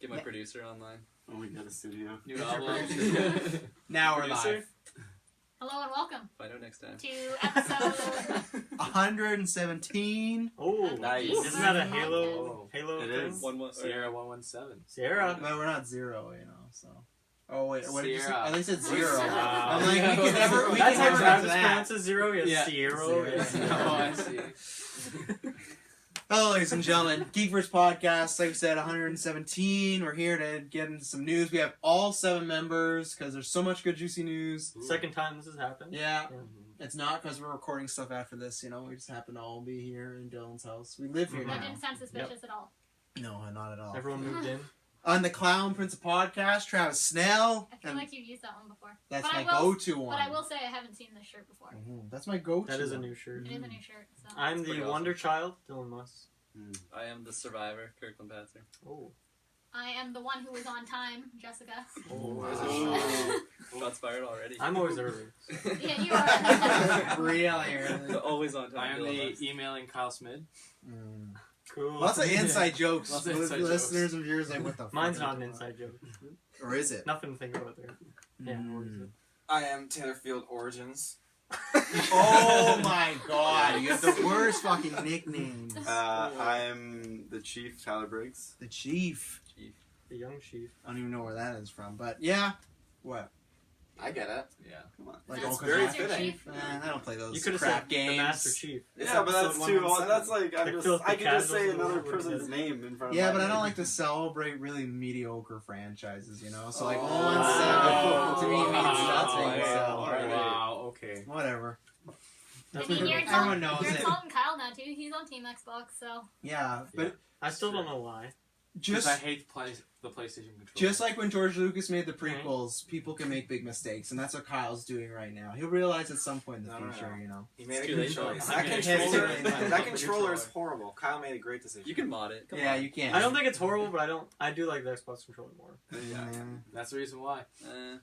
Get my producer online. Oh, we got a studio. New album. Now we're Producer? live. Hello and welcome Find out next time. to episode 117. Oh, Nice. Isn't that a Podcast. Halo? Halo It thing? is. Sierra 117. Sierra. Well, we're not zero, you know, so. Oh, wait, what did you say? Sierra. At least it's zero. Sierra. I'm like, we can never, we That's can how never get Travis to that. pronounces zero. Yes, Yeah. Sierra. Zero. Yeah. Oh, I see. Hello, ladies and gentlemen. GeekVerse podcast, like we said, 117. We're here to get into some news. We have all 7 members because there's so much good, juicy news. Second time this has happened. Yeah. Yeah. It's not because we're recording stuff after this, you know. We just happen to all be here in Dylan's house. We live here that now. didn't sound suspicious at all. No, not at all. Everyone moved in. On the Clown Prince of Podcast, Travis Snell. I feel and like you've used that one before. that's but my I will, go-to one. But I will say I haven't seen this shirt before. That's my go-to. That is a one. new shirt. It is a new shirt. So. I'm the pretty Wonder awesome. Child, Dylan Muss. I am the survivor, Kirkland Patzer. Oh. I am the one who was on time, Jessica. Oh. Shots fired already. I'm always early. Yeah, you are. Really early. Always on time. I am Dylan the emailing Kyle Smith. Cool. Lots of inside jokes. Lots of With inside listeners and viewers like, what the fuck? Mine's are not you an talking inside joke. about? Or is it? Nothing to think about there. Yeah, or is it? I am Tannerfield Origins. Oh my god, you have the worst fucking nicknames. I'm the Chief, Tyler Briggs. The Chief. The young chief. I don't even know where that is from, but yeah. What? I get it. Yeah. Come on. Like, That's oh, 'cause very Master fitting. Chief? I don't play those You could have crap said games. the Master Chief. Yeah, but that's episode too. 117. That's like Like I'm just. filthy I could just say casuals another or person's whatever. name in front of. Yeah, my but I name. don't like to celebrate really mediocre franchises, you know? So, like, Oh. 117 to me means Wow. nothing, so. Alright. Wow. Okay. Whatever. I mean, you're Everyone knows you're it. insulting Kyle now too. He's on Team Xbox, so. Yeah, but I still don't know why. Because just I hate the PlayStation controller. just like when George Lucas made the prequels, people can make big mistakes, and that's what Kyle's doing right now. He'll realize at some point in the No, no, future, no. you know. he made It's a too good late. choice. That That controller- controller is horrible. Kyle made a great decision. You can mod it. Come Yeah, on. you can. I don't think it's horrible, but I do like the Xbox controller more. Yeah. That's the reason why.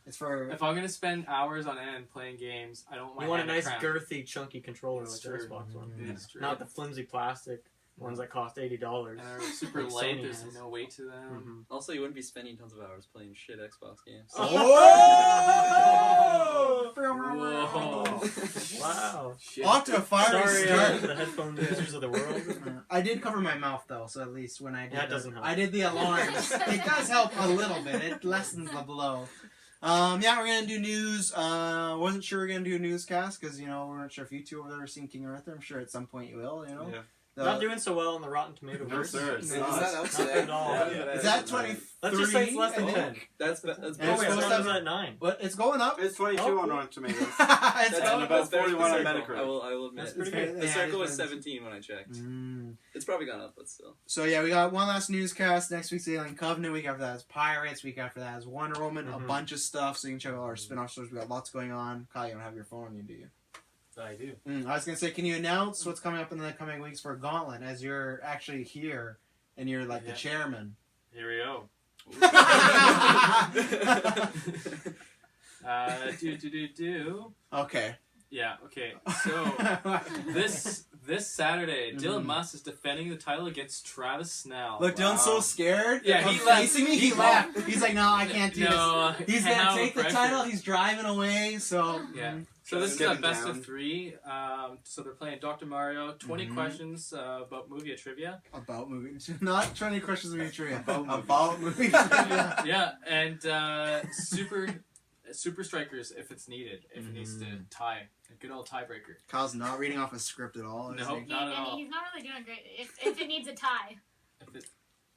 It's for. If I'm gonna spend hours on end playing games, I don't want. You want a my nice, hand girthy, chunky controller It's like the true. Xbox one. It's true. Not the flimsy plastic ones that cost $80. And they're super Like light. Sony There's has. no weight to them. Also, you wouldn't be spending tons of hours playing shit Xbox games. Oh! Whoa. Wow. Shit. Off to a fiery Sorry, start. the headphone users of the world. I did cover my mouth though, so at least when I did That doesn't help. I did the alarms. It does help a little bit. It lessens the blow. Yeah, we're gonna do news. Wasn't sure we are gonna do a newscast because we weren't sure if you two over there have seen King Arthur. I'm sure at some point you will. Yeah. Not doing so well on the Rotten Tomato No, verse. sir. It's No, not. is that out Not today? good at all. Yeah. Is that 23? Let's just say it's less than 10. That's And Oh, it's wait, I supposed thought to it was have- at 9. But it's going up. It's 22 Oh, on cool. Rotten Tomatoes. It's That's going about up. 41 on Circle. Metacritic. I will admit. That's pretty good. The Yeah, circle it was is. 17 when I checked. Mm. It's probably gone up, but still. So yeah, we got one last newscast. Next week's Alien Covenant. Week after that is Pirates. Week after that is Wonder Woman. A Mhm. bunch of stuff. So you can check out our spin-off shows. We got lots going on. Kyle, you don't have your phone on you, do you? I do. I was gonna say, can you announce what's coming up in the coming weeks for Gauntlet as you're actually here and you're like the Yeah. chairman? Here we go. Do. Okay. Yeah. Okay. So this Saturday, Dylan Mhm. Muss is defending the title against Travis Snell. Look, Dylan's so scared. Yeah, of he left. facing me. He He left. left. He's like, no, I can't do No, this. He's gonna how take the pressure. title. He's driving away. So Yeah. So this is Get a him best down. of 3. So they're playing Dr. Mario. 20 Mhm. questions about movie trivia. about movie, not 20 questions of trivia. About movie trivia. Yeah, and super strikers if it's needed. If it needs to tie, a good old tiebreaker. Kyle's not reading off a script at all. is No. he? Not at all. He's not really doing great. If it needs a tie. If it,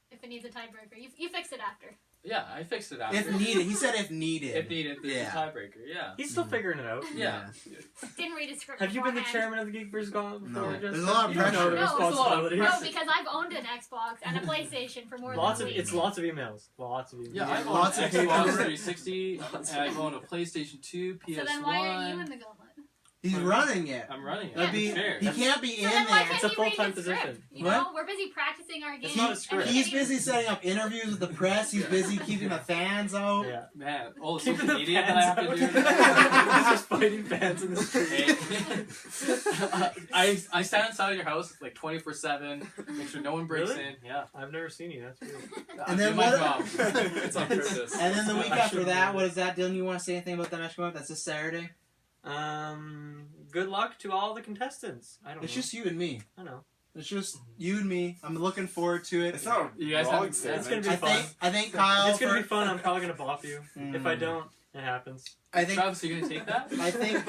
If it needs a tiebreaker. You fix it after. yeah, I fixed it after. If needed, he said if needed. If needed, there's Yeah. a tiebreaker. Yeah. He's still figuring it out. Yeah. Didn't read a script Have you been the beforehand. chairman of the GeekVerse Gauntlet before? No. Jessica? There's a lot of You don't know the pressure. No, it's a lot of responsibilities. No, because I've owned an Xbox and a PlayStation for more Lots than of a week. it's lots of emails. Lots of emails. Yeah, I've owned Lots an of Xbox paper. 360. I've owned a PlayStation 2, PS1. So then why are you in the gauntlet? He's running it. I'm running it. That'd I'm be, fair. he can't be So in then why there. can't It's a he read full-time the script? position. You What? know, we're busy practicing our game. It's not a script. He's busy setting up interviews with the press. He's busy keeping the fans out. Yeah. Man, all the Keeping social the media that I have to fans do. He's just fighting fans in the street. I stand inside your house like 24/7, make sure no one breaks Really? in. Yeah. I've never seen you. That's weird. And then do my what- job. It's on purpose. And then the week I after should've that, known. what is that, Dylan? You want to say anything about that match coming up? That's this Saturday. Good luck to all the contestants. I don't It's know. just you and me. I know. It's just you and me. I'm looking forward to it. It's not You guys wrong have- statement. It's gonna be I fun. think Kyle. It's gonna for- be fun. I'm probably gonna bop you. If I Mm. don't, it happens. I think Travis, are you gonna take that? I think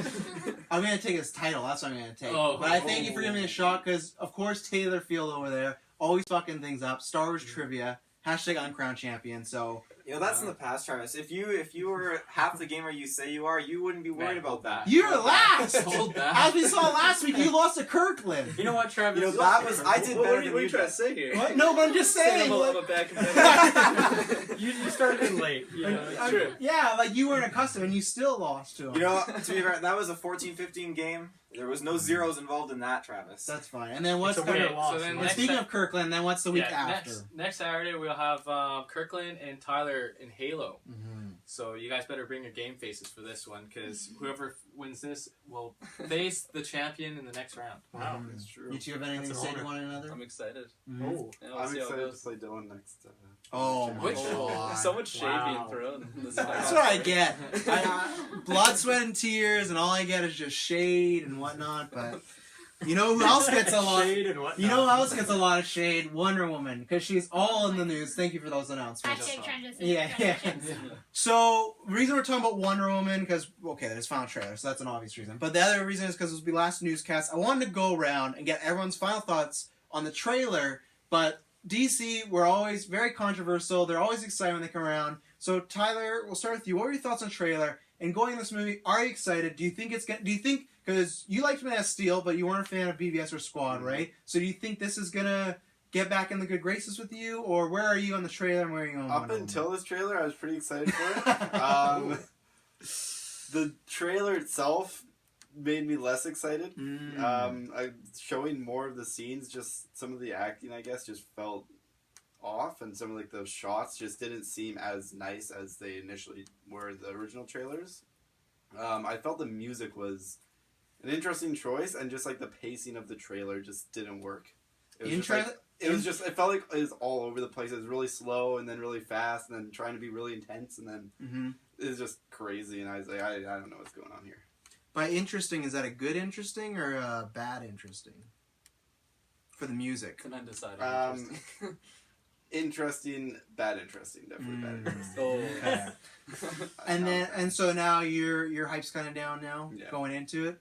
I'm gonna take his title. That's what I'm gonna take. Oh. But I thank you for giving me a shot because, of course, Taylor Field over there always fucking things up. Star Wars trivia. Hashtag uncrowned champion. So You know, that's in the past, Travis. If you were half the gamer you say you are, you wouldn't be worried Man, about that. you're last. Hold that. As we saw last week, you lost to Kirkland. You know what, Travis? You know, that was I did What better are you than you trying to did. say here? What? No, but I'm just saying. I'm like- a bad competitor. You started in late. You know? I'm- True. yeah, like you weren't accustomed and you still lost to him. You know, to be fair, that was a 14-15 game. There was no zeros involved in that, Travis. That's fine. And then what's It's a coming? winner loss. so then And next speaking Sa- of Kirkland, then what's the week after? Next Saturday we'll have Kirkland and Tyler in Halo. Mhm. So you guys better bring your game faces for this one, because whoever wins this will face the champion in the next round. Wow. It's true. You two have anything to That's an say to honor. one another? I'm excited. Mhm. Oh. Yeah, we'll I'm see how it excited to goes. play Dylan next. Oh my Which- god. So much shade Wow. being thrown in this That's fight. what I get. Blood, sweat, and tears, and all I get is just shade and whatnot. But you know who else gets a lot? Shade and whatnot. You know who else gets a lot of shade? Wonder Woman, because she's all in the news. Thank you for those announcements. Hashtag transition. Yeah, yeah. So, reason we're talking about Wonder Woman, because, okay, there's final trailer, so that's an obvious reason. But the other reason is because this will be last newscast. I wanted to go around and get everyone's final thoughts on the trailer, but DC, we're always very controversial. They're always excited when they come around. So, Tyler, we'll start with you. What were your thoughts on the trailer? And going in this movie, are you excited? Do you think it's gonna? Do you think, because you liked Man of Steel, but you weren't a fan of BVS or Squad, right? So, do you think this is gonna get back in the good graces with you, or where are you on the trailer and where are you on Up Wonder until Woman? this trailer, I was pretty excited for it. The trailer itself made me less excited. Showing more of the scenes, just some of the acting, I guess, just felt off, and some of like those shots just didn't seem as nice as they initially were in the original trailers. I felt the music was an interesting choice, and just like the pacing of the trailer just didn't work. It was just like, it felt like it was all over the place. It was really slow and then really fast and then trying to be really intense and then it was just crazy, and I was like, I don't know what's going on here. By interesting, is that a good interesting or a bad interesting? For the music. Can I decide? Interesting, bad interesting, definitely bad interesting. Oh. Okay. And so now your hype's kind of down now, Yeah. going into it.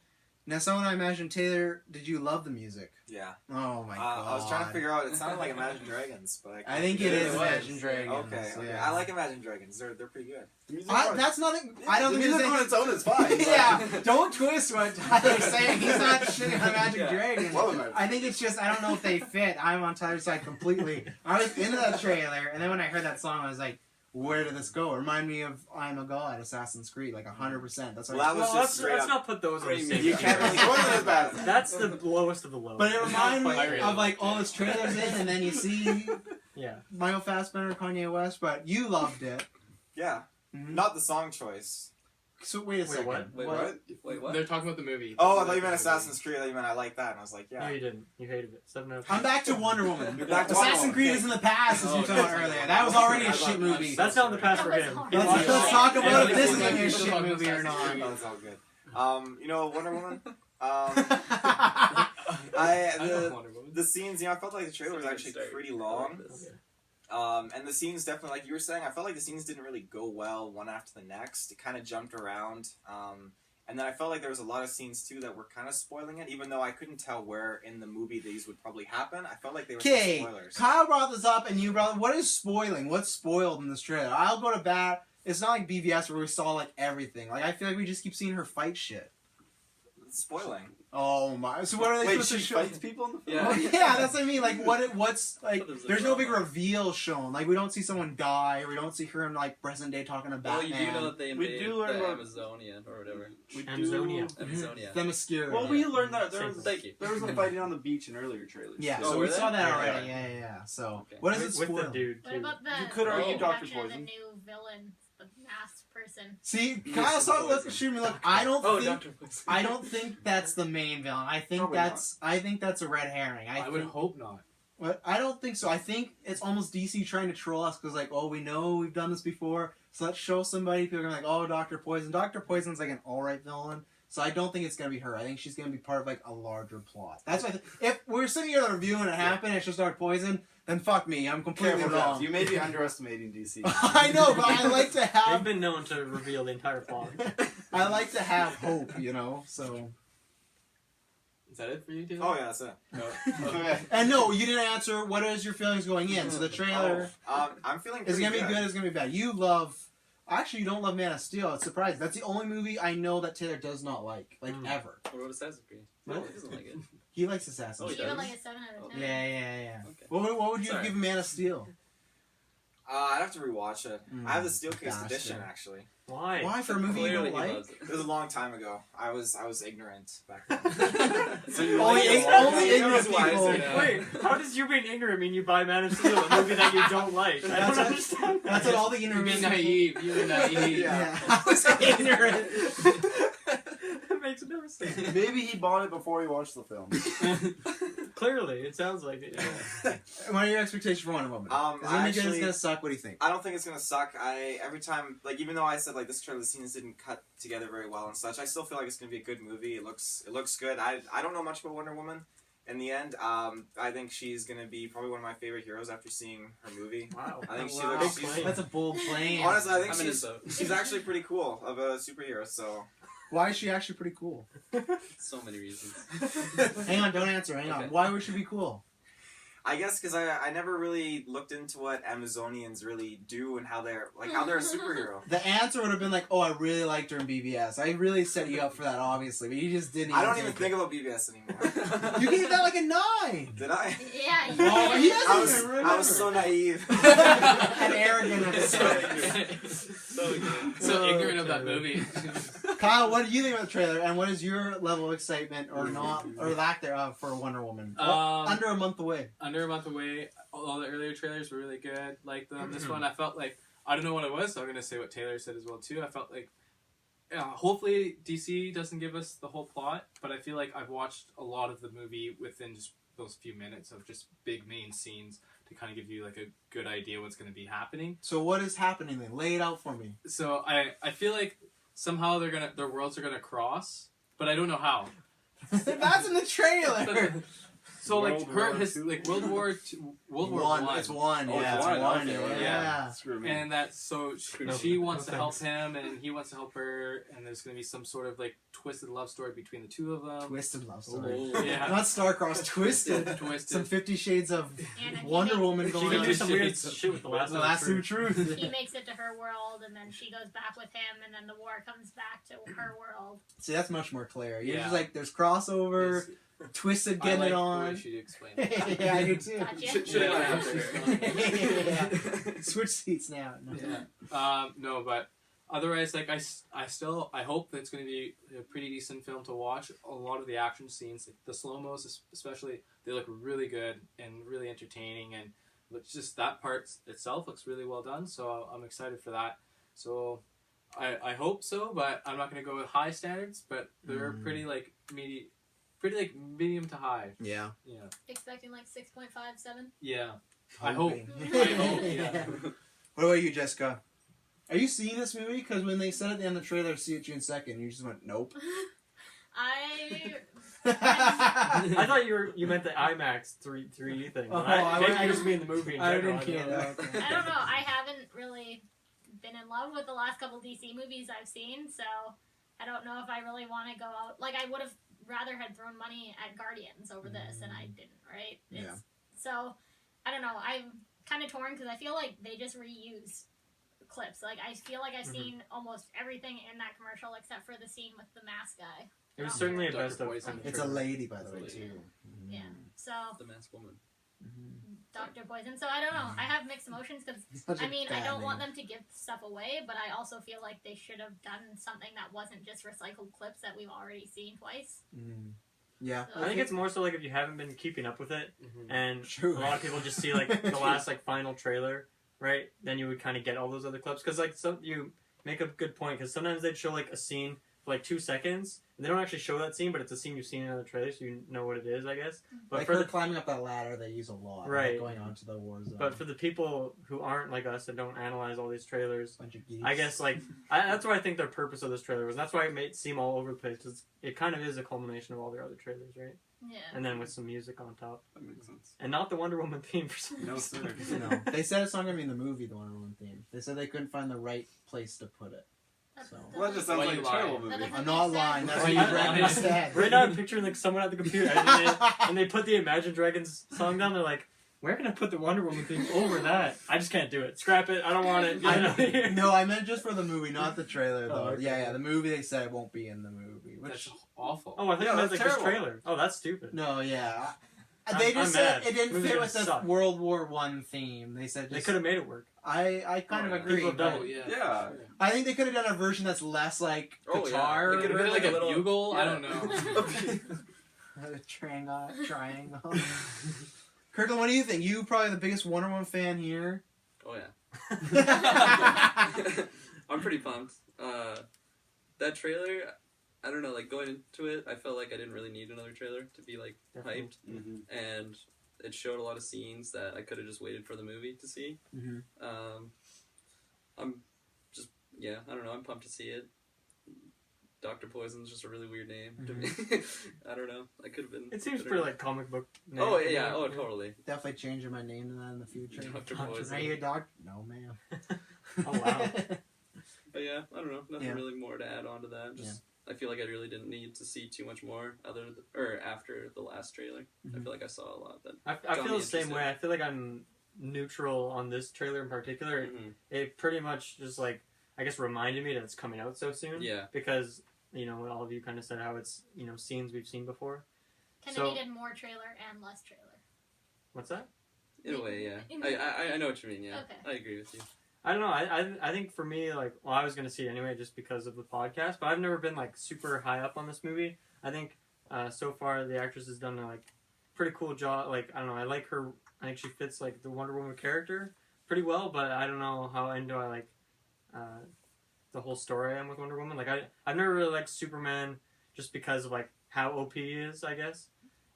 Now, someone I imagine, Taylor, did you love the music? Yeah. Oh my god. I was trying to figure out. It sounded like Imagine Dragons, but I think it Yeah, is it was. Imagine Dragons. Okay. Yeah. I like Imagine Dragons. They're pretty good. The music I, was- that's nothing. I don't the think music on there's its own is fine. but- yeah, don't twist what Tyler's saying. He's not shitting on Magic Yeah. Dragons. Love it. I think it's just, I don't know if they fit. I'm on Tyler's side completely. I was into that trailer, and then when I heard that song, I was like, where did this go? It reminded me of I'm a God, Assassin's Creed, like 100%. That's what Well, I that was Well, just let's straight not up. put those on the Great same music. You can't really, it wasn't as bad. That's the lowest of the low. But it reminded me Pirate. of like all his trailers in, and then you see Yeah. Michael Fassbender, Kanye West, but you loved it. Yeah. Mhm. Not the song choice. So wait a second. what? Wait, What? Wait, what? They're talking about the movie. Oh, I thought you meant Assassin's Creed. I thought you meant I like that, and I was like, No, yeah. you didn't. You hated it. 7 out of 10. I'm back to Wonder Woman. You're back to Wonder Assassin's Woman. Creed is in the past, as you Oh, were talking about okay. earlier. That was already a I'm- shit I'm movie. That's not in the past for him. Let's- He Let's, watched let's it. talk Yeah, about if like, this is like, going to be a still shit talking movie or Assassin's not. Creed. No, it's all good. You know, Wonder Woman. I I love Wonder Woman. The scenes, I felt like the trailer was actually pretty long. And the scenes definitely, like you were saying, I felt like the scenes didn't really go well one after the next. It kind of jumped around. And then I felt like there was a lot of scenes, too, that were kind of spoiling it. Even though I couldn't tell where in the movie these would probably happen, I felt like they were some Okay, spoilers. Kyle brought this up, and you brought. What is spoiling? What's spoiled in this trailer? I'll go to bat. It's not like BVS where we saw like everything. Like I feel like we just keep seeing her fight shit. spoiling. Oh my! So what are they Wait, supposed to she show? fights people in the film? Yeah. Well, yeah, that's what I mean. Like, what's like? There's a There's no big drama. reveal shown. Like, we don't see someone die. We don't see her in like present day talking to Well, Batman. you do know that they We invade do the learn about- Amazonian or whatever. We Amazonia. Amazonia. Themyscira. Well, we learned that there Same was thing. Thank you. there was a fighting on the beach in earlier trailers. Yeah, too. so Oh, we were saw they? that Yeah. already. Yeah. So Okay. what does it With the spoil? dude What too. about the You could argue Dr. introduction of the Poison. new villain, the masked person? See, Mr. Kyle saw look, Poison. shoot me look. I don't Oh, think. Dr. Poison. I don't think that's the main villain. I think Probably that's a red herring. I would think, hope not. What? I don't think so. I think it's almost DC trying to troll us because, like, oh, we know we've done this before, so let's show somebody. People are gonna be like, oh, Dr. Poison. Dr. Poison's like an alright villain, so I don't think it's gonna be her. I think she's gonna be part of like a larger plot. That's what if we're sitting here reviewing it happen, and it's just Dr. Poison, then fuck me, I'm completely Careful, Jeff. wrong. You may be underestimating DC. I know, but I like to They've have been known to reveal the entire plot. I like to have hope, you know. So Is that it for you, Taylor? Oh yeah, that's it. No. Okay. and no, you didn't answer. What is your feelings going in? So the trailer. I'm feeling. Is it pretty gonna be good? Is it gonna be bad? You love. Actually, you don't love Man of Steel. It's surprising. That's the only movie I know that Taylor does not like ever. What about Assassin's Creed? What? No, he doesn't like it. He likes Assassin's Oh, he Give Creed. it does? like a 7 out of 10. Yeah. Okay. What would you Sorry. give Man of Steel? I'd have to rewatch it. I have the Steel Case bastard. edition actually. Why? Why for a movie you Clearly don't he like? loves it. It was a long time ago. I was ignorant back then. So you Only like ig- it? only You ignorant know why people- is it, Wait, how does you being ignorant mean you buy Man of Steel, a movie that you don't like? I That's don't what- understand. That's what all the You're interviews. being naive. You're naive. Yeah, I was ignorant. That makes no sense. Maybe he bought it before he watched the film. Clearly, it sounds like it. Yeah. What are your expectations for Wonder Woman? Is it gonna be good? It's actually- gonna suck. What do you think? I don't think it's gonna suck. Every time, like, even though I said like this trailer, the scenes didn't cut together very well and such, I still feel like it's gonna be a good movie. It looks good. I don't know much about Wonder Woman. In the end, I think she's gonna be probably one of my favorite heroes after seeing her movie. Wow. I think she Wow. looks. Big She's, claim. That's a bold claim. honestly, I think I'm in she's his boat. she's actually pretty cool of a superhero. So Why is she actually pretty cool? So many reasons. Hang on, don't answer. Hang on. Okay. Why would she be cool? I guess because I never really looked into what Amazonians really do and how they're a superhero. The answer would have been like, "Oh, I really liked her in BBS." I really set you up for that, obviously, but you just didn't. I don't even take think it. about BBS anymore. You gave that like a 9. Did I? Yeah. Oh, he doesn't I was even remember. I was so naive. An arrogant episode. So good. So Oh, ignorant of that Taylor. movie. Kyle, what do you think about the trailer, and what is your level of excitement or not, or lack thereof, for Wonder Woman? Under a month away. Under a month away. All the earlier trailers were really good. Like this one, I felt like I don't know what it was. So I'm gonna say what Taylor said as well too. I felt like hopefully DC doesn't give us the whole plot, but I feel like I've watched a lot of the movie within just those few minutes of just big main scenes to kind of give you like a good idea what's going to be happening. So what is happening then? Lay it out for me. So I feel like somehow their worlds are gonna cross, but I don't know how. That's in the trailer. So like World War his II? like World War One. It's one. Oh, Yeah, it's it's one, one. okay, Yeah. Screw me. And that so No, she wants no to help thanks. him and he wants to help her, and there's gonna be some sort of like twisted love story between the two of them. Twisted love story. Oh, Yeah. Not star-crossed. Twisted. Twisted. Some 50 Shades of And he Wonder makes- Woman She going can on. do some weird Shades of- shit with the last The last one. of truth. He makes it to her world, and then she goes back with him, and then the war comes back to her world. See, that's much more clear. You're Yeah. just like, there's crossover, It's- Twisted I getting like it the on. way she explained it. Yeah, I do too. Gotcha. Should have Yeah. gone after. Yeah. Switch seats now. No. Yeah. No, but otherwise, like I hope that it's going to be a pretty decent film to watch. A lot of the action scenes, like the slow-mos especially, they look really good and really entertaining, and it's just that part itself looks really well done. So I'm excited for that. So I hope so, but I'm not going to go with high standards, but they're pretty like medium to high. Yeah. Yeah. Expecting like 6.57. Yeah. I hope. Hoping. I hope, yeah. What about you, Jessica? Are you seeing this movie? Because when they said at the end of the trailer, see it June 2nd, you just went, nope. I thought you meant the IMAX 3D thing. Oh, Maybe I you just mean the movie in I general. didn't care. know. Okay. I don't know. I haven't really been in love with the last couple DC movies I've seen, so I don't know if I really want to go out. Like, I would have rather had thrown money at Guardians over this, and I didn't, right? Yeah. So, I don't know. I'm kind of torn because I feel like they just reuse clips. Like, I feel like I've seen almost everything in that commercial except for the scene with the mask guy. It was Doctor- certainly a Dr. best of. Poison. It's a lady, by the It's a way, lady. too. Yeah. So The masked woman. Dr. Poison. So I don't know. I have mixed emotions because Such a I mean I bad don't want name. them to give stuff away, but I also feel like they should have done something that wasn't just recycled clips that we've already seen twice. Mm. Yeah. So, I think it's more so like if you haven't been keeping up with it, Mm-hmm. and True. a lot of people just see like the last like final trailer, right? Then you would kind of get all those other clips because like some you make a good point because sometimes they'd show like a scene for like 2 seconds and they don't actually show that scene, but it's a scene you've seen in other trailers, so you know what it is, I guess. But Like for her the climbing up that ladder, they use a lot. Right. Like going on to the war zone. but for the people who aren't like us and don't analyze all these trailers, bunch of geeks. I guess like that's what I think their purpose of this trailer was. That's why it made it seem all over the place. 'Cause it kind of is a culmination of all their other trailers, right? yeah. And then with some music on top, That makes sense. and not the Wonder Woman theme for some No, reason. sir. No, they said it's not gonna be in the movie, the Wonder Woman theme. They said they couldn't find the right place to put it. So. Well, that just sounds Why like you a terrible lying? movie. That I'm not lying. That's what you Why read you instead. Right now, I'm picturing like someone at the computer and they put the Imagine Dragons song down. They're like, "Where can I put the Wonder Woman theme over that? I just can't do it. Scrap it. I don't want it." No, I meant just for the movie, not the trailer though. Oh, okay. Yeah, the movie they said it won't be in the movie. That's Which awful. Oh, I think Yeah, it meant that's like this terrible. trailer. Oh, that's stupid. no, yeah. I'm- They just I'm said mad. it didn't Movie's fit gonna with the suck. World War One theme. They said They just, could have made it work. I kind of Oh, yeah. agree. People have done but Oh, yeah. Yeah. Sure. I think they could have done a version that's less like Oh, yeah. guitar. They Could have been like a little- bugle. I yeah. don't know. A triangle. Kirkland, what do you think? You probably the biggest Wonder Woman fan here. Oh I'm pretty pumped. That trailer, I don't know, like going into it, I felt like I didn't really need another trailer to be like Definitely. hyped, Mm-hmm. and it showed a lot of scenes that I could have just waited for the movie to see. Mhm. I'm just, yeah, I don't know, I'm pumped to see it. Dr. Poison's just a really weird name to me. I don't know. I could have been. It seems better. pretty like comic book. Name Oh to me. yeah. Oh totally. Definitely changing my name to that in the future. Dr. Are Poison. you a doctor? No, ma'am. Oh wow. But yeah, I don't know. Nothing Yeah. really more to add on to that. Just I feel like I really didn't need to see too much more after the last trailer. I feel like I saw a lot that. I Got feel me the same interested. way. I feel like I'm neutral on this trailer in particular. Mhm. It pretty much just like I guess reminded me that it's coming out so soon. Yeah. Because you know all of you kind of said how it's scenes we've seen before. Kind So- of needed more trailer and less trailer. What's that? In a way, yeah. In- I know what you mean. Yeah. Okay. I agree with you. I don't know. I think for me, like, well, I was gonna see it anyway just because of the podcast, but I've never been like super high up on this movie. I think so far the actress has done a like pretty cool job. Like, I don't know. I like her. I think she fits like the Wonder Woman character pretty well, but I don't know how into I like the whole story I am with Wonder Woman. Like, I've never really liked Superman just because of like how OP he is, I guess,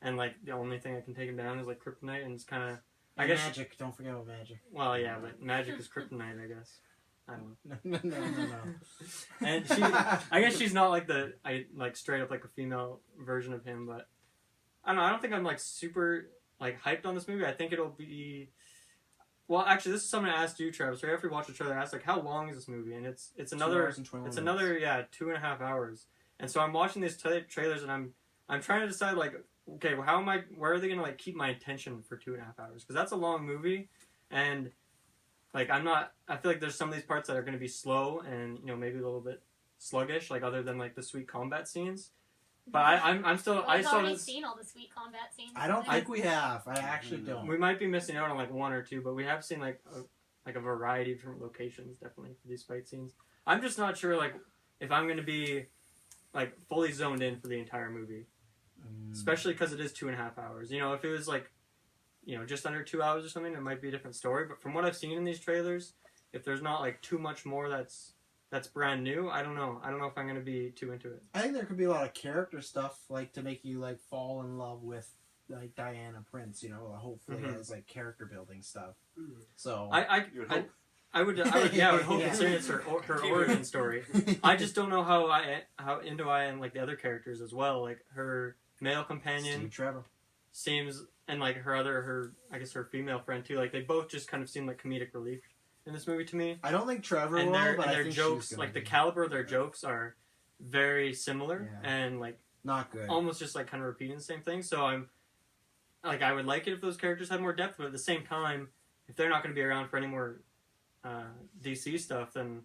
and like the only thing that can take him down is like kryptonite, and it's kind of I guess magic. Don't forget about magic. well, yeah, but magic is kryptonite, I guess. I don't know. No. And she, I guess she's not like straight up like a female version of him, but I don't know. I don't think I'm like super like hyped on this movie. I think it'll be. Well, actually, this is something I asked you, Travis. Right after we watched the trailer, I asked like, how long is this movie? And it's 2 another hours and 21 it's minutes. another 2.5 hours. And so I'm watching these trailers and I'm trying to decide like, okay, well, where are they gonna like keep my attention for 2.5 hours? Because that's a long movie, and like I feel like there's some of these parts that are gonna be slow and maybe a little bit sluggish, like other than like the sweet combat scenes. But I'm still Well, I we've saw already this. seen all the sweet combat scenes. I don't haven't think we have. I actually don't. We might be missing out on like one or two, but we have seen like a variety of different locations definitely for these fight scenes. I'm just not sure like if I'm gonna be like fully zoned in for the entire movie, especially because it is 2.5 hours. If it was like just under 2 hours or something, it might be a different story. But from what I've seen in these trailers, if there's not like too much more that's brand new, I don't know if I'm gonna be too into it. I think there could be a lot of character stuff like to make you like fall in love with like Diana Prince. Hopefully as like character building stuff. So You would hope. I would hope Yeah. considering it's her origin story. I just don't know how into I am like the other characters as well. Like her male companion Steve Trevor. seems, and like her female friend too. Like they both just kind of seem like comedic relief in this movie to me. I don't think Trevor And will, their but I think jokes, she's like the gonna be caliber of their jokes, are very similar Yeah. and like not good. almost just like kind of repeating the same thing. So I would like it if those characters had more depth, but at the same time, if they're not going to be around for any more DC stuff, then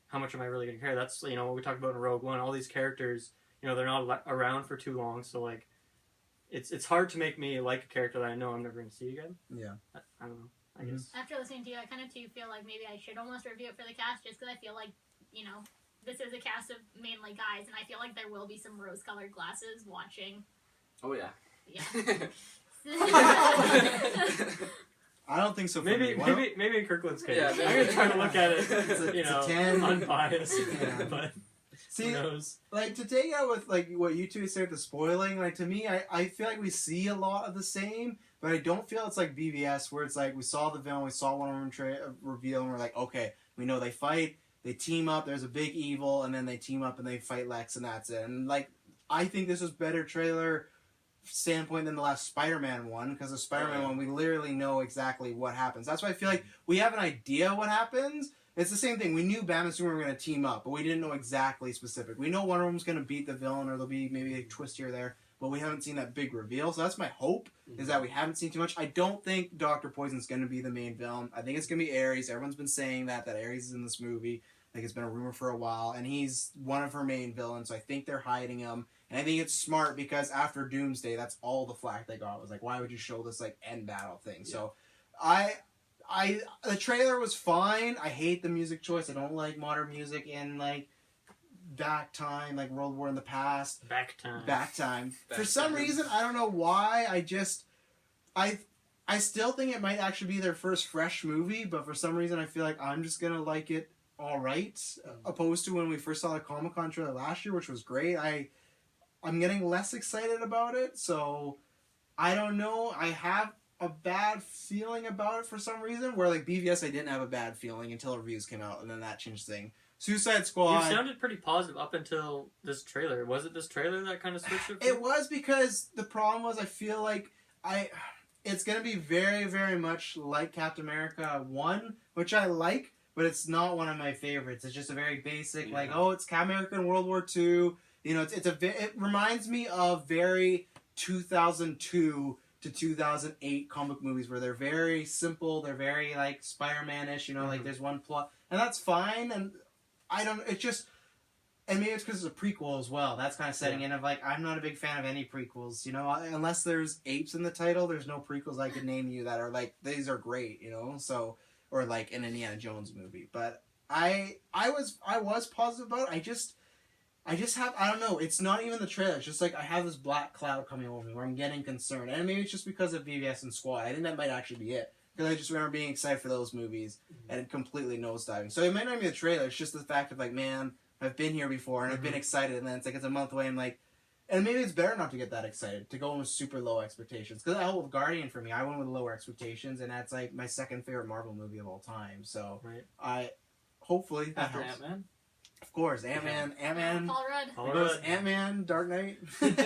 how much am I really going to care? That's what we talked about in Rogue One. All these characters, they're not around for too long, so like it's hard to make me like a character that I know I'm never going to see again. Yeah. I don't know. I guess. After listening to you, I kind of too feel like maybe I should almost review it for the cast, just because I feel like, this is a cast of mainly guys, and I feel like there will be some rose-colored glasses watching. Oh yeah. Yeah. I don't think so. For Maybe me. maybe in Kirkland's case. Yeah, I'm gonna try to look at it, It's a 10. unbiased. Yeah. But See, who knows? like to take out with like what you two said, the spoiling. Like to me, I feel like we see a lot of the same, but I don't feel it's like BVS where it's like we saw the villain, we saw one of them reveal, and we're like, okay, we know they fight, they team up. There's a big evil, and then they team up and they fight Lex, and that's it. And like, I think this was better trailer standpoint than the last Spider-Man one, because the Spider-Man one we literally know exactly what happens. That's why I feel like we have an idea what happens. It's the same thing. We knew Batman and Superman were going to team up, but we didn't know exactly specific. We know one of them's going to beat the villain, or there'll be maybe a twist here or there, but we haven't seen that big reveal. So that's my hope, is that we haven't seen too much. I don't think Dr. Poison's going to be the main villain. I think it's going to be Ares. Everyone's been saying that Ares is in this movie. I think it's been a rumor for a while, and he's one of her main villains, so I think they're hiding him. And I think it's smart because after Doomsday, that's all the flack they got. It was like, why would you show this like end battle thing? Yeah. So, the trailer was fine. I hate the music choice. I don't like modern music in like back time, like World War in the past. Back time. For some reason, I don't know why. I still think it might actually be their first fresh movie, but for some reason, I feel like I'm just gonna like it all right, opposed to when we first saw the Comic-Con trailer last year, which was great. I'm getting less excited about it, so I don't know. I have a bad feeling about it for some reason, where like BVS I didn't have a bad feeling until reviews came out, and then that changed thing. Suicide Squad... You sounded pretty positive up until this trailer. Was it this trailer that kind of switched it? It was, because the problem was I feel like it's going to be very, very much like Captain America 1, which I like, but it's not one of my favorites. It's just a very basic, like, oh, it's Captain America in World War II. You know, it reminds me of very 2002 to 2008 comic movies where they're very simple, they're very, like, Spider-Man-ish, you know, like, there's one plot. And that's fine, and it's just... And maybe it's because it's a prequel as well. That's kind of setting in of, like, I'm not a big fan of any prequels, you know? Unless there's apes in the title, there's no prequels I could name you that are, like, these are great, you know? So... Or like an Indiana Jones movie, but I was positive about it. I just have, I don't know. It's not even the trailer. It's just like I have this black cloud coming over me where I'm getting concerned, and maybe it's just because of BVS and Squad. I think that might actually be it, because I just remember being excited for those movies and completely nosediving. So it might not be the trailer. It's just the fact of like, man, I've been here before and I've been excited, and then it's like it's a month away. I'm like. And maybe it's better not to get that excited, to go in with super low expectations. Because that with Guardian for me, I went with lower expectations, and that's like my second favorite Marvel movie of all time. So hopefully that After helps. Ant-Man? Of course, Ant-Man. Paul Rudd. Paul Goes Rudd. Ant-Man, Dark Knight. This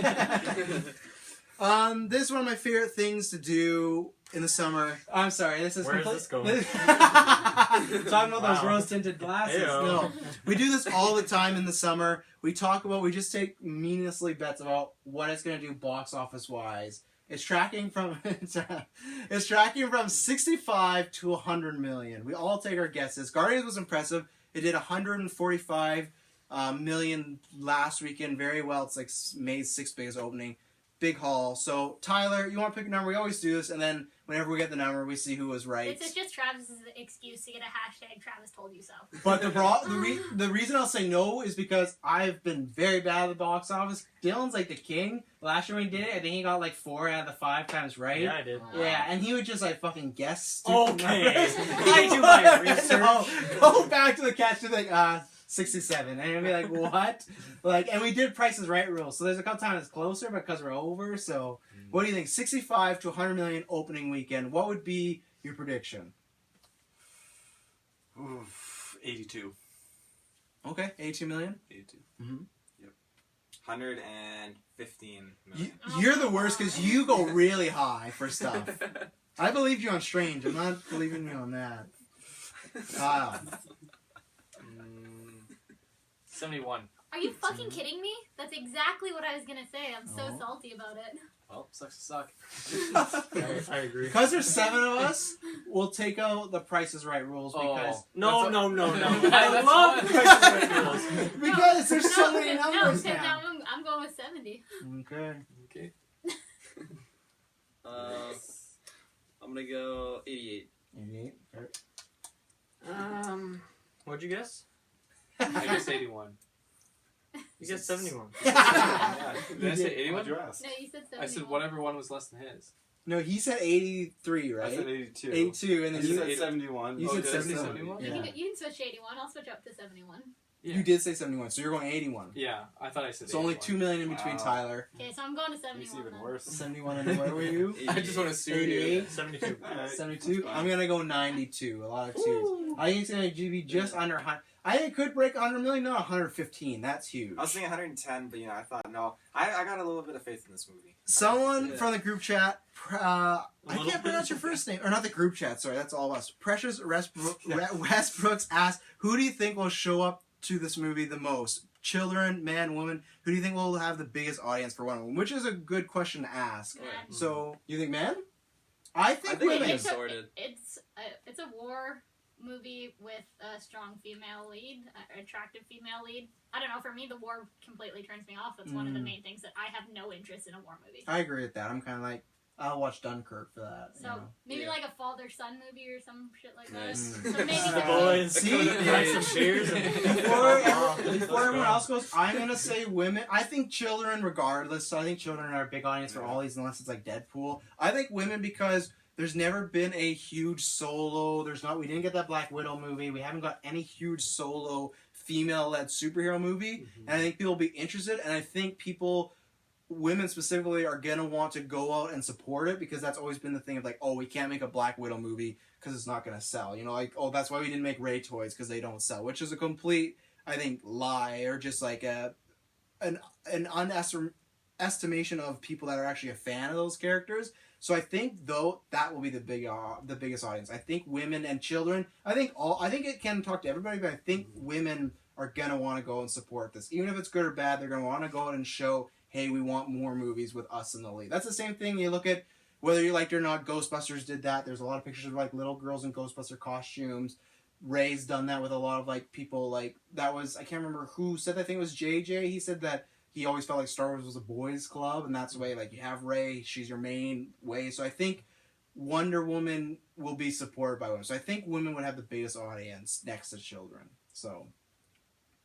is one of my favorite things to do in the summer. I'm sorry, this is Where is this going? Talking about those Wow. rose-tinted glasses. Ew. No, we do this all the time in the summer. We just take meaninglessly bets about what it's going to do box office wise. It's tracking from 65 to 100 million. We all take our guesses. Guardians was impressive. It did 145 million last weekend. Very well. It's like May's sixth biggest opening. Big haul. So Tyler, you want to pick a number? We always do this, and then whenever we get the number, we see who was right. It's just Travis's excuse to get a hashtag Travis told you so. But the reason I'll say no is because I've been very bad at the box office. Dylan's like the king. Last year when he did it, I think he got like 4 out of the 5 times right. Yeah, I did. Yeah, and he would just like fucking guess stupid Okay. numbers. I do my research. No, go back to the catch to like 67, and I'd be like, what? Like, and we did Prices Right rules, so there's a couple times it's closer because we're over. So, what do you think? 65 to 100 million opening weekend. What would be your prediction? Oof, 82. Okay, 82 million. 82. Mm-hmm. 115 million. You're the worst because you go really high for stuff. I believed you on Strange. I'm not believing you on that. Kyle. 71. Are you fucking kidding me? That's exactly what I was gonna say. I'm so salty about it. Well, sucks to suck. I agree. Because there's 7 of us, we'll take out the Price is Right rules because No. I That's love fine. Price is Right rules. because there's so many No, numbers because now. I'm going with 70. Okay. Okay. I'm gonna go 88. 88. What'd you guess? I guess 81. You guessed 71. Yeah. Did I say Why'd 81? you ask? No, you said 71. I said whatever one was less than his. No, he said 83, right? I said 82. 82, and then You you said said 71. You Oh, said did I say 71. 71? Yeah. You can switch to 81. I'll switch up to 71. Yeah. You did say 71, so you're going 81. Yeah, I thought I said So only 81. 2 million in between Wow. Tyler. Okay, so I'm going to It's 71. even then. worse. 71, and where were you? I just want to sue 88? you. 72. Alright. 72. I'm gonna go 92. A lot of twos. I think it's gonna be just under. I think it could break 100 million, not 115. That's huge. I was thinking 110, but I thought no. I got a little bit of faith in this movie. Someone Yeah. from the group chat. I little can't bit. pronounce your first name, or not the group chat. Sorry, that's all of us. Precious Westbrooks asked, "Who do you think will show up to this movie the most? Children, man, woman? Who do you think will have the biggest audience for one of them?" Which is a good question to ask. Man. So, you think man? I think think women. it's sorted. It's a war movie with a strong female lead, attractive female lead. I don't know. For me, the war completely turns me off. That's one of the main things that I have no interest in a war movie. I agree with that. I'm kind of like, I'll watch Dunkirk for that. So maybe like a father-son movie or some shit like that. Nice. So maybe The the boys. See? Coming of Crack age. some beers and... Before everyone else goes, I'm gonna say women. I think children, regardless. So I think children are a big audience for all these, unless it's like Deadpool. I think women because there's never been a huge solo. We didn't get that Black Widow movie. We haven't got any huge solo female-led superhero movie, and I think people will be interested. And I think women specifically, are gonna want to go out and support it because that's always been the thing of like, oh, we can't make a Black Widow movie because it's not gonna sell. Like, oh, that's why we didn't make Ray toys because they don't sell, which is a complete, I think, lie or just like an underestimation of people that are actually a fan of those characters. So I think though that will be the biggest audience. I think women and children. I think it can talk to everybody, but I think women are gonna want to go and support this, even if it's good or bad. They're gonna want to go out and show, hey, we want more movies with us in the lead. That's the same thing. You look at whether you liked it or not. Ghostbusters did that. There's a lot of pictures of like little girls in Ghostbuster costumes. Ray's done that with a lot of like people. Like that was, I can't remember who said that. I think it was JJ. He said that he always felt like Star Wars was a boys' club, and that's the way, like, you have Rey, she's your main way. So I think Wonder Woman will be supported by women. So I think women would have the biggest audience next to children. So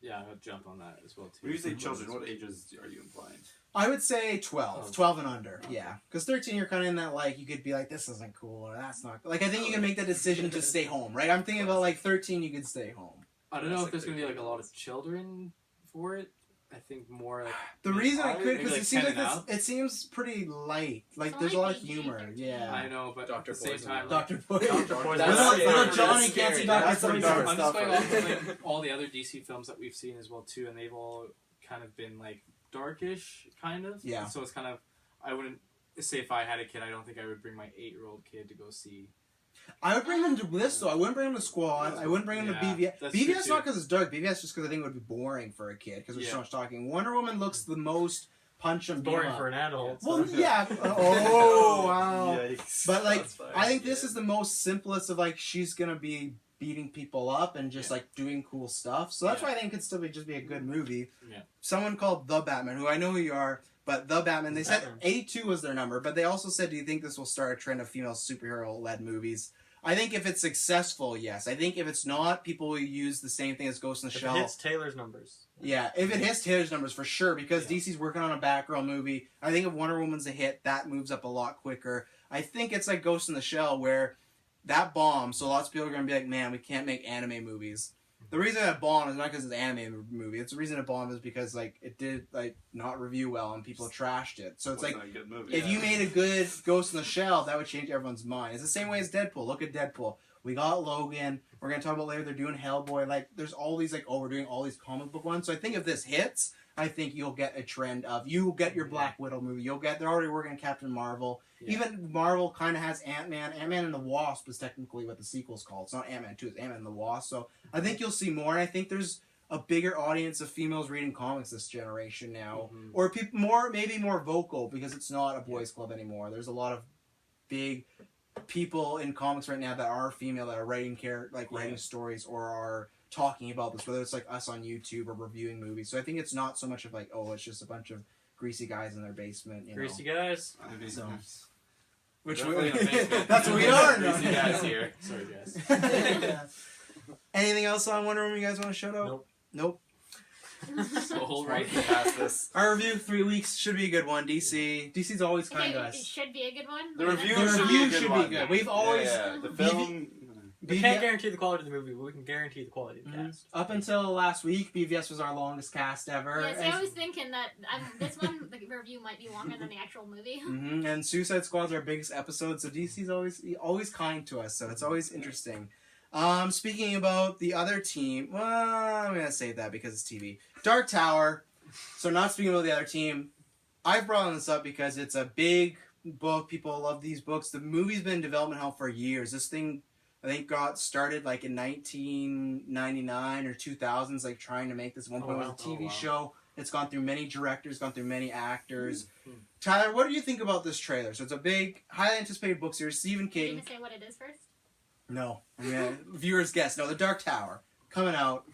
Yeah, I'll jump on that as well too. When you say children, what ages are you implying? I would say 12. Oh. 12 and under, Okay. yeah. Because 13, you're kind of in that, like, you could be like, this isn't cool, or that's not... Like, I think you can make that decision to stay home, right? I'm thinking about, like, 13, you could stay home. I don't know if there's That's gonna be like like a lot of children for it. I think more like The reason I could, maybe, because like it seems 10 like and up. it seems pretty light. Like, It's there's a only lot of PG, humor, 13. yeah. I know, but Dr. at the same Poison. time, Dr. Poison. Dr. Poison. Little scary. Johnny That's can't see scary. Dr. That's some Poison. dark I'm stuff just going right off there. of, like, all the other DC films that we've seen as well too, and they've all kind of been like darkish, kind of. Yeah. So it's kind of, I wouldn't say if I had a kid, I don't think I would bring my 8-year-old kid to go see. I would bring them to this, though. I wouldn't bring them to Squad. I wouldn't bring them Yeah, to BVS. that's BVS true, not too. because it's dark. BVS just because I think it would be boring for a kid because there's so Yeah. much talking. Wonder Woman looks the most punch and beat 'em Boring up. for an adult. Well, so- yeah. Oh, wow. Yikes. But, like, Shots fired. I think this is the most simplest of, like, she's going to be beating people up and just, Yeah. like, doing cool stuff. So that's Yeah. why I think it could still just be a good movie. Yeah. Someone called The Batman, who I know who you are, but The Batman, they said Batman. 82 was their number, but they also said, do you think this will start a trend of female superhero-led movies? I think if it's successful, yes. I think if it's not, people will use the same thing as Ghost in the If Shell. it hits Taylor's numbers. Yeah, if it hits Taylor's numbers, for sure, because Yeah. DC's working on a Batgirl movie. I think if Wonder Woman's a hit, that moves up a lot quicker. I think it's like Ghost in the Shell, where that bombed, so lots of people are going to be like, man, we can't make anime movies. The reason it bombed is not because it's an anime movie. It's the reason it bombed is because, like, it did, like, not review well and people trashed it. So it's like, Wasn't a good movie. if you made a good Ghost in the Shell, that would change everyone's mind. It's the same way as Deadpool. Look at Deadpool. We got Logan. We're going to talk about later. They're doing Hellboy. Like, there's all these, like, oh, we're doing all these comic book ones. So I think if this hits, I think you'll get a trend of, you'll get your Black Widow movie. They're already working on Captain Marvel. Yeah. Even Marvel kind of has Ant-Man. Ant-Man and the Wasp is technically what the sequel's called. It's not Ant-Man 2, it's Ant-Man and the Wasp. So I think you'll see more. And I think there's a bigger audience of females reading comics this generation now, Mhm. or people maybe more vocal because it's not a boys' club anymore. There's a lot of big people in comics right now that are female that are writing writing stories or are talking about this, whether it's like us on YouTube or reviewing movies. So I think it's not so much of like, oh, it's just a bunch of greasy guys in their basement. Greasy guys. So, Which that's what we are. Greasy guys here. Sorry, guys. Anything else on Wonder Woman you guys want to shout out? Nope. So whole Right right. past this. Our review 3 weeks should be a good one. DC's always kind to It us. should be a good one. The but review The should review be a good should one. be good. We've always The film. We can't guarantee the quality of the movie, but we can guarantee the quality of the cast. Up until last week, BVS was our longest cast ever. Yeah, see, I was thinking that this one, the review might be longer than the actual movie. And Suicide Squad's our biggest episode, so DC's always kind to us, so it's always interesting. Speaking about the other team, well, I'm gonna save that because it's TV. Dark Tower. So not speaking about the other team, I've brought this up because it's a big book. People love these books. The movie's been in development hell for years. This thing, I think, got started like in 1999 or 2000s, like trying to make this. One point was a TV show. It's gone through many directors, gone through many actors. Tyler, what do you think about this trailer? So it's a big, highly anticipated book series. Stephen Are you King. going to say what it is first? No. Viewers guess. No, The Dark Tower. Coming out.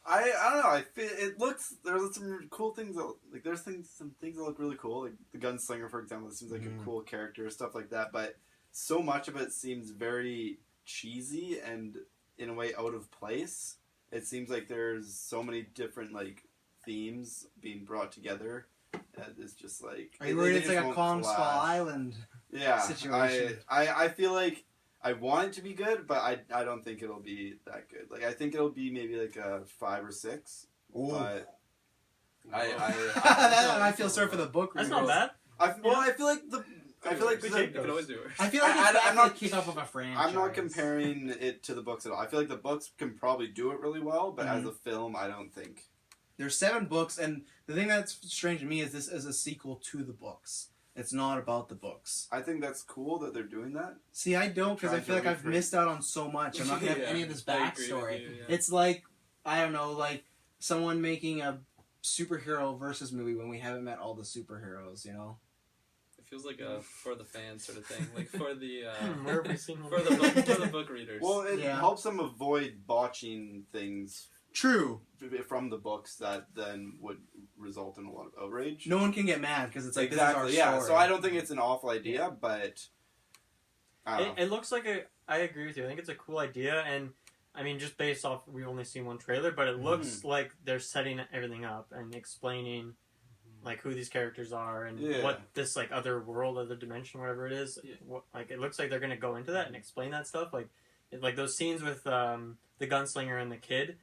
I don't know. It looks, there's some cool things that, like, there's some things that look really cool, like the gunslinger, for example. It seems like a cool character, stuff like that. But so much of it seems very cheesy and in a way out of place. It seems like there's so many different like themes being brought together. It's just like, Are you worried it's just like a won't Kong Skull flash. Island situation? situation? I feel like I want it to be good, but I don't think it'll be that good. Like, I think it'll be maybe like a 5 or 6. Ooh. But I feel sorry for the book That's readers. not bad. I feel like You could always do worse. I feel like I'm not kick off of a franchise. I'm not comparing it to the books at all. I feel like the books can probably do it really well, but as a film, I don't think. There's 7 books, and the thing that's strange to me is this is a sequel to the books. It's not about the books. I think that's cool that they're doing that. See, I don't, because I Trying feel to like I've recreate. missed out on so much. I'm not going to have Yeah, any of this I agree with backstory. you, yeah. It's like, I don't know, like someone making a superhero versus movie when we haven't met all the superheroes, you know? It feels like a for the fans sort of thing, like for the Where have we seen for the book readers. Well, it Yeah. helps them avoid botching things True. from the books that then would result in a lot of outrage. No one can get mad, because it's like, Exactly, this is yeah. our So story. I don't think it's an awful idea, but I don't know. It looks like I agree with you. I think it's a cool idea, and I mean, just based off, we've only seen one trailer, but it looks like they're setting everything up and explaining like who these characters are and what this like other world, other dimension, whatever it is. Yeah. What, like it looks like they're gonna go into that and explain that stuff. Like those scenes with the gunslinger and the kid.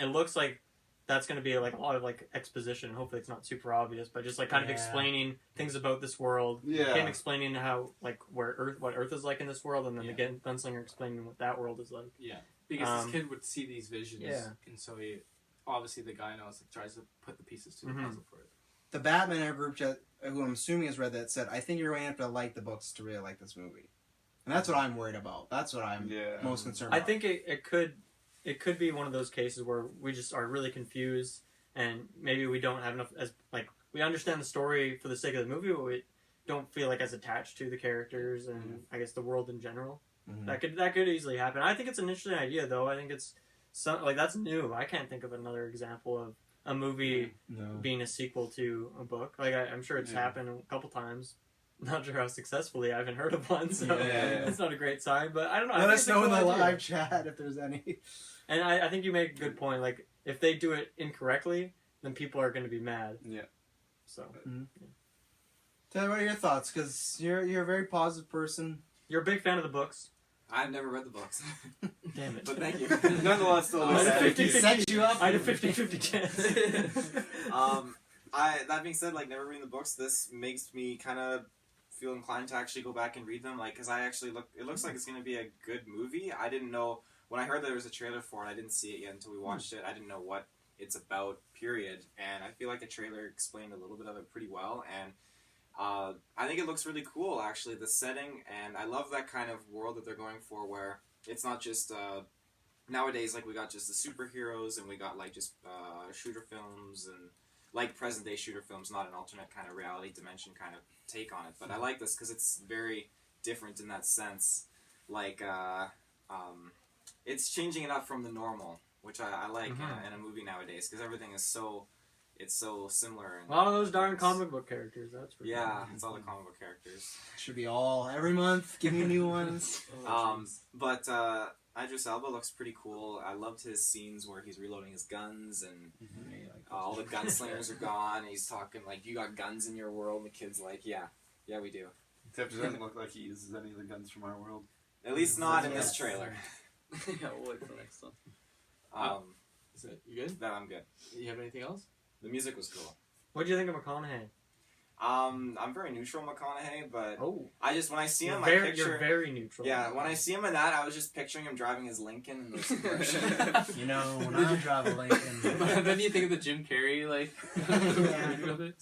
It looks like that's gonna be like a lot of like exposition. Hopefully, it's not super obvious, but just like kind of explaining things about this world. Yeah. Him explaining how like what Earth is like in this world, and then the gunslinger explaining what that world is like. Yeah, because this kid would see these visions, and so he, obviously the guy knows, like, tries to put the pieces to the puzzle for it. The Batman in our group chat, who I'm assuming has read that, said, I think you're going to have to like the books to really like this movie. And that's what I'm worried about. That's what I'm most concerned about. I think it could be one of those cases where we just are really confused, and maybe we don't have enough, as like, we understand the story for the sake of the movie, but we don't feel like as attached to the characters and I guess the world in general. That could easily happen. I think it's an interesting idea, though. I think it's that's new. I can't think of another example of a movie being a sequel to a book. Like I'm sure it's happened a couple times. Not sure how successfully. I haven't heard of one, so it's not a great sign. But I don't know. Let us know in the live chat if there's any. And I think you make a good point. Like if they do it incorrectly, then people are going to be mad. Yeah. So. Taylor, what are your thoughts? Because you're a very positive person. You're a big fan of the books. I've never read the books. Damn it. But thank you. Nonetheless, still I had a 50-50 set you up. I had a 50-50 chance. That being said, like, never reading the books, this makes me kind of feel inclined to actually go back and read them. Like, because it looks like it's going to be a good movie. I didn't know, when I heard that there was a trailer for it, I didn't see it yet until we watched it. I didn't know what it's about, period. And I feel like the trailer explained a little bit of it pretty well. And I think it looks really cool, actually, the setting. And I love that kind of world that they're going for, where it's not just nowadays, like, we got just the superheroes, and we got, like, just shooter films, and, like, present-day shooter films, not an alternate kind of reality dimension kind of take on it. But I like this because it's very different in that sense. Like, it's changing it up from the normal, which I like in a movie nowadays, because everything is so similar. A lot of those darn comic book characters, that's for yeah, it's all the comic book characters. Should be all every month. Give me new ones. But Idris Elba looks pretty cool. I loved his scenes where he's reloading his guns and all the gunslingers are gone. And he's talking like, "You got guns in your world?" And the kid's like, "Yeah, we do." Except it doesn't look like he uses any of the guns from our world. At least not in this trailer. Yeah, we'll wait for the next one. Is it you good? No, I'm good. You have anything else? The music was cool. What do you think of McConaughey? I'm very neutral on McConaughey, but I just when I see him, you're very neutral. Yeah, when I see him in that, I was just picturing him driving his Lincoln in this version. You know, when I drive a Lincoln. But then you think of the Jim Carrey like.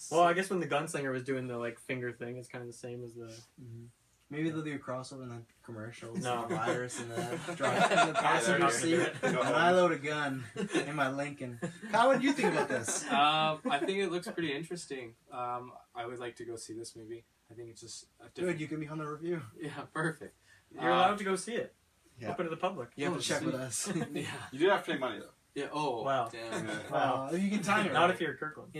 Well, I guess when the gunslinger was doing the like finger thing, it's kind of the same as the. Maybe they'll do a crossover in the commercials. No. The virus and the drive in the passenger seat. And I load a gun in my Lincoln. How would you think about this? I think it looks pretty interesting. I would like to go see this movie. I think it's just a different... Good, you can be on the review. Yeah, perfect. You're allowed to go see it. Yeah. Open to the public. You have to check with us. Yeah. You do have to pay money though. Yeah. Oh. Wow. Damn. Wow. You can time it. Not right. if you're Kirkland.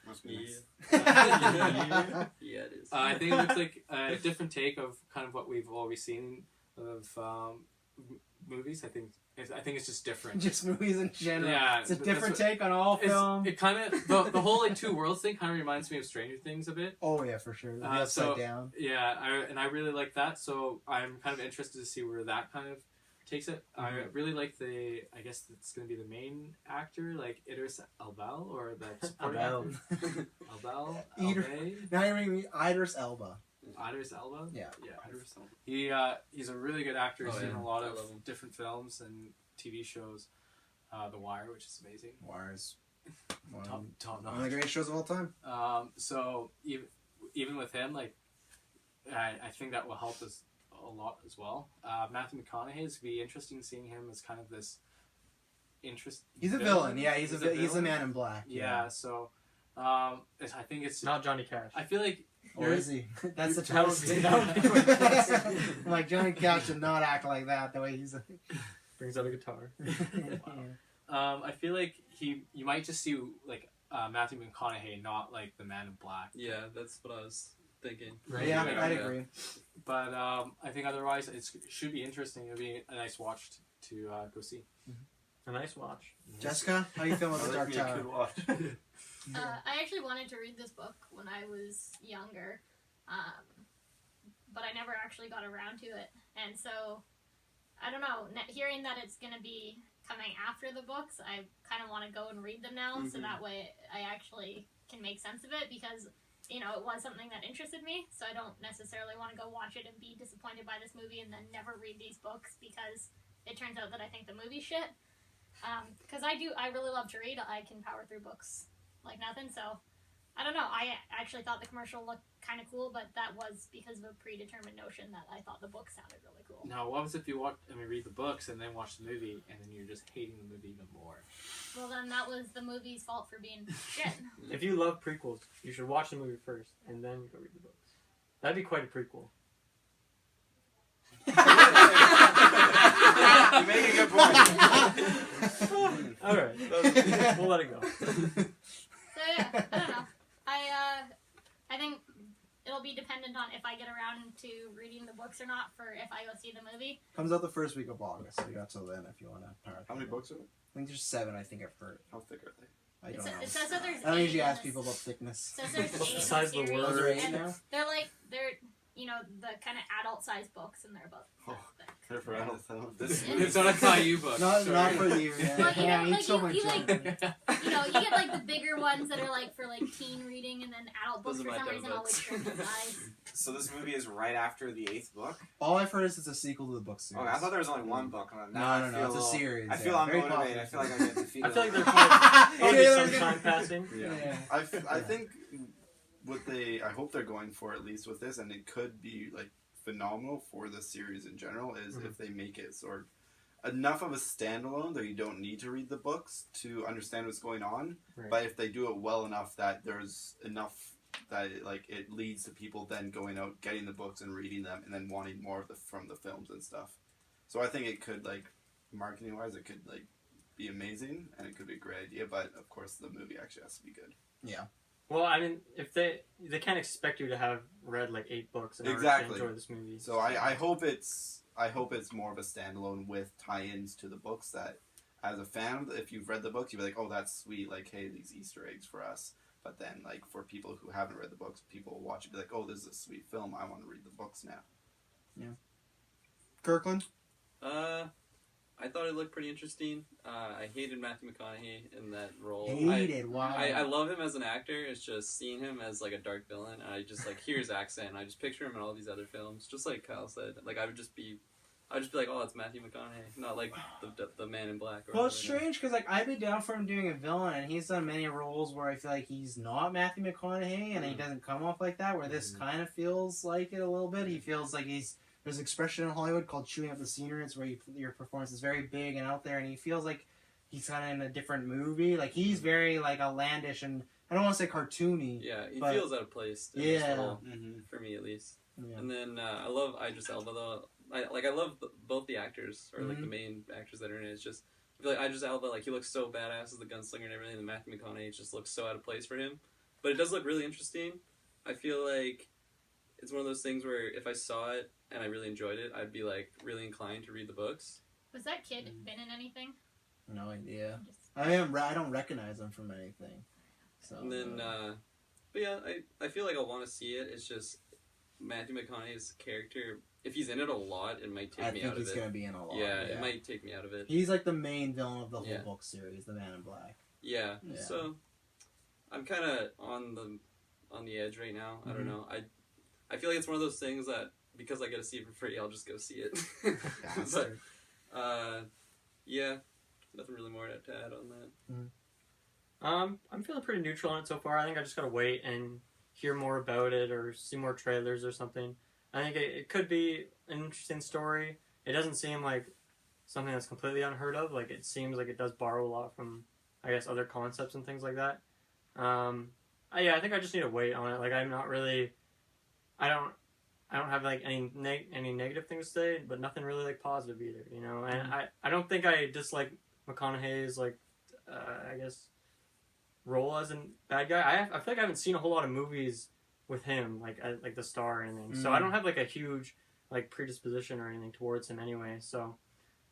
Must be nice. Yeah, it is. I think it looks like a different take of kind of what we've always seen of movies. I think it's just different. Just movies in general. Yeah, it's a different take on all film. It kind of the whole like two worlds thing kind of reminds me of Stranger Things a bit. Oh yeah, for sure. The upside down. Yeah, I really like that. So I'm kind of interested to see where that kind of takes it. I really like I guess it's going to be the main actor, like Idris Elba, or the supporting actor. Elba. Now you're making me Idris Elba. Idris Elba? Yeah. Yeah, Idris Elba. He's a really good actor. He's in a lot of him. different films and TV shows. The Wire, which is amazing. Wire's one Top of the great shows of all time. So even with him, like, I think that will help us a lot as well. Matthew McConaughey, it's be interesting seeing him as kind of this He's a villain. Yeah, he's a man in black. Yeah. So I think it's not Johnny Cash. I feel like. Or is he? That's the That would twist. be- that would be Like Johnny Cash should not act like that. The way he's. Brings out a guitar. I feel like you might just see like Matthew McConaughey, not like the Man in Black. Yeah, that's what I was thinking. Right. Yeah, I agree. But I think otherwise it should be interesting. It'll be a nice watch to go see. A nice watch. Jessica, how you feeling with the Dark Tower? I actually wanted to read this book when I was younger, but I never actually got around to it. And so, I don't know, hearing that it's going to be coming after the books, I kind of want to go and read them now, so that way I actually can make sense of it, because, you know, it was something that interested me, so I don't necessarily want to go watch it and be disappointed by this movie and then never read these books, because it turns out that I think the movie's shit. Because I really love to read. I can power through books like nothing, so I don't know. I actually thought the commercial looked kind of cool, but that was because of a predetermined notion that I thought the book sounded really cool. Now, what was if you read the books and then watch the movie, and then you're just hating the movie even more? Well, then that was the movie's fault for being shit. If you love prequels, you should watch the movie first and then go read the books. That'd be quite a prequel. You make a good point. All right, we'll let it go. So yeah, I don't know. I think it'll be dependent on if I get around to reading the books or not for if I go see the movie. Comes out the first week of August, so you got till then if you want to power. How many books are there? I think there's 7. I think I've heard. How thick are they? I don't know. It says that there's I don't 8 usually in ask this- people about thickness. It says there's 8 What's the in size of the series, word? Those are 8 and now? they're you know, the kind of adult sized books, and they're about that thick. They're for adults. This It's not a Caillou book. Not sorry. for you. Yeah. Well, you know, I eat like, so you- much you junk. You know, you get like the bigger ones that are like for like teen reading, and then adult books Those are for my some reason dumb always books. shrink in size. So this movie is right after the 8th book. All I've heard is it's a sequel to the book series. Oh, I thought there was only one book. No, Now no, I feel it's a little- series. I feel yeah. I'm Very motivated. I popular. feel like I get defeated. I feel like a there's lot. probably Taylor's some gonna- time passing. Yeah. I think I hope they're going for at least with this, and it could be like phenomenal for the series in general, is if they make it sort of enough of a standalone that you don't need to read the books to understand what's going on. Right. But if they do it well enough that there's enough that it leads to people then going out, getting the books and reading them, and then wanting more of from the films and stuff. So I think it could, marketing wise, it could be amazing, and it could be a great idea. But of course, the movie actually has to be good. Yeah. Well, I mean, if they can't expect you to have read 8 books in order Exactly. to enjoy this movie. So I hope it's more of a standalone with tie-ins to the books. That as a fan, if you've read the books, you'd be like, oh, that's sweet. Hey, these Easter eggs for us. But then, for people who haven't read the books, people will watch it, be like, oh, this is a sweet film. I want to read the books now. Yeah. Kirkland? I thought it looked pretty interesting. I hated Matthew McConaughey in that role. Why? I love him as an actor. It's just seeing him as a dark villain. And I just hear his accent. And I just picture him in all these other films. Just like Kyle said, I would just be like, oh, it's Matthew McConaughey, not the Man in Black. Well, it's strange because I'd be down for him doing a villain, and he's done many roles where I feel like he's not Matthew McConaughey, and he doesn't come off like that. Where this kind of feels like it a little bit. He feels like there's an expression in Hollywood called chewing up the scenery. It's where your performance is very big and out there, and he feels like he's kind of in a different movie. He's very outlandish, and I don't want to say cartoony. Yeah, he feels out of place. For me at least. Yeah. And then I love Idris Elba though. I love both the actors or the main actors that are in it. It's just I feel like Idris Elba he looks so badass as the gunslinger and everything. And Matthew McConaughey just looks so out of place for him, but it does look really interesting. I feel like it's one of those things where if I saw it and I really enjoyed it, I'd be really inclined to read the books. Was that kid been in anything? No idea. I don't recognize him from anything. So. And then, but yeah, I feel like I want to see it. It's just Matthew McConaughey's character. If he's in it a lot, it might take me out of it. I think he's going to be in a lot. Yeah, it might take me out of it. He's the main villain of the whole book series, the Man in Black. Yeah. So I'm kind of on the edge right now. I don't know. I feel like it's one of those things that because I get to see it for free, I'll just go see it. But yeah, nothing really more to add on that. I'm feeling pretty neutral on it so far. I think I just gotta wait and hear more about it or see more trailers or something. I think it could be an interesting story. It doesn't seem like something that's completely unheard of. It seems like it does borrow a lot from, I guess, other concepts and things like that. I think I just need to wait on it. I'm not really, I don't have any negative things to say, but nothing really positive either, you know. And I don't think I dislike McConaughey's I guess role as a bad guy. I feel like I haven't seen a whole lot of movies with him like the star or anything. So I don't have a huge predisposition or anything towards him anyway. So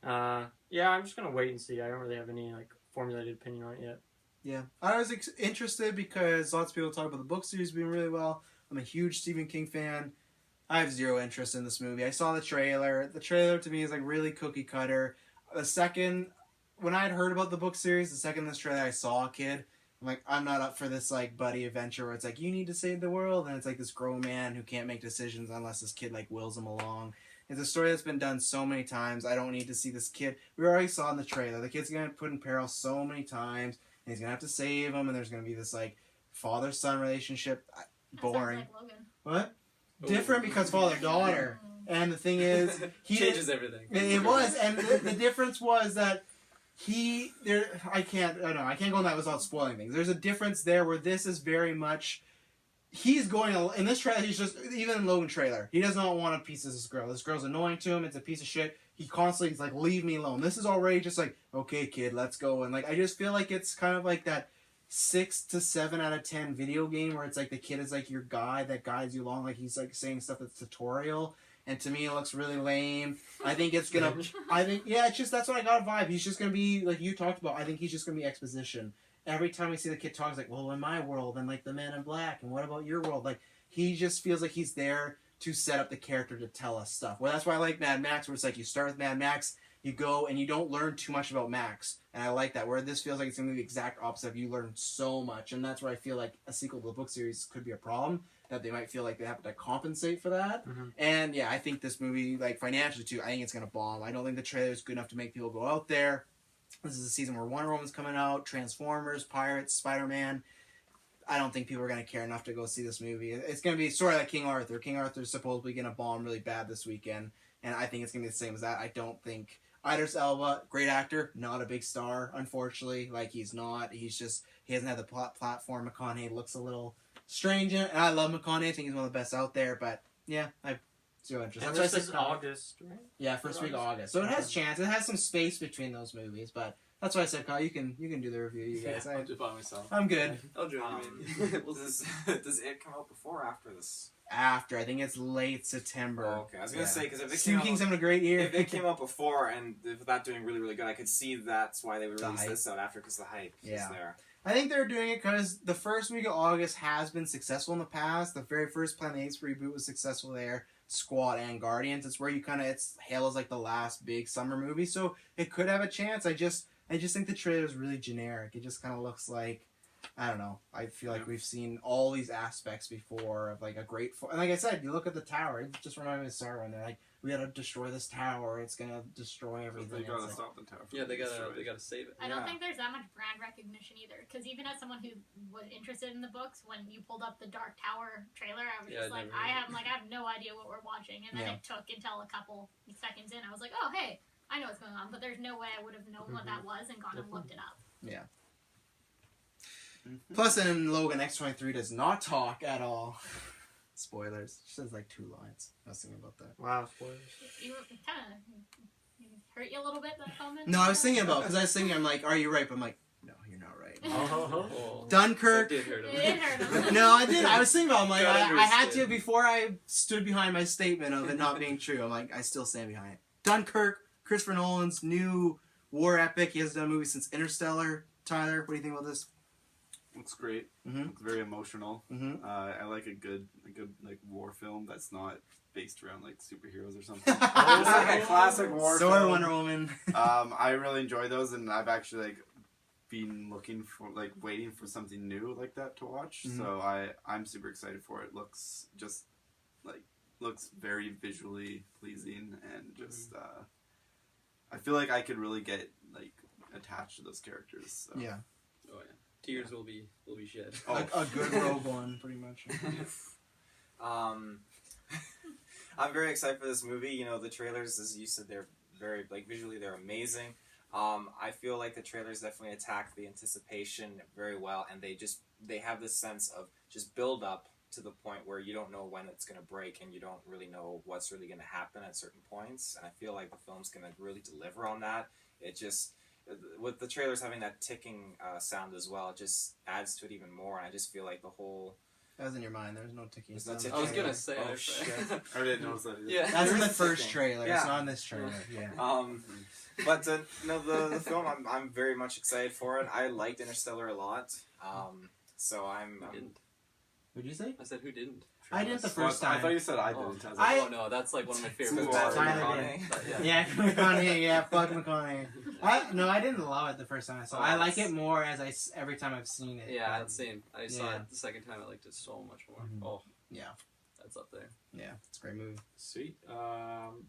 yeah, I'm just gonna wait and see. I don't really have any formulated opinion on it yet. Yeah, I was interested because lots of people talk about the book series being really well. I'm a huge Stephen King fan. I have zero interest in this movie. I saw the trailer. The trailer to me is really cookie cutter. When I had heard about the book series, the second this trailer I saw a kid, I'm not up for this buddy adventure where it's you need to save the world, and it's this grown man who can't make decisions unless this kid wills him along. It's a story that's been done so many times. I don't need to see this kid. We already saw in the trailer. The kid's gonna get put in peril so many times, and he's gonna have to save him, and there's gonna be this father-son relationship. Boring. That sounds like Logan. What? Different because father-daughter. And the thing is, he changes everything. It was, and the difference was that I can't go on that without spoiling things. There's a difference there where this is very much, he's going, in this trailer, he's just, even in Logan trailer, he does not want a piece of this girl. This girl's annoying to him, it's a piece of shit. He constantly is leave me alone. This is already just okay kid, let's go. And I just feel like it's kind of that 6 to 7 out of 10 video game where it's the kid is your guide that guides you along, he's saying stuff that's tutorial, and to me it looks really lame. I think it's gonna it's just that's what I got a vibe. He's just gonna be you talked about. I think he's just gonna be exposition. Every time we see the kid talk, it's well, in my world, and the Man in Black, and what about your world? He just feels like he's there to set up the character to tell us stuff. Well, that's why I like Mad Max, where it's you start with Mad Max, you go and you don't learn too much about Max, and I like that. Where this feels like it's going to be the exact opposite. You learn so much, and that's where I feel like a sequel to the book series could be a problem. That they might feel like they have to compensate for that. Mm-hmm. And yeah, I think this movie, financially too, I think it's going to bomb. I don't think the trailer is good enough to make people go out there. This is a season where Wonder Woman's coming out, Transformers, Pirates, Spider-Man. I don't think people are going to care enough to go see this movie. It's going to be sort of like King Arthur. King Arthur's supposedly going to bomb really bad this weekend, and I think it's going to be the same as that. Idris Elba, great actor, not a big star, unfortunately. Like, he hasn't had the platform. McConaughey looks a little strange in it, and I love McConaughey. I think he's one of the best out there, but yeah, I zero interest. And That's this why I is said August, right? Yeah, first week of August. So it has chance. It has some space between those movies, but that's why I said, Kyle, you can do the review, you guys. I'll do it by myself. I'm good. I'll join you, man. Does it come out before or after this? After, I think it's late September. Oh, okay. I was gonna say, because if it Stephen King's having a great year. if it came out before and if that doing really, really good, I could see that's why they would The release hype. this out after, because the hype is there. I think they're doing it because the first week of August has been successful in the past. The very first Planet Apes reboot was successful there. Squad and Guardians. It's where you it's Halo's like the last big summer movie, so it could have a chance. I just think the trailer is really generic. It just kind of looks like, I don't know. I feel like we've seen all these aspects before of like a great. And like I said, you look at the tower. It just reminded me of Star Wars. They're like, we gotta destroy this tower. It's gonna destroy everything. They gotta It's stop the tower. Yeah, they gotta save it. I don't think there's that much brand recognition either. Because even as someone who was interested in the books, when you pulled up the Dark Tower trailer, I was just like, I have no idea what we're watching. And then it took until a couple seconds in, I was like, oh hey, I know what's going on. But there's no way I would have known what that was and gone and looked it up. Yeah. Plus, in Logan, X-23 does not talk at all. Spoilers. She says like 2 lines. I was thinking about that. Wow, spoilers. You kind of hurt you a little bit, that comment? No, I was thinking about, because I was thinking, I'm like, are you right? But I'm like, no, you're not right. Oh. Dunkirk. That did hurt him. It hurt him. No, I did. I was thinking about, I'm like, Gotta I had to, understand. before I stood behind my statement of it not being true, I'm like, I still stand behind it. Dunkirk, Christopher Nolan's new war epic. He hasn't done a movie since Interstellar. Tyler, what do you think about this? Looks great. Mm-hmm. Looks very emotional. Mm-hmm. I like a good like war film that's not based around like superheroes or something. Just like a classic war Thor, film. Wonder Woman. I really enjoy those, and I've actually like been looking for waiting for something new like that to watch. Mhm. So I'm super excited for it. Looks very visually pleasing, and just I feel like I could really get like attached to those characters. So. Yeah. Oh yeah. Tears will be shed. Oh. A good Rogue One, pretty much. I'm very excited for this movie. You know, the trailers, as you said, they're very visually they're amazing. I feel like the trailers definitely attack the anticipation very well, and they have this sense of just build up to the point where you don't know when it's going to break, and you don't really know what's really going to happen at certain points. And I feel like the film's going to really deliver on that. It just, with the trailers having that ticking sound as well, it just adds to it even more. And I just feel like the whole... That was in your mind. There's no ticking. There's no sound. ticking. I was gonna say. Oh, shit. I didn't notice that. Either. Yeah. That's in the There is first ticking. trailer. Yeah. It's not in this trailer. Yeah. But no, the film, I'm very much excited for it. I liked Interstellar a lot. So I'm Who didn't? What'd you say? I said who didn't? I didn't the Well, first I time. thought you said I Oh. didn't. I was like, I- Oh no, that's like one of my favorite Ooh, movies. Tyler McConaughey. But, Yeah, McConaughey. Yeah, fuck McConaughey. I didn't love it the first time I saw it. I like it more every time I've seen it. Yeah, same. I saw Yeah. it the second time. I liked it so much more. Mhm. Oh, Yeah. that's up there. Yeah, it's a great movie. Sweet.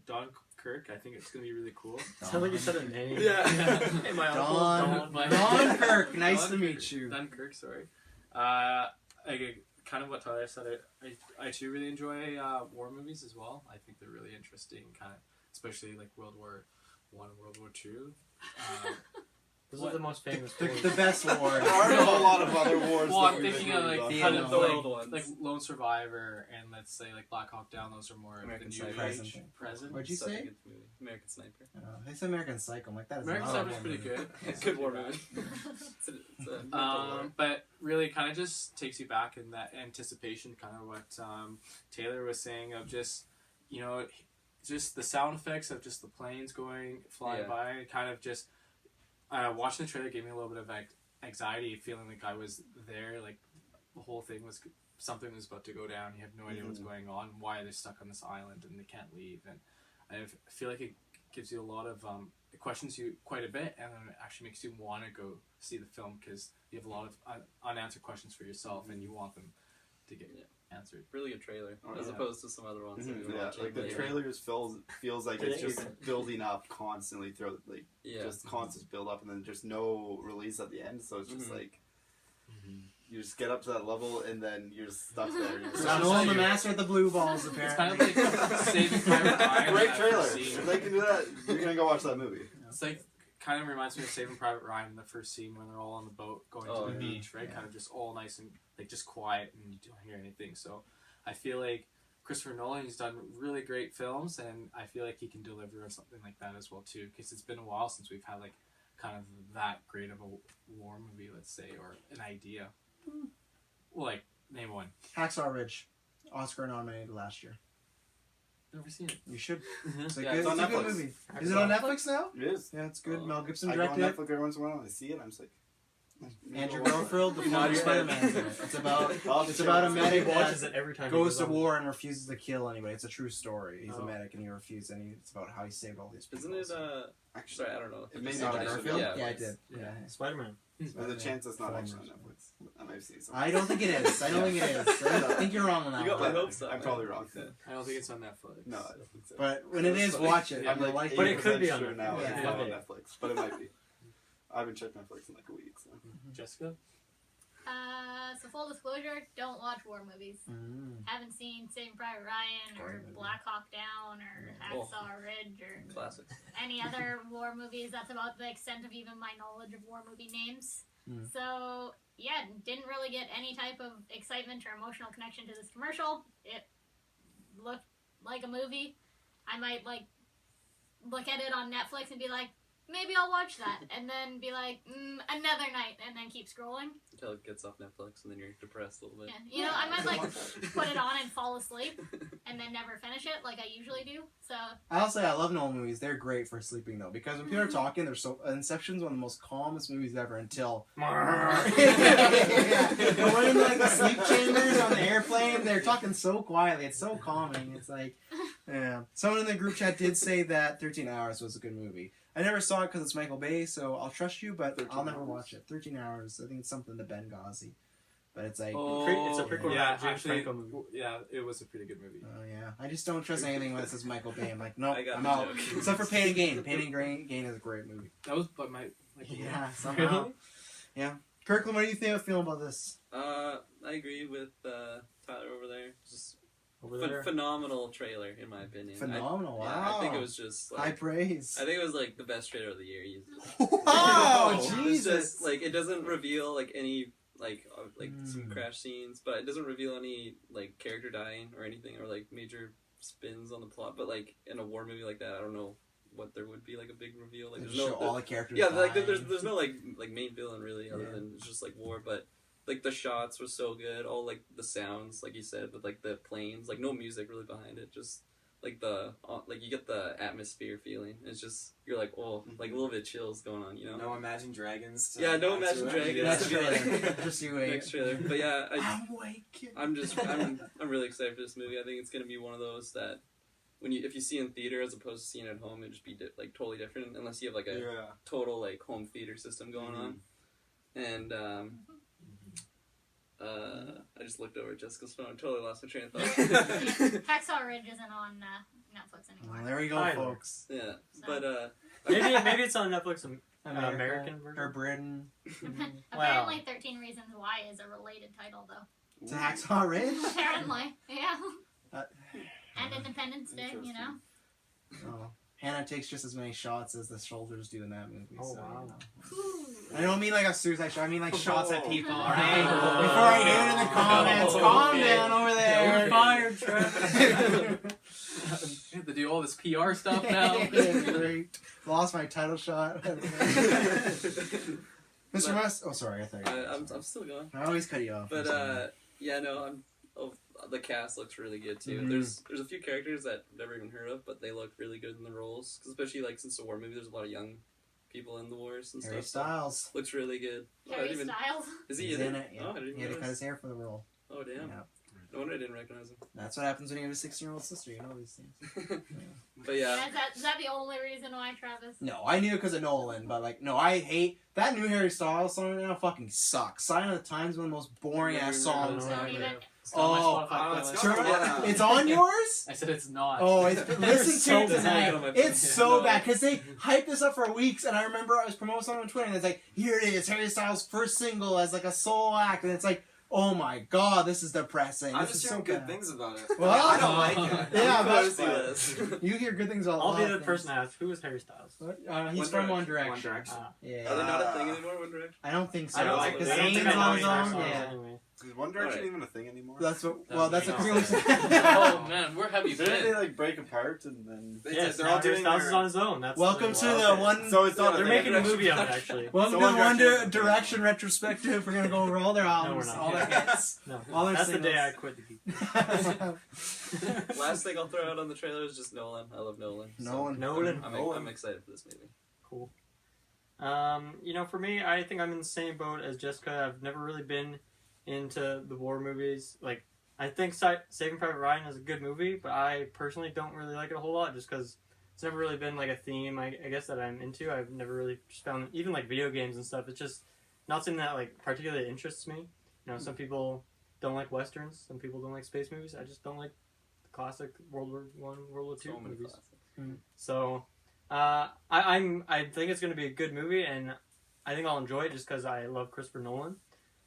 Dunkirk, I think it's going to be really cool. Sounds like you said a name. Yeah. Hey, my uncle. Dunkirk. Nice to Dunkirk. meet you. Dunkirk, sorry. Kind of what Tyler said. I too really enjoy war movies as well. I think they're really interesting, kind of, especially like World War I and World War II. Those are the most famous. The best war. there aren't a whole lot of other wars. Well, that I'm we've thinking of agreed like on. kind of Yeah, the old like ones. Lone Survivor and let's say like Black Hawk Down. Those are more American the new Sniper. age present. What'd you Such a say? good movie. American Sniper. They said American Psycho. I'm like, that is American not a Sniper's war pretty movie. good. It's a good war movie. It's a mental war. But really kind of just takes you back in that anticipation, kind of what Taylor was saying of just, you know, just the sound effects of just the planes flying Yeah. by, kind of just watching the trailer gave me a little bit of anxiety, feeling like I was there, like the whole thing was, something was about to go down, you have no idea what's going on, why they're stuck on this island and they can't leave, and I feel like it gives you a lot of, it questions you quite a bit, and then it actually makes you want to go see the film, because you have a lot of unanswered questions for yourself, and you want them to get answered. Really good trailer, Oh, as yeah. opposed to some other ones that we were Yeah, watching. like the lately. trailers feels like it's just building up constantly throughout, like Yeah. just constant build up, and then just no release at the end. So it's just Mhm. like You just get up to that level and then you're just stuck there. You're So Nolan the master with the blue balls, apparently. It's kind of like Saving Private Ryan. Great that trailer. first scene. If they can do that, you're gonna go watch that movie. It's like kind of reminds me of Saving Private Ryan in the first scene when they're all on the boat going to the beach, right? Yeah. Kind of just all nice and like just quiet and you don't hear anything. So I feel like Christopher Nolan, he's done really great films, and I feel like he can deliver something like that as well too. Because it's been a while since we've had like kind of that great of a war movie, let's say, or an idea. Well, like name one. Hacksaw Ridge, Oscar nominated last year. Never seen it. You should. It's a, Yeah, good, it's on it's a good Netflix. movie. Is it on Netflix now? It is. Yeah, it's good. Mel Gibson I go on directed it. Netflix every once in a while and I see it. I'm just like, Andrew Garfield, the former Spider-Man's in it. It's about a He medic watches that it every time. goes he to on. war and refuses to kill anybody. It's a true story. He's a Oh. medic and he refuses, and it's about how he saved all these people. Isn't it? Actually, Sorry, I don't know. It may It's not not actually. Garfield? Yeah, Yeah, I it's- did. Yeah, Yeah. Spider-Man. There's a chance it's not Former. actually on Netflix. I might have seen it I don't think it is. I don't think it is. I think you're wrong on that You got one. my hopes up. I'm probably wrong. I don't think it's on Netflix. No, I don't think so. But when it is, watch it. I'm You'll like, like But it. it could be 80% on sure now. Netflix. It's Yeah. not on Netflix, but it might be. I haven't checked Netflix in like a week, so. Jessica? So full disclosure, don't watch war movies. Haven't seen Saving Private Ryan or Great movie. Black Hawk Down or Oh. Hacksaw Ridge or Classics. any other war movies. That's about the extent of even my knowledge of war movie names. Mm. So yeah, didn't really get any type of excitement or emotional connection to this commercial. It looked like a movie. I might like look at it on Netflix and be like, maybe I'll watch that, and then be like, another night, and then keep scrolling. Until it gets off Netflix and then you're depressed a little bit. Yeah. You know, I might like put it on and fall asleep, and then never finish it like I usually do. So I'll say I love Nolan movies. They're great for sleeping though, because when people are talking, they're so Inception's one of the most calmest movies ever until yeah. But when in like the sleep chambers on the airplane, they're talking so quietly. It's so calming. It's like, yeah. Someone in the group chat did say that 13 Hours was a good movie. I never saw it because it's Michael Bay, so I'll trust you, but 13 I'll never Hours. watch it. 13 Hours. I think it's something to Benghazi, but it's like. It's a prequel. Yeah, James actually, Franco movie. yeah, it was a pretty good movie. Oh yeah, I just don't trust anything when it says Michael Bay. I'm like, nope, I got I'm the out. joke. Except for Pain and Gain. Pain and Gain is a great movie. That was but my like Yeah, somehow. Yeah. Kirkland, what do you feel about this? I agree with Tyler over there. Just Over there. phenomenal trailer, in my opinion. Phenomenal! Yeah, Wow. I think it was just High like, praise. I think it was like the best trailer of the year. Easily. Wow, It's Jesus! just, like, it doesn't reveal like any like some Mm. crash scenes, but it doesn't reveal any like character dying or anything or like major spins on the plot. But like in a war movie like that, I don't know what there would be like a big reveal. Like They there's just no show all the characters. yeah, like dying. there's no like main villain really other Yeah. than it's just like war. But like the shots were so good, all like the sounds, like you said, with like the planes, like no music really behind it, just like the like you get the atmosphere feeling. It's just you're like like a little bit chills going on, you know. No Imagine Dragons. Yeah, no Imagine Dragons. Next to be trailer. like- Just you wait. Next trailer, but yeah, I'm awake. I'm really excited for this movie. I think it's gonna be one of those that if you see in theater as opposed to seeing it at home, it'd just be like totally different unless you have like a Yeah. total like home theater system going on. And I just looked over at Jessica's phone and totally lost my train of thought. Hacksaw Ridge isn't on Netflix anymore. Well, there we go, Tyler. folks. Yeah, So- but Maybe it's on Netflix. American version? or Britain. Apparently, 13 Reasons Why is a related title, though. To Hacksaw Ridge. Apparently, yeah. Uh, And Independence Day, you know. Oh. Hannah takes just as many shots as the soldiers do in that movie. Oh, so, wow. you know. Ooh. I don't mean like a suicide shot. I mean like shots at people. Oh. Alright. Before I do it in the comments, calm down over there. You're fired, Trevor. You have to do all this PR stuff now. Great. Lost my title shot. Mr. West. Oh, sorry. I thought you were I'm still going. I always cut you off. I'm sorry. But yeah, no, the cast looks really good too. Mhm. There's a few characters that I've never even heard of, but they look really good in the roles. 'Cause especially like since the war movie, there's a lot of young people in the wars and Harry stuff. Styles. Looks really good. Oh, I Harry didn't even, Styles. is he He's in it? Yeah. Oh, I didn't He had to cut realize. his hair for the role. Oh damn! Yeah. No wonder I didn't recognize him. That's what happens when you have a 16-year-old sister. You know these things. But yeah, Is that the only reason why, Travis? No, I knew it because of Nolan, but like, no, I hate that new Harry Styles song right now. Fucking sucks. Sign of the Times, one of the most boring ass songs Oh, Don't ever. even. It's on my Oh, Spotify it's playlist. not- Yeah. It's on yours? I said it's not. Oh, listen So to it bad. tonight. It's so No. bad because they hyped this up for weeks, and I remember I was promoting something on Twitter, and it's like, here it is, Harry Styles' first single as like a solo act, and it's like, oh my god, this is depressing. I'm This just is so hearing good bad. things about it. Well, I don't like it. Yeah, I'm but- close to this. You hear good things all I'll be the person that. to ask, who is Harry Styles? He's from One Direction. One Direction. Yeah. Are they not a thing anymore, One Direction? I don't think so. I don't like Because this. I don't Zayn's think I know on his any own. songs. Yeah. Anyway. Is One Direction Right. even a thing anymore? That's what. No, Well, that's no. a conclusion. Oh man, where have you Didn't they been? like break apart and then? Yes, they're now all Harry doing Styles their... is on his own. That's Welcome to Well, the okay. one. So it's not. They're a making a thing. movie of it, actually. Welcome So to One the One Direction- Direction retrospective. We're gonna go over all their albums, not. all their hits. No, All their that's the day I singles. quit the Geek. Last thing I'll throw out on the trailer is just Nolan. I love Nolan. Nolan. I'm excited for this movie. Cool. For me, I think I'm in the same boat as Jessica. I've never really been into the war movies. Like, I think Saving Private Ryan is a good movie, but I personally don't really like it a whole lot just because it's never really been like a theme, I guess, that I'm into. I've never really just found, even like video games and stuff, it's just not something that like particularly interests me. Some people don't like Westerns, some people don't like space movies. I just don't like the classic World War I, World War II So many movies. classics. So, I think it's going to be a good movie, and I think I'll enjoy it just because I love Christopher Nolan.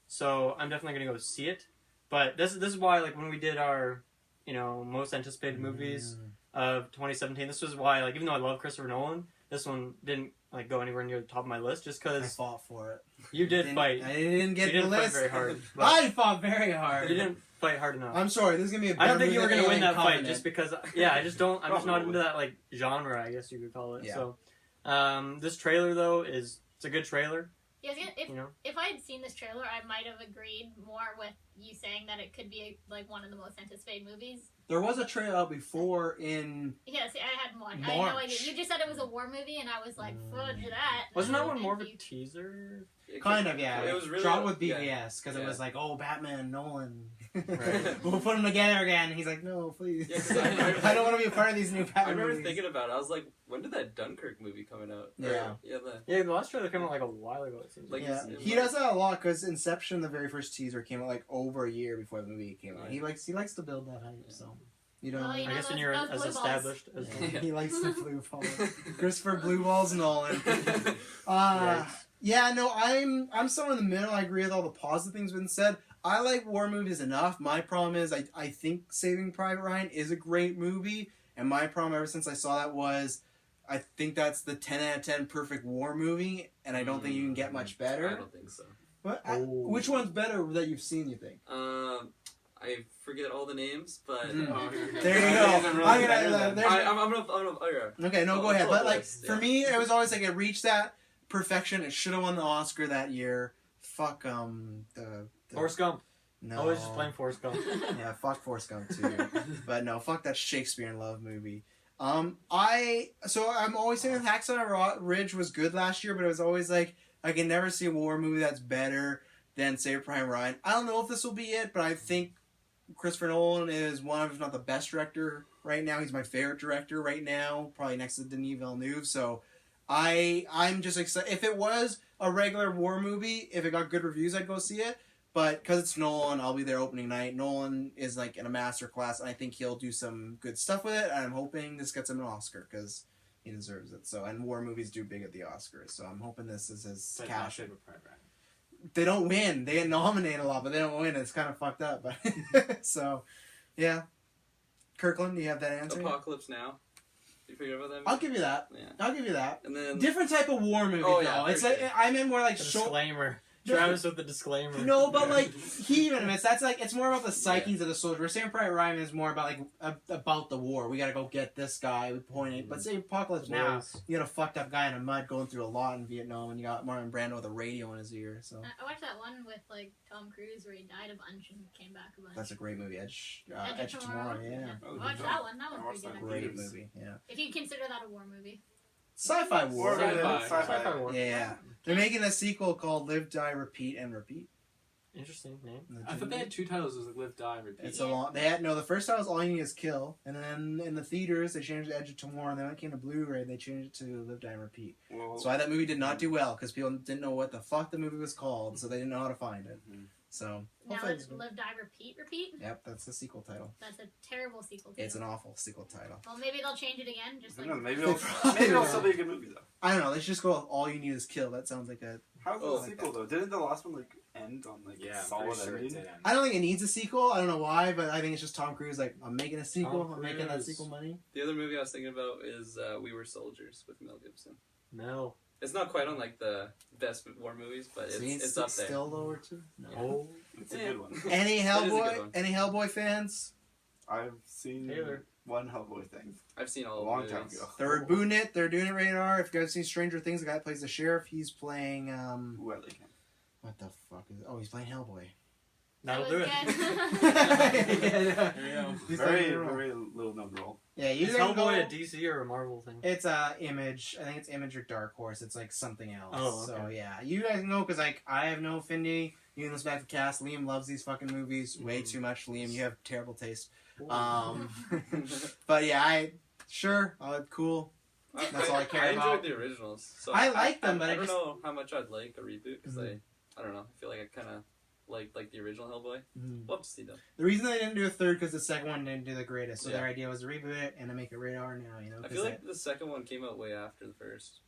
So I'm definitely going to go see it. But this is why, like, when we did our, most anticipated movies of 2017, this was why, like, even though I love Christopher Nolan, this one didn't like go anywhere near the top of my list just I because fought for it. you did fight. I didn't get You didn't the fight list. very hard. But I fought very hard. you didn't fight hard enough. I'm sorry. This is gonna be a I don't better think you were movie going to than win that Alien fight Covenant. just because, I'm just not Probably. into that, like, genre, I guess you could call it. Yeah. So, this trailer, though, it's a good trailer, Yeah, if you know? if I had seen this trailer, I might have agreed more with you saying that it could be like one of the most anticipated movies. There was a trailer out before in. Yeah, see, I had one. I had no March. idea. You just said it was a war movie, and I was like, fudge that. Wasn't that No, one more of a thank you. teaser? Kind of, yeah. It was really shot with yeah. BVS because it Yeah. was like, oh, Batman, Nolan. Right. We'll put them together again. He's like, no, please. Yeah, 'cause I I don't want to be a part of these new I Batman remember movies. thinking about it. I was like, when did that Dunkirk movie coming out? Yeah. Yeah. Yeah, the last trailer came out, like, a while ago, it seems like. Like, Yeah, it's- he does that a lot because Inception, the very first teaser, came out like over a year before the movie came out. Right. He likes to build that hype. So you know, Well, you I know, guess when those- you're those as blue balls. established as Yeah. he likes the blue balls. Christopher Blue Balls Nolan. Yikes. Yeah, no, I'm somewhere in the middle. I agree with all the positive things been said. I like war movies enough. My problem is I think Saving Private Ryan is a great movie, and my problem ever since I saw that was I think that's the 10 out of 10 perfect war movie, and I don't think you can get much I better. don't think so. What? Oh. Which one's better that you've seen, you think? I forget all the names, but Mm. Oh, here we go. There you That go. isn't really I'm gonna- better than- there's- I'm gonna. Okay. Okay, no, I'll go ahead. pull But up the like list, for yeah. me, it was always like it reached that perfection. It should have won the Oscar that year. Fuck the Forrest Gump. no. Always just playing Forrest Gump. Yeah, fuck Forrest Gump too. But no, fuck that Shakespeare in Love movie. I'm always saying Hacksaw Ridge was good last year, but it was always like I can never see a war movie that's better than Saving Private Ryan. I don't know if this will be it, but I think Christopher Nolan is one of, if not the best director right now. He's my favorite director right now, probably next to Denis Villeneuve. So I'm just excited. If it was a regular war movie, if it got good reviews, I'd go see it. But because it's Nolan, I'll be there opening night. Nolan is like in a master class, and I think he'll do some good stuff with it. And I'm hoping this gets him an Oscar because he deserves it. So, and war movies do big at the Oscars, so I'm hoping this is his Like cash. my favorite part, right? They don't win. They get nominated a lot, but they don't win. It's kind of fucked up. But so, yeah. Kirkland, do you have that answer? Apocalypse Now. Did you figure out about that? I'll give you that. Yeah. I'll give you that. And then Different type of war movie, Oh, though. yeah, It's very like I meant more like The show. disclaimer. Travis with the disclaimer. No, but like he even admits that's like it's more about the psyches of the soldier. Saving Private Ryan is more about like about the war. We gotta go get this guy. We point it. But say Apocalypse Now, Boys. you got a fucked up guy in a mud going through a lot in Vietnam, and you got Marlon Brando with a radio in his ear. So I watched that one with like Tom Cruise where he died a bunch and came back a bunch. that's a great movie. Edge Edge of of Tomorrow. Yeah, Oh, Watch good that job. one. That I one's watched pretty that good. great Years. movie. Yeah, If you consider that a war movie. sci-fi war. Sci-fi. Sci-fi war. Yeah, they're making a sequel called Live, Die, Repeat, and Repeat. Interesting name. I thought they had two titles. It was like Live, Die, Repeat. It's a long. They had the first title was All You Need Is Kill, and then in the theaters they changed it to Edge of Tomorrow, and then when it came to Blu-ray they changed it to Live, Die, and Repeat. Well, So why that movie did not do well because people didn't know what the fuck the movie was called, so they didn't know how to find it. Mhm. So Now hopefully it's Live, Die, Repeat. Yep, that's the sequel title. That's a terrible sequel title. It's an awful sequel title. Well, maybe they'll change it again. Just like Maybe it'll still be a good movie though. I don't know. Let's just go with All You Need Is Kill. That sounds like a. How's the sequel though? Didn't the last one like end on like Yeah, a I'm solid pretty sure it ending? did end. I don't think it needs a sequel. I don't know why, but I think it's just Tom Cruise. Like, I'm making a sequel. Tom I'm making that Cruise. sequel money. The other movie I was thinking about is We Were Soldiers with Mel Gibson. Mel. It's not quite on like the best war movies, but it's up there. Still lower too. No. Oh. It's a good one. Any It is a good Hellboy? one. Any Hellboy fans? I've seen Taylor. one Hellboy thing I've seen a all long the time movies. ago. They're rebooting it. They're doing it rated R. If you guys seen Stranger Things, the guy that plays the sheriff, he's playing Ooh, I like him. what the fuck is? Oh, he's playing Hellboy. That'll do it. Yeah, There you go. He's Very, playing the role. very little known role. Yeah, you Is can go. Hellboy a DC or a Marvel thing? It's Image. I think it's Image or Dark Horse. It's like something else. Oh, So okay. yeah, you guys know because like I have no affinity. You can listen back to the cast. Liam loves these fucking movies way too much. Liam, you have terrible taste. But yeah, cool. That's all I care I about. enjoyed the originals. So I like them, but I I don't just- know how much I'd like a reboot because Mhm. I don't know. I feel like I kind of like the original Hellboy. Mhm. We'll have to see though. The reason they didn't do a third because the second one didn't do the greatest. So Yeah. their idea was to reboot it and to make it rated R now. You know, I 'cause feel like the second one came out way after the first,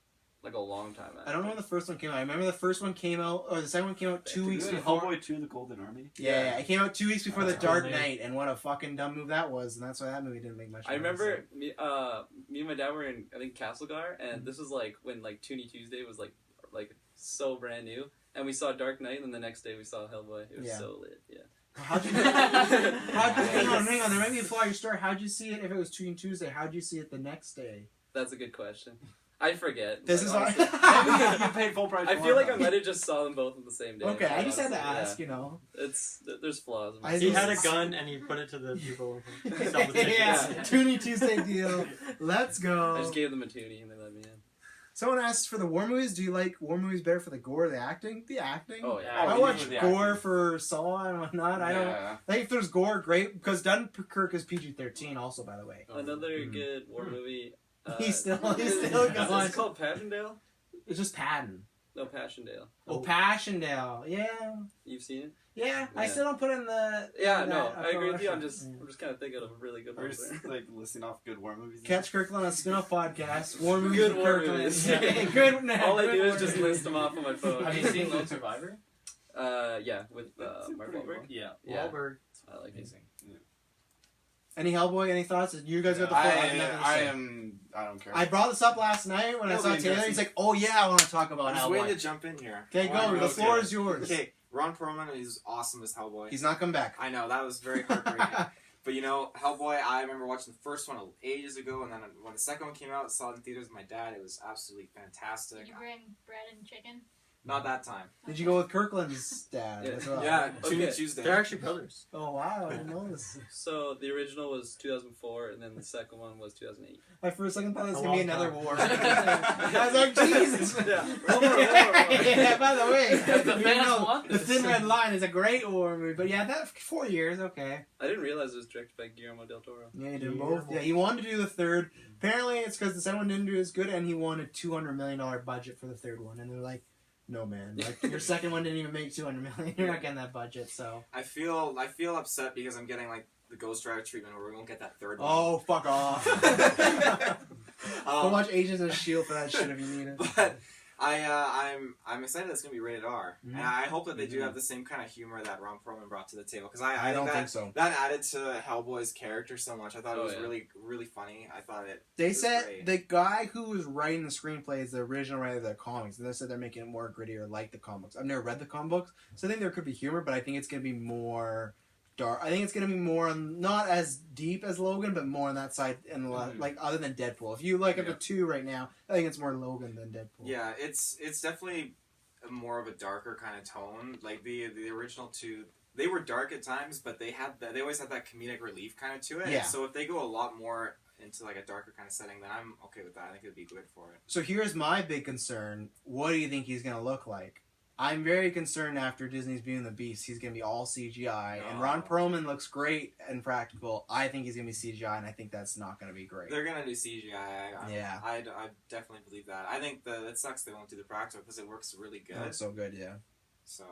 like a long time after. I don't know when the first one came out. I remember the first one came out, or the second one came out 2 weeks Isn't it before. Hellboy 2: The Golden Army? Yeah, it came out 2 weeks before That's The Dark cool name. Knight, and what a fucking dumb move that was, and that's why that movie didn't make much. I money, remember me and my dad were in I think Castlegar, and this was like when like Toonie Tuesday was like so brand new, and we saw Dark Knight, and then the next day we saw Hellboy. It was Yeah. so lit. Yeah. So. How'd you? Hang on. There might be a flaw in your story. How'd you see it if it was Tuesday? How'd you see it the next day? That's a good question. I forget. This like, is honestly. You paid full price. I for feel it, like I though. might have just saw them both on the same day. Okay, I just had to honestly, ask. You know. Yeah. There's flaws. In my I He just- had a gun and he put it to the people. Yeah, Toonie Tuesday deal. Let's I go. just gave them a toonie and they let me in. Someone asked for the war movies. Do you like war movies better for the gore or the acting? The acting. Oh yeah. I Oh, watch usually the gore acting. for Saw and whatnot. I don't. Yeah. I think if there's gore, great because Dunkirk is PG-13 also, by the way. Another Mhm. good war movie. He's still going. Is it called Passchendaele? It's just Patton. No, Passchendaele. Oh, Passchendaele. Yeah. You've seen it? Yeah. I Yeah. still don't put in the. Yeah, in no, that I agree with you. I'm promotion. just kind of thinking of a really good We're one. just like listing off good war movies. Catch Kirkland on a spin-off podcast. War movies Good with war Kirkland. movies. Yeah, good. Nah, All I good do is war just movies. list them off on my phone. Have you seen Lone Survivor? Yeah, with That's Mark pretty Wahlberg. good. Yeah. Yeah, Wahlberg. I like it. Amazing. Any Hellboy? Any thoughts? You guys got the floor. I have nothing to say. I don't care. I brought this up last night when I saw Nobody Taylor. does. He's like, "Oh yeah, I want to talk about I'm just waiting to Hellboy." jump in here. Okay, go. The floor is yours. Okay, Ron Perlman is awesome as Hellboy. He's not come back. I know, that was very heartbreaking. But you know, Hellboy, I remember watching the first one ages ago, and then when the second one came out, saw it in theaters with my dad. It was absolutely fantastic. Did you bring bread and chicken? Not that time. Did you go with Kirkland's dad Yeah. as well? Yeah, Okay. Tuesday. They're actually brothers. Oh wow, I didn't know this. So the original was 2004, and then the second one was 2008. My first second thought it was A gonna be long another time. war. I was like, Jesus. Yeah. Yeah, by the way, The you fans know, want The this. Thin Red Line is a great war movie, but yeah, that 4 years, okay. I didn't realize it was directed by Guillermo del Toro. Yeah, he did Yeah. both. Yeah, he wanted to do the third. Apparently, it's because the second one didn't do as good, and he wanted $200 million budget for the third one, and they're like, "No, man, like your second one didn't even make $200 million. You're not getting that budget." So, I feel upset because I'm getting like the Ghost Rider treatment where we won't get that third one. oh, fuck off. Go Um, watch Agents of S.H.I.E.L.D. for that shit if you need it. But I'm excited that it's gonna be rated R, Mhm. and I hope that they do Mhm. have the same kind of humor that Ron Perlman brought to the table because I I don't that, think so. That added to Hellboy's character so much. I thought it Oh, was yeah. really really funny. I thought it. They was said great. the guy who was writing the screenplay is the original writer of the comics, and they said they're making it more grittier like the comics. I've never read the comic books, so I think there could be humor, but I think it's going to be more dark. I think it's going to be more not as deep as Logan, but more on that side, and Mhm. like other than Deadpool. If you look at Yeah. the two right now, I think it's more Logan than Deadpool. Yeah, it's definitely more of a darker kind of tone. Like the original two, they were dark at times, but they always had that comedic relief kind of to it. Yeah. So if they go a lot more into like a darker kind of setting, then I'm okay with that. I think it'd be good for it. So here's my big concern. What do you think he's going to look like? I'm very concerned after Disney's Beauty and the Beast, he's going to be all CGI. And Ron Perlman looks great and practical. I think he's going to be CGI, and I think that's not going to be great. They're gonna do CGI. Yeah. I definitely believe that. I think it sucks they won't do the practical because it works really good. That's so good, yeah. So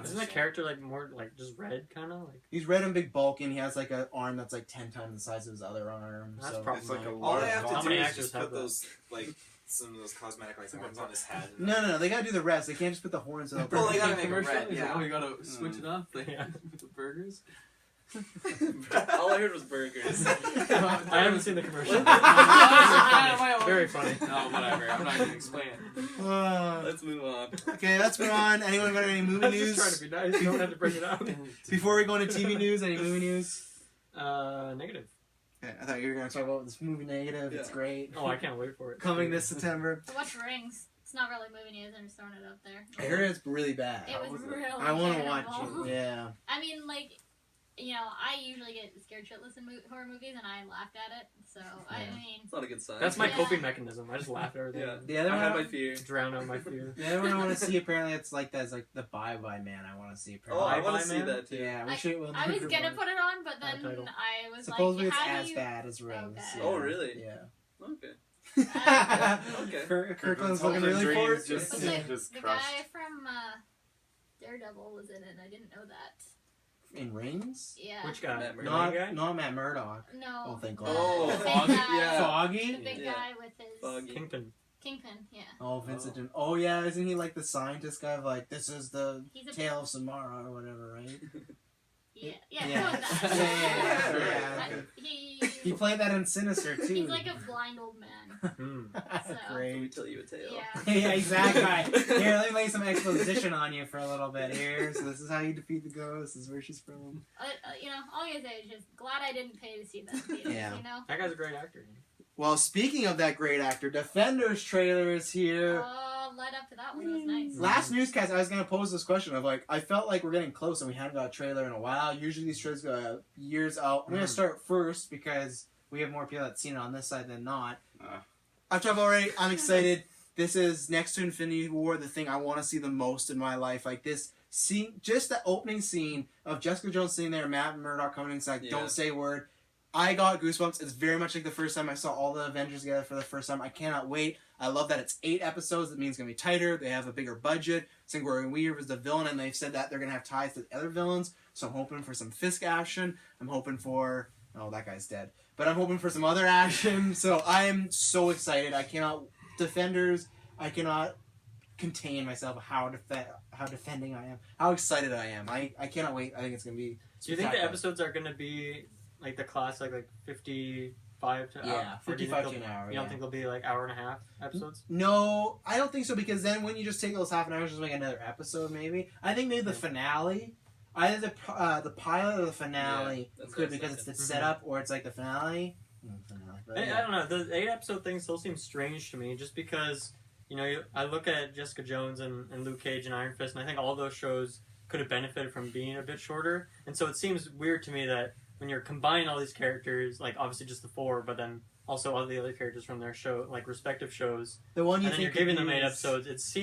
Isn't the character like more like just red kind of like? He's red and big bulky, and he has like an arm that's like 10 times the size of his other arm. That's so probably It's like a All lot they of have How to many do is actors just have put that? those like some of those cosmetic like horns on his head. And, No, they gotta do the rest. They can't just put the horns on. Well, they gotta King make it commercial? red, He's like, yeah. oh, you gotta switch it up with the burgers. All I heard was burgers. I haven't seen the commercial. Very funny. No, whatever. I'm not gonna explain it. Let's move on. Okay, let's move on. Anyone got any movie I'm news? just trying to be nice. You don't have to bring it up. Before we go into TV news, any movie news? Negative. Okay, I thought you were going to talk about this movie Negative. It's Yeah. great. Oh, I can't wait for it. Coming this September. I watched Rings. It's not really movie news. I'm just throwing it up there. I heard it's really bad. It was really I want to watch terrible. it. Yeah. I mean, like, you know, I usually get scared shitless in horror movies, and I laughed at it. So I mean, It's not a good sign. That's my Yeah. coping mechanism. I just laugh at everything. Yeah. The other I had one, my fear. Drown out my fear. the other one I want to see, apparently, it's like that's like the Bye Bye Man. I want to see. Oh, Apparently. I want Bye to see Man? that too. Yeah, we I- should. We'll I do was it gonna one. put it on, but then title. I was Supposedly like, it's how as do you... bad as Rings. Okay. Yeah. Oh, really? Yeah. Okay. Okay. Kirkland's Hopes looking and really forward dreams to just- it. The crushed. guy from Daredevil was in it, and I didn't know that. In Rings? Yeah. Which guy? Matt The Murdock. main guy? Not Matt Murdock. No. Oh, thank the, God. Oh, the big Foggy, guy. yeah. The Foggy? big Yeah. guy with his Foggy. Kingpin. Kingpin, yeah. Oh, Vincent. Oh, yeah. Isn't he like the scientist guy of like, this is the He's a tale of Samara or whatever, right? yeah, Yeah. doing that. Yeah. He played that in Sinister too. He's like a blind old man. So- Let me Great. tell you a tale. Yeah. Yeah, exactly. Here, let me lay some exposition on you for a little bit here. So this is how you defeat the ghost. This is where she's from. You know, all I can say is just glad I didn't pay to see that theater, Yeah. you know? That guy's a great actor. Well, speaking of that great actor, Defenders trailer is here. Oh, led up to that one was nice. Last newscast, I was going to pose this question of like, I felt like we're getting close and we hadn't got a trailer in a while. Usually these trailers go years out. I'm going to start first because we have more people that's seen it on this side than not. I've talked already. I'm excited. This is next to Infinity War, the thing I want to see the most in my life. Like this scene, just the opening scene of Jessica Jones sitting there, Matt Murdock coming inside, Yeah. don't say a word. I got goosebumps. It's very much like the first time I saw all the Avengers together for the first time. I cannot wait. I love that it's 8 episodes. That means it's going to be tighter. They have a bigger budget. Sigourney Weaver is the villain, and they've said that they're going to have ties to the other villains. So I'm hoping for some Fisk action. I'm hoping for... Oh, that guy's dead. But I'm hoping for some other action. So I'm so excited. I cannot... Defenders, I cannot contain myself how defending I am. How excited I am. I cannot wait. I think it's going to be... Do you think the spectacular. episodes are going to be like the classic, like 55 to Yeah, or do you 55 think to an they'll- hour, You don't yeah. think they'll be like hour and a half episodes? No, I don't think so, because then when you just take those half an hour and just make another episode, maybe. I think maybe the finale, either the pilot or the finale Yeah, that's could, what I was because it's the thinking. setup, or it's like the finale. But, I don't know. The 8 episode thing still seems strange to me, just because I look at Jessica Jones and Luke Cage and Iron Fist, and I think all those shows could have benefited from being a bit shorter. And so it seems weird to me that when you're combining all these characters, like obviously just the 4, but then also all the other characters from their show, like respective shows, The one you and then think you're giving could them 8 use- episodes.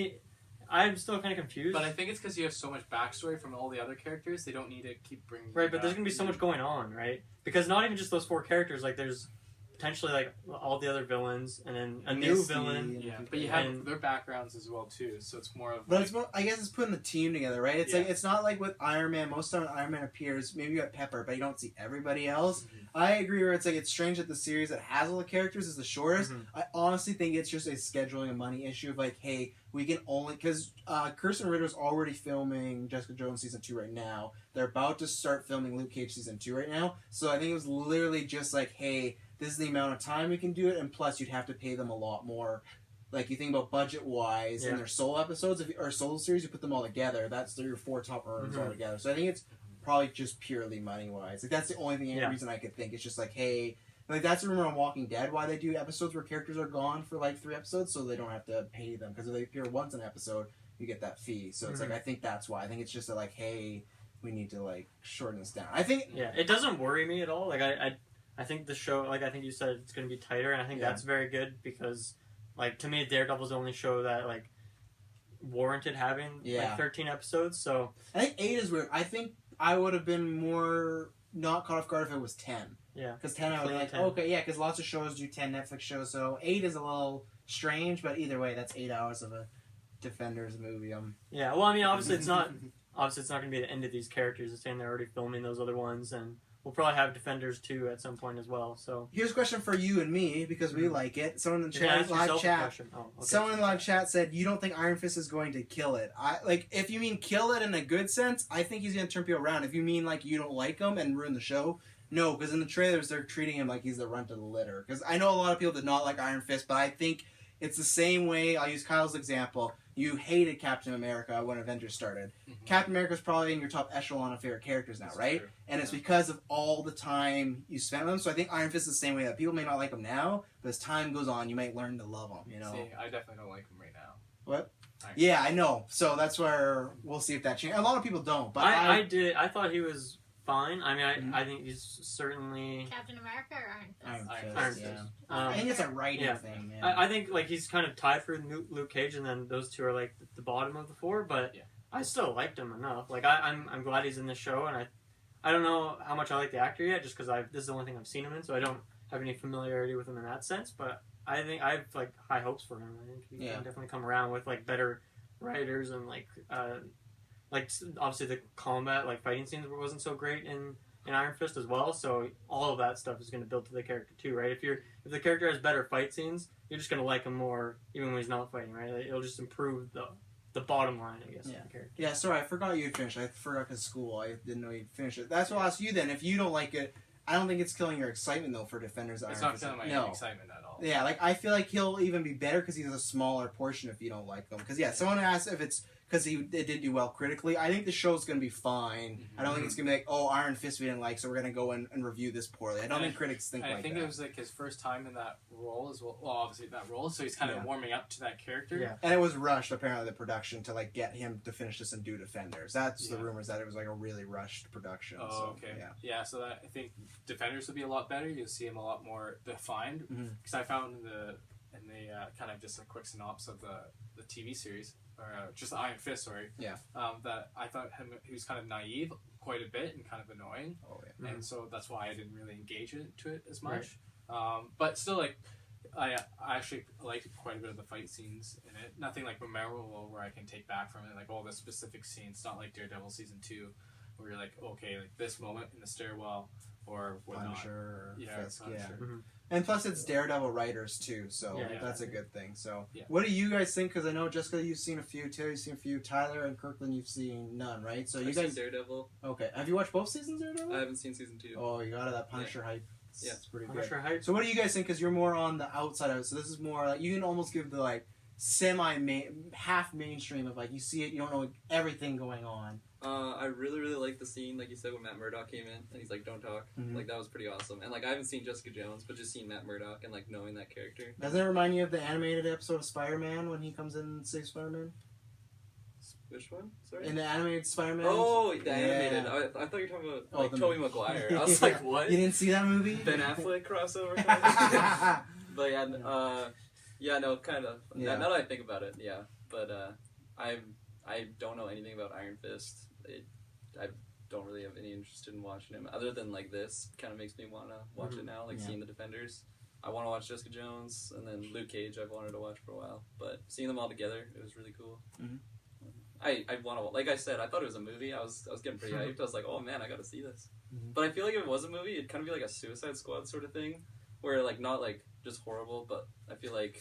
I'm still kind of confused. But I think it's because you have so much backstory from all the other characters. They don't need to keep bringing. Right, but there's going to be so much going on, right? Because not even just those 4 characters, like there's potentially like all the other villains, and then a new Misty villain. and- Yeah, but you have And- their backgrounds as well too. So it's more of. But like, it's more, I guess it's putting the team together, right? It's like, it's not like with Iron Man. Most of the time when Iron Man appears, maybe you got Pepper, but you don't see everybody else. I agree where it's like, it's strange that the series that has all the characters is the shortest. Mhm. I honestly think it's just a scheduling and money issue of like, hey, we can only... Because Kirsten Ritter's already filming Jessica Jones Season 2 right now. They're about to start filming Luke Cage Season 2 right now. So I think it was literally just like, hey, this is the amount of time we can do it, and plus you'd have to pay them a lot more. Like, you think about budget-wise, Yeah. and their solo episodes, or solo series, you put them all together, that's your 4 top earners Mhm. all together. So I think it's probably just purely money-wise. Like, that's the only thing, Yeah. reason I could think. It's just like, hey... Like, that's the rumor on Walking Dead, why they do episodes where characters are gone for, like, 3 episodes, so they don't have to pay them. Because if they appear once an episode, you get that fee. So it's Mhm. like, I think that's why. I think it's just that, like, hey, we need to, like, shorten this down. I think... Yeah, it doesn't worry me at all. Like I think the show, like I think you said, it's going to be tighter, and I think Yeah. that's very good because, like, to me, Daredevil's the only show that like warranted having Yeah. like 13 episodes. So I think 8 is weird. I think I would have been more not caught off guard if it was 10. yeah, Because 10, I would be Clean like, 10. okay, yeah, because lots of shows do 10 Netflix shows, so 8 is a little strange, but either way, that's 8 hours of a Defenders movie. yeah. Well, I mean, obviously, it's not obviously it's not going to be the end of these characters. It's saying they're already filming those other ones, and we'll probably have Defenders 2 at some point as well. So here's a question for you and me, because we like it. Someone in the Yeah, chat, ask live yourself a chat, question. Oh, okay. someone in live chat said, you don't think Iron Fist is going to kill it? If you mean kill it in a good sense, I think he's going to turn people around. If you mean like you don't like him and ruin the show, no, because in the trailers they're treating him like he's the runt of the litter. Because I know a lot of people did not like Iron Fist, but I think it's the same way. I'll use Kyle's example. You hated Captain America when Avengers started. Mhm. Captain America's probably in your top echelon of favorite characters now, This is right? true. And it's because of all the time you spent with him. So I think Iron Fist is the same way, that people may not like him now, but as time goes on, you might learn to love him, you know? See, I definitely don't like him right now. What? Iron Yeah, I know. So that's where we'll see if that changes. A lot of people don't, but I did. I thought he was fine. I mean, Mhm. I think he's certainly. Captain America or Iron Fist? Iron Fist, Iron yeah. Fist. I think it's a writing yeah. thing. Yeah. I think like he's kind of tied for Luke Cage, and then those two are like the bottom of the four. But Yeah. I still liked him enough. Like I'm glad he's in this show, and I don't know how much I like the actor yet, just because this is the only thing I've seen him in, so I don't have any familiarity with him in that sense. But I think I have like high hopes for him. I think he Yeah. can definitely come around with like better writers and like obviously the combat like fighting scenes wasn't so great in Iron Fist as well. So all of that stuff is going to build to the character too, right? If the character has better fight scenes, you're just going to like him more even when he's not fighting, right? Like, it'll just improve the bottom line, I guess, Yeah. of the character. Yeah, sorry, I forgot you'd finished. I forgot because school. I didn't know you'd finished it. That's what I'll ask you then. If you don't like it, I don't think it's killing your excitement, though, for Defenders of It's Iron not Fist. killing my No. excitement at all. Yeah, like, I feel like he'll even be better because he's a smaller portion if you don't like them. Because, yeah, someone asked if it's because it didn't do well critically. I think the show's going to be fine. Mhm. I don't think it's going to be like, oh, Iron Fist we didn't like, so we're going to go and review this poorly. I don't And think critics think And like I think that. it was like his first time in that role as well. Well, obviously that role, so he's kind of Yeah. warming up to that character. Yeah. And it was rushed, apparently, the production to, like, get him to finish this and do Defenders. That's the Yeah. rumors, that it was, like, a really rushed production. Oh, so, okay. Yeah. Yeah, so that I think Defenders will be a lot better. You'll see him a lot more defined. Mhm. Because I found in the kind of just a quick synopsis of the TV series, or just Iron Fist, sorry. Yeah. That I thought he was kind of naive quite a bit and kind of annoying, Oh, yeah. and so that's why I didn't really engage into it as much. But still, like I actually liked quite a bit of the fight scenes in it. Nothing like memorable where I can take back from it, like all the specific scenes. Not like Daredevil season 2, where you're like, okay, like this moment in the stairwell or whatnot. Punisher or Yeah, Fisk, yeah. Punisher. Mhm. And plus, it's Daredevil writers too, so Yeah, that's a good thing. So, Yeah. what do you guys think? Because I know Jessica, you've seen a few. Taylor, you've seen a few. Tyler and Kirkland, you've seen none, right? So you I've guys, seen Daredevil. okay? Have you watched both seasons of Daredevil? I haven't seen season 2. Oh, you got it. That Punisher hype. Yeah. It's pretty good. Punisher hype. So, what do you guys think? Because you're more on the outside of it. So this is more like you can almost give the like half mainstream of like you see it, you don't know everything going on. I really, really like the scene, like you said, when Matt Murdock came in and he's like, "Don't talk." Mhm. Like that was pretty awesome. And like I haven't seen Jessica Jones, but just seeing Matt Murdock and like knowing that character. Doesn't it remind you of the animated episode of Spider-Man when he comes in and saves Spider-Man? Which one? Sorry. In the animated Spider-Man. Oh, the Yeah. animated. I thought you were talking about Oh, like the Tobey movie. Maguire. I was like, what? You didn't see that movie? Ben Affleck crossover. But yeah, no, kind of. Yeah. Now that I think about it, yeah. But I don't know anything about Iron Fist. I don't really have any interest in watching him, other than like this kind of makes me want to watch it now, like Yeah. seeing the Defenders. I want to watch Jessica Jones, and then Luke Cage I've wanted to watch for a while. But seeing them all together, it was really cool. Mhm. I want to, like I said, I thought it was a movie. I was getting pretty hyped. I was like, oh man, I got to see this. Mhm. But I feel like if it was a movie, it'd kind of be like a Suicide Squad sort of thing, where like not like just horrible, but I feel like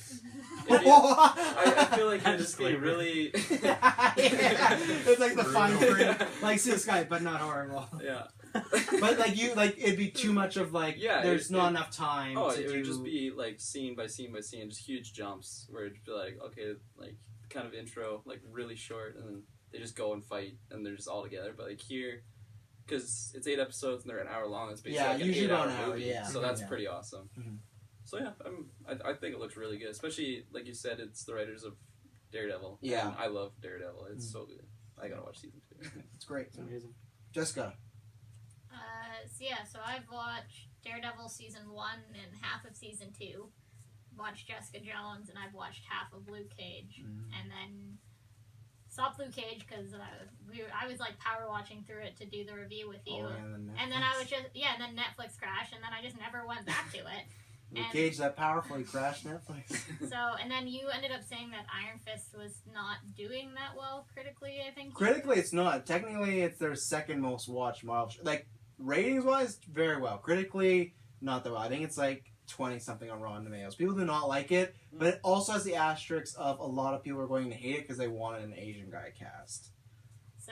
I feel like it'd just be really Yeah. It's like the fine print, like Suicide, but not horrible. yeah. But like it'd be too much of like. Yeah, there's it- not it- enough time. Oh, to it do... would just be like scene by scene by scene, just huge jumps where it'd be like, okay, like kind of intro, like really short, and then they just go and fight, and they're just all together. But like here, because it's 8 episodes and they're an hour long, it's basically Yeah, like an usually 8-hour about an hour, movie. yeah. So that's Yeah. pretty awesome. Mhm. So yeah, I think it looks really good, especially like you said, it's the writers of Daredevil. Yeah. and I love Daredevil. It's Mhm. so good. I gotta watch season 2. It's great. It's amazing. Jessica. So I've watched Daredevil season 1 and half of season 2. Watched Jessica Jones, and I've watched half of Luke Cage, and then stopped Luke Cage because I was like power watching through it to do the review with you, Oh, and and then I was just and then Netflix crashed, and then I just never went back to it. Luke Cage that powerful, he crashed Netflix. So, and then you ended up saying that Iron Fist was not doing that well critically, I think. Critically, it's not. Technically, it's their second most watched Marvel show. Like, ratings-wise, very well. Critically, not that well. I think it's like 20-something on Rotten Tomatoes. People do not like it, but it also has the asterisk of a lot of people are going to hate it because they wanted an Asian guy cast. So,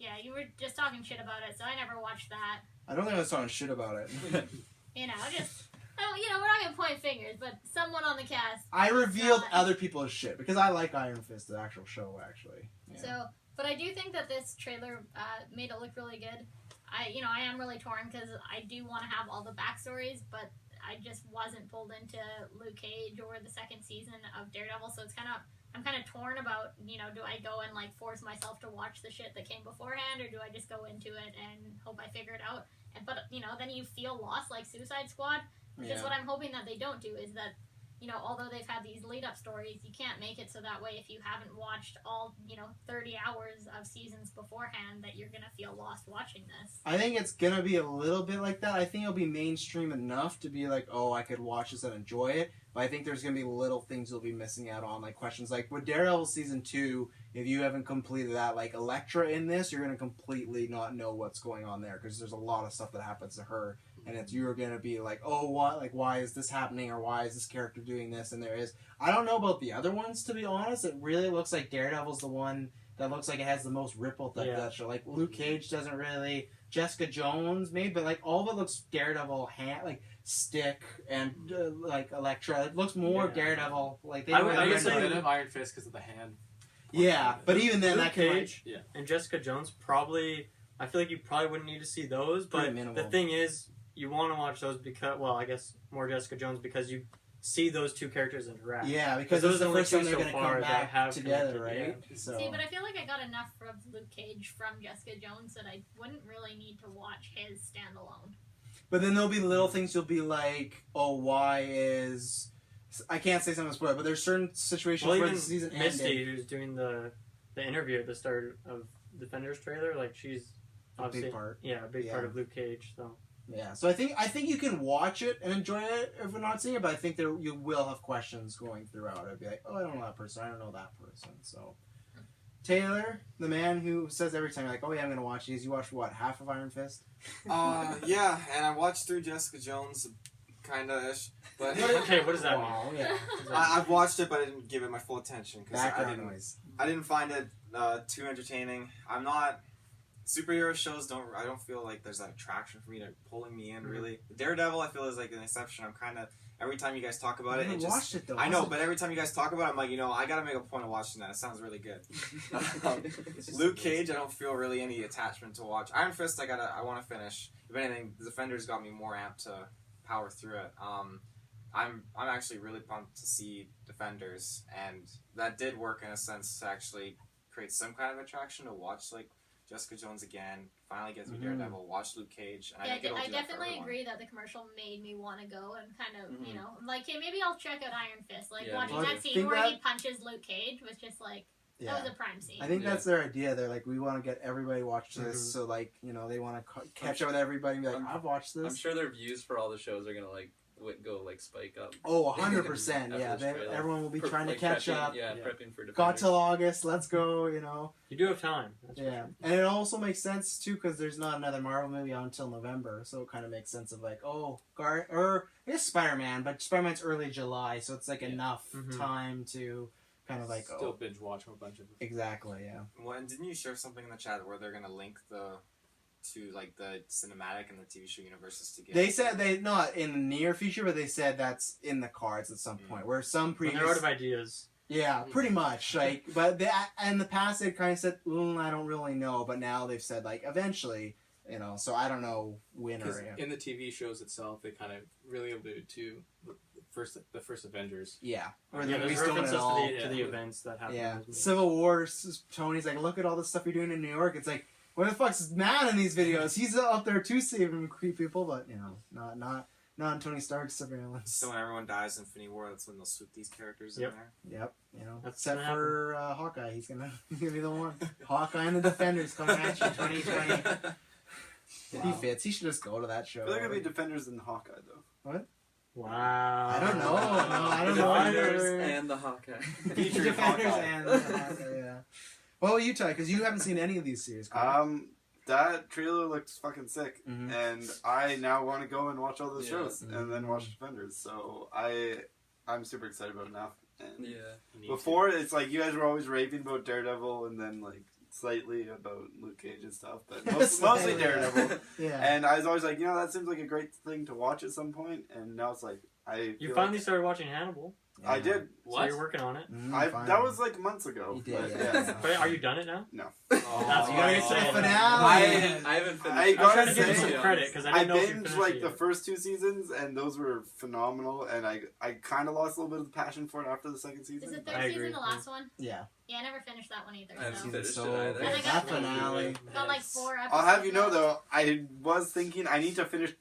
yeah, you were just talking shit about it, so I never watched that. I don't think I was talking shit about it. You know, just... Oh, you know, we're not going to point fingers, but someone on the cast... I revealed other people's shit, because I like Iron Fist, the actual show, actually. Yeah. So, but I do think that this trailer made it look really good. I am really torn, because I do want to have all the backstories, but I just wasn't pulled into Luke Cage or the second season of Daredevil, so it's I'm kind of torn about, you know, do I go and, like, force myself to watch the shit that came beforehand, or do I just go into it and hope I figure it out? But, you know, then you feel lost like Suicide Squad, which is what I'm hoping that they don't do, is that, you know, although they've had these lead-up stories, you can't make it so that way if you haven't watched all, 30 hours of seasons beforehand, that you're going to feel lost watching this. I think it's going to be a little bit like that. I think it'll be mainstream enough to be like, oh, I could watch this and enjoy it. But I think there's going to be little things you'll be missing out on, like questions like, with Daredevil Season 2, if you haven't completed that, like Elektra in this, you're going to completely not know what's going on there, because there's a lot of stuff that happens to her. And you're going to be like, oh, what? Like, why is this happening? Or why is this character doing this? And there is. I don't know about the other ones, to be honest. It really looks like Daredevil's the one that looks like it has the most ripple through that show. Like, Luke Cage doesn't really. Jessica Jones, maybe, but, like, all of it looks Daredevil, like, Stick and, like, Elektra. It looks more Daredevil. Like, they I guess I did have Iron Fist because of the hand. Yeah, but even then, Luke that can, Cage and Jessica Jones probably. I feel like you probably wouldn't need to see those, but the thing is, you want to watch those because, well, I guess more Jessica Jones because you see those two characters interact. Yeah, because those are the first time they're going to come back together, connected, right? Yeah. So. See, but I feel like I got enough of Luke Cage from Jessica Jones that I wouldn't really need to watch his standalone. But then there'll be little things you'll be like, oh, why is... I can't say something spoiled, but there's certain situations where the season Misty, ended. who's doing the interview at the start of Defenders trailer, like she's obviously big part. Yeah, a big part of Luke Cage. So yeah, so I think you can watch it and enjoy it if we're not seeing it, but I think you will have questions going throughout. I'd be like, oh, I don't know that person, I don't know that person. So Taylor, the man who says every time, like, oh yeah, I'm gonna watch these. You watched what, half of Iron Fist? Yeah, and I watched through Jessica Jones, kinda-ish. But okay, what does that mean? Yeah. I've watched it, but I didn't give it my full attention because I didn't find it too entertaining. I'm not superhero shows. I don't feel like there's that attraction for me to pulling me in really. Daredevil, I feel is like an exception. I'm kind of every time you guys talk about it, watched it though. I know, but every time you guys talk about it, I'm like, I gotta make a point of watching that. It sounds really good. Luke Cage, I don't feel really any attachment to watch. Iron Fist, I want to finish. If anything, the Defenders got me more amped to power through it. I'm actually really pumped to see Defenders, and that did work in a sense to actually create some kind of attraction to watch like Jessica Jones again, finally get through Daredevil, watch Luke Cage. And I definitely agree that the commercial made me want to go and kind of, like, hey, maybe I'll check out Iron Fist. Like, watching that scene where he punches Luke Cage was just like, that was a prime scene. I think that's their idea. They're like, we want to get everybody to watch this, so, like, they want to catch up with everybody and be like, I've watched this. I'm sure their views for all the shows are going to, like, go like spike up. Oh, 100%. Yeah, everyone will be trying to catch up. Yeah, prepping for Defenders. Got till August. Let's go. You do have time. That's sure. And it also makes sense too because there's not another Marvel movie out until November, so it kind of makes sense of like, or I guess Spider-Man, but Spider-Man's early July, so it's like enough time to kind of like still binge watch a bunch of. Exactly. Yeah. Well, and didn't you share something in the chat where they're gonna link to like the cinematic and the TV show universes together? They said they not in the near future, but they said that's in the cards at some point. Where some previous they're out of ideas. Yeah, pretty much. Like, but in the past they kind of said, I don't really know, but now they've said like eventually, So I don't know when or in the TV shows itself, they kind of really allude to the first Avengers. Yeah, or there's references to the events that happened. Yeah, Civil War. Tony's like, look at all the stuff you're doing in New York. It's like, where the fuck's Matt in these videos? He's up there too saving people, but not on Tony Stark's surveillance. So when everyone dies in Infinity War, that's when they'll swoop these characters in there. Yep. Except for Hawkeye, he's gonna be the one. Hawkeye and the Defenders coming at you in 2020. Wow. He fits. He should just go to that show. They're gonna be Defenders in Hawkeye though. What? Wow. I don't know. No, I don't know. Defenders either. and the Hawkeye. Defenders Hawkeye. and the Hawkeye, yeah. What about you, Ty? Because you haven't seen any of these series. correct? That trailer looks fucking sick, Mhm. and I now want to go and watch all those Yeah. shows and then watch Defenders. So I'm super excited about it now. And Yeah. before, it's like you guys were always raving about Daredevil and then like slightly about Luke Cage and stuff, but mostly Slightly. Daredevil. Yeah. And I was always like, that seems like a great thing to watch at some point. And now it's like You feel finally like started watching Hannibal. I did. So you're working on it. Fine. That was like months ago. You did, but yeah. But are you done it now? No. Oh, That's You gotta get to the Oh. finale. I haven't finished. I I was gotta trying to give you say, some credit because I I didn't know if you binged finished like it the yet. first 2 seasons, and those were phenomenal. And I kind of lost a little bit of the passion for it after the second season. Is the I third agree. season the last one? Yeah. Yeah, I never finished that one either. I haven't So. Season finished so it either. good. And I got That finale. got like 4 episodes. I'll have you know left. though, I was thinking I need to finish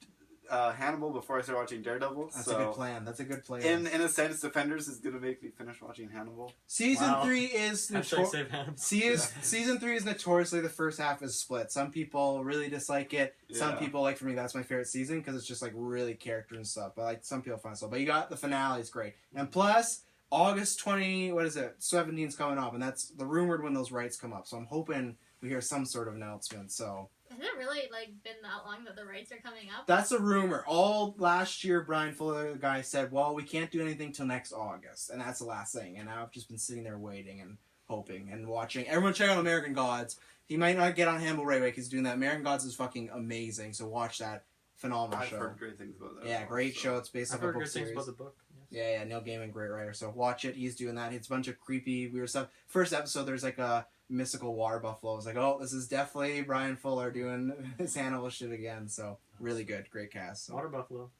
Hannibal before I start watching Daredevil. That's so a good plan. That's a good plan. in a sense, Defenders is gonna make me finish watching Hannibal. Season Wow. 3 is Hashtag save Hannibal. Season 3 is notoriously the first half is split. Some people really dislike it. Some Yeah. people, like for me, that's my favorite season because it's just like really character and stuff. But like some people find so. But you got the finale is great. And plus August 17 is coming up, and that's the rumored when those rights come up. So I'm hoping we hear some sort of announcement. So Has it really been that long that the rights are coming up? that's a rumor. All last year, Brian Fuller, the guy, said, "Well, we can't do anything till next August," and that's the last thing. And I've just been sitting there waiting and hoping and watching. Everyone check out American Gods. He might not get on Hannibal right away because he's doing that. American Gods is fucking amazing. So watch that phenomenal I've show. heard great things about that. Yeah, as well, great so. show. It's based I've on a heard book good things series. about the book. Yeah, Neil Gaiman, great writer. So watch it. He's doing that. It's a bunch of creepy, weird stuff. First episode, there's like a mystical water buffalo. I was like, oh, this is definitely Brian Fuller doing his Hannibal shit again. So really good, great cast. So. Water Buffalo.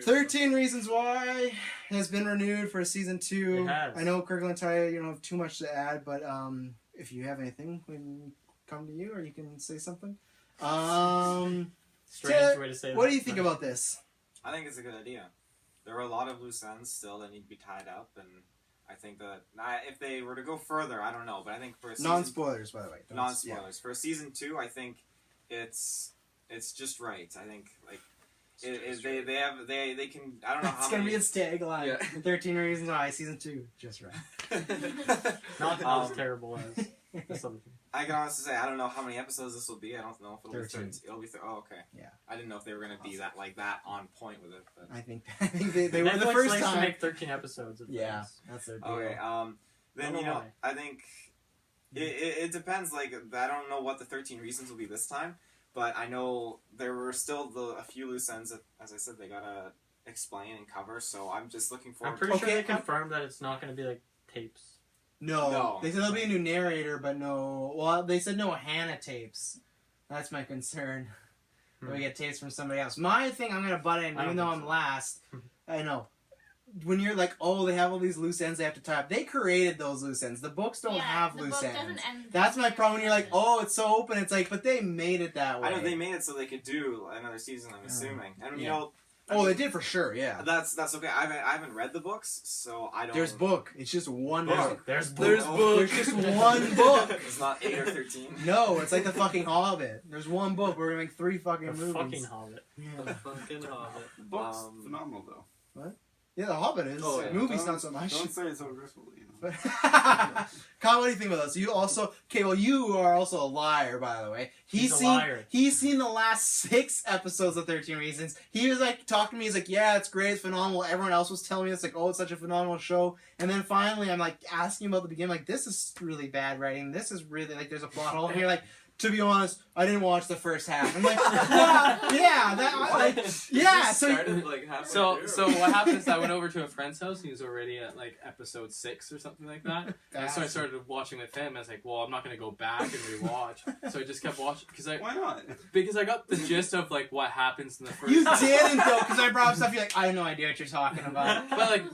13 Reasons Why has been renewed for season 2. It has. I know Kirkland and Ty, you don't have too much to add, but if you have anything, we can come to you or you can say something. Strange way to say that. What do you think about this? I think it's a good idea. There are a lot of loose ends still that need to be tied up, and I think that if they were to go further, I don't know, but I think for a season, Non-spoilers, by the way. Don't- non-spoilers for season 2, I think it's just right. I think like they can. I don't know how It's gonna many. be its tagline. Yeah. 13 Reasons Why, season 2, just right. Not as terrible as this other thing. I can honestly say I don't know how many episodes this will be. I don't know if it'll 13. be 13. It'll be oh okay. Yeah. I didn't know if they were gonna be that on point with it. But. I think they were the Netflix first likes time. to make 13 episodes of Yeah, things. that's their deal. Okay. Then Don't know why. I think it depends. Like I don't know what the 13 reasons will be this time, but I know there were still a few loose ends that, as I said, they gotta explain and cover. So I'm just looking forward. I'm pretty sure Okay, they confirmed that it's not going to be like tapes. No, they said there'll be a new narrator, but no. Well, they said no Hannah tapes. That's my concern. That we get tapes from somebody else. My thing, I'm gonna butt in, I even don't though think I'm so. last. I know. When you're like, oh, they have all these loose ends they have to tie up. They created those loose ends. The books don't have the loose book ends. doesn't end That's my there. problem. When you're like, oh, it's so open. It's like, but they made it that way. I know they made it so they could do another season. I'm assuming, and you Yeah. know. Oh, they did for sure. Yeah. That's okay. I haven't read the books, so I don't. There's book. It's just one book. There's There's book. There's just one book. It's not 8 or 13. No, it's like the fucking Hobbit. There's one book. We're gonna make 3 fucking The movies. fucking Hobbit. The Yeah. fucking Hobbit. The book's phenomenal though. Yeah, the Hobbit is. Oh, yeah. Movies not so much. Don't say it so aggressively. But Kyle, what do you think about this? You also you are also a liar, by the way. He's a liar. He's seen the last 6 episodes of 13 Reasons. He was like talking to me. He's like, "Yeah, it's great, it's phenomenal." Everyone else was telling me it's like, "Oh, it's such a phenomenal show." And then finally, I'm like asking him about the beginning. Like, this is really bad writing. This is really like there's a plot hole. And you're like, to be honest, I didn't watch the first half. I'm like, yeah, yeah. So Started, like, halfway So through. what happened is I went over to a friend's house and he was already at like episode 6 or something like that. And so I started watching with him. I was like, well, I'm not gonna go back and rewatch. So I just kept watching Why not? because I got the gist of like what happens in the first. you didn't though, because I brought up stuff. You're like, I have no idea what you're talking about. But like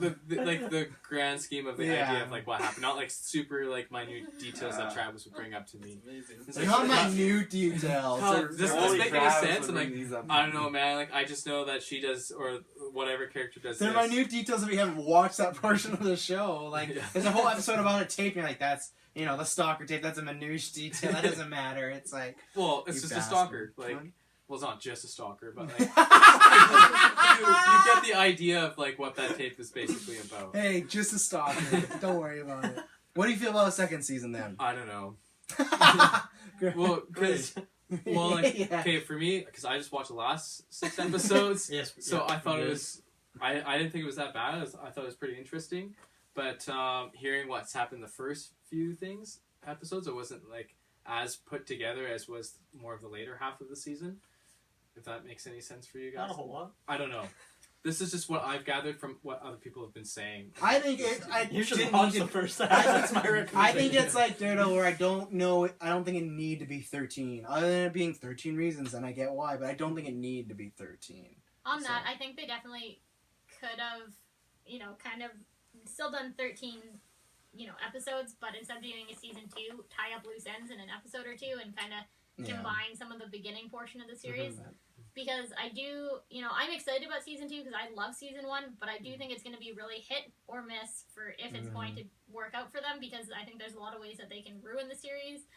the grand scheme of the Yeah. idea of like what happened, not like super like minute details that Travis would bring up to me. Amazing. It's Not like, minute details. Oh, this Holy make crap, any sense? I'm I'm like, looking these up. I don't know, man. Like I just know that she does or whatever character does They're this. minute details if we haven't watched that portion of the show. Like, Yeah. there's a whole episode about a tape, and you're like, that's, the stalker tape, that's a minute detail. That doesn't matter. It's like, Well, it's you just bastard. a stalker. Like well, it's not just a stalker, but like you get the idea of like what that tape is basically about. Hey, just a stalker. Don't worry about it. What do you feel about the second season then? I don't know. Well, because okay, for me, because I just watched the last 6 episodes, Yes. so I thought it was. I didn't think it was that bad. I thought it was pretty interesting, but hearing what's happened the first few episodes, it wasn't like as put together as was more of the later half of the season. If that makes any sense for you guys. Not a whole lot. I don't know. This is just what I've gathered from what other people have been saying. I think You should watch the first half. That's my recommendation. I think it's like Daredevil, where I don't think it need to be 13. Other than it being 13 reasons, and I get why, but I don't think it need to be 13. On that, I think they definitely could have, kind of still done 13, episodes, but instead of doing a season 2, tie up loose ends in an episode or two and kind of combine some of the beginning portion of the series. Because I do, I'm excited about season 2 because I love season 1, but I do think it's going to be really hit or miss for if it's going to work out for them, because I think there's a lot of ways that they can ruin the series.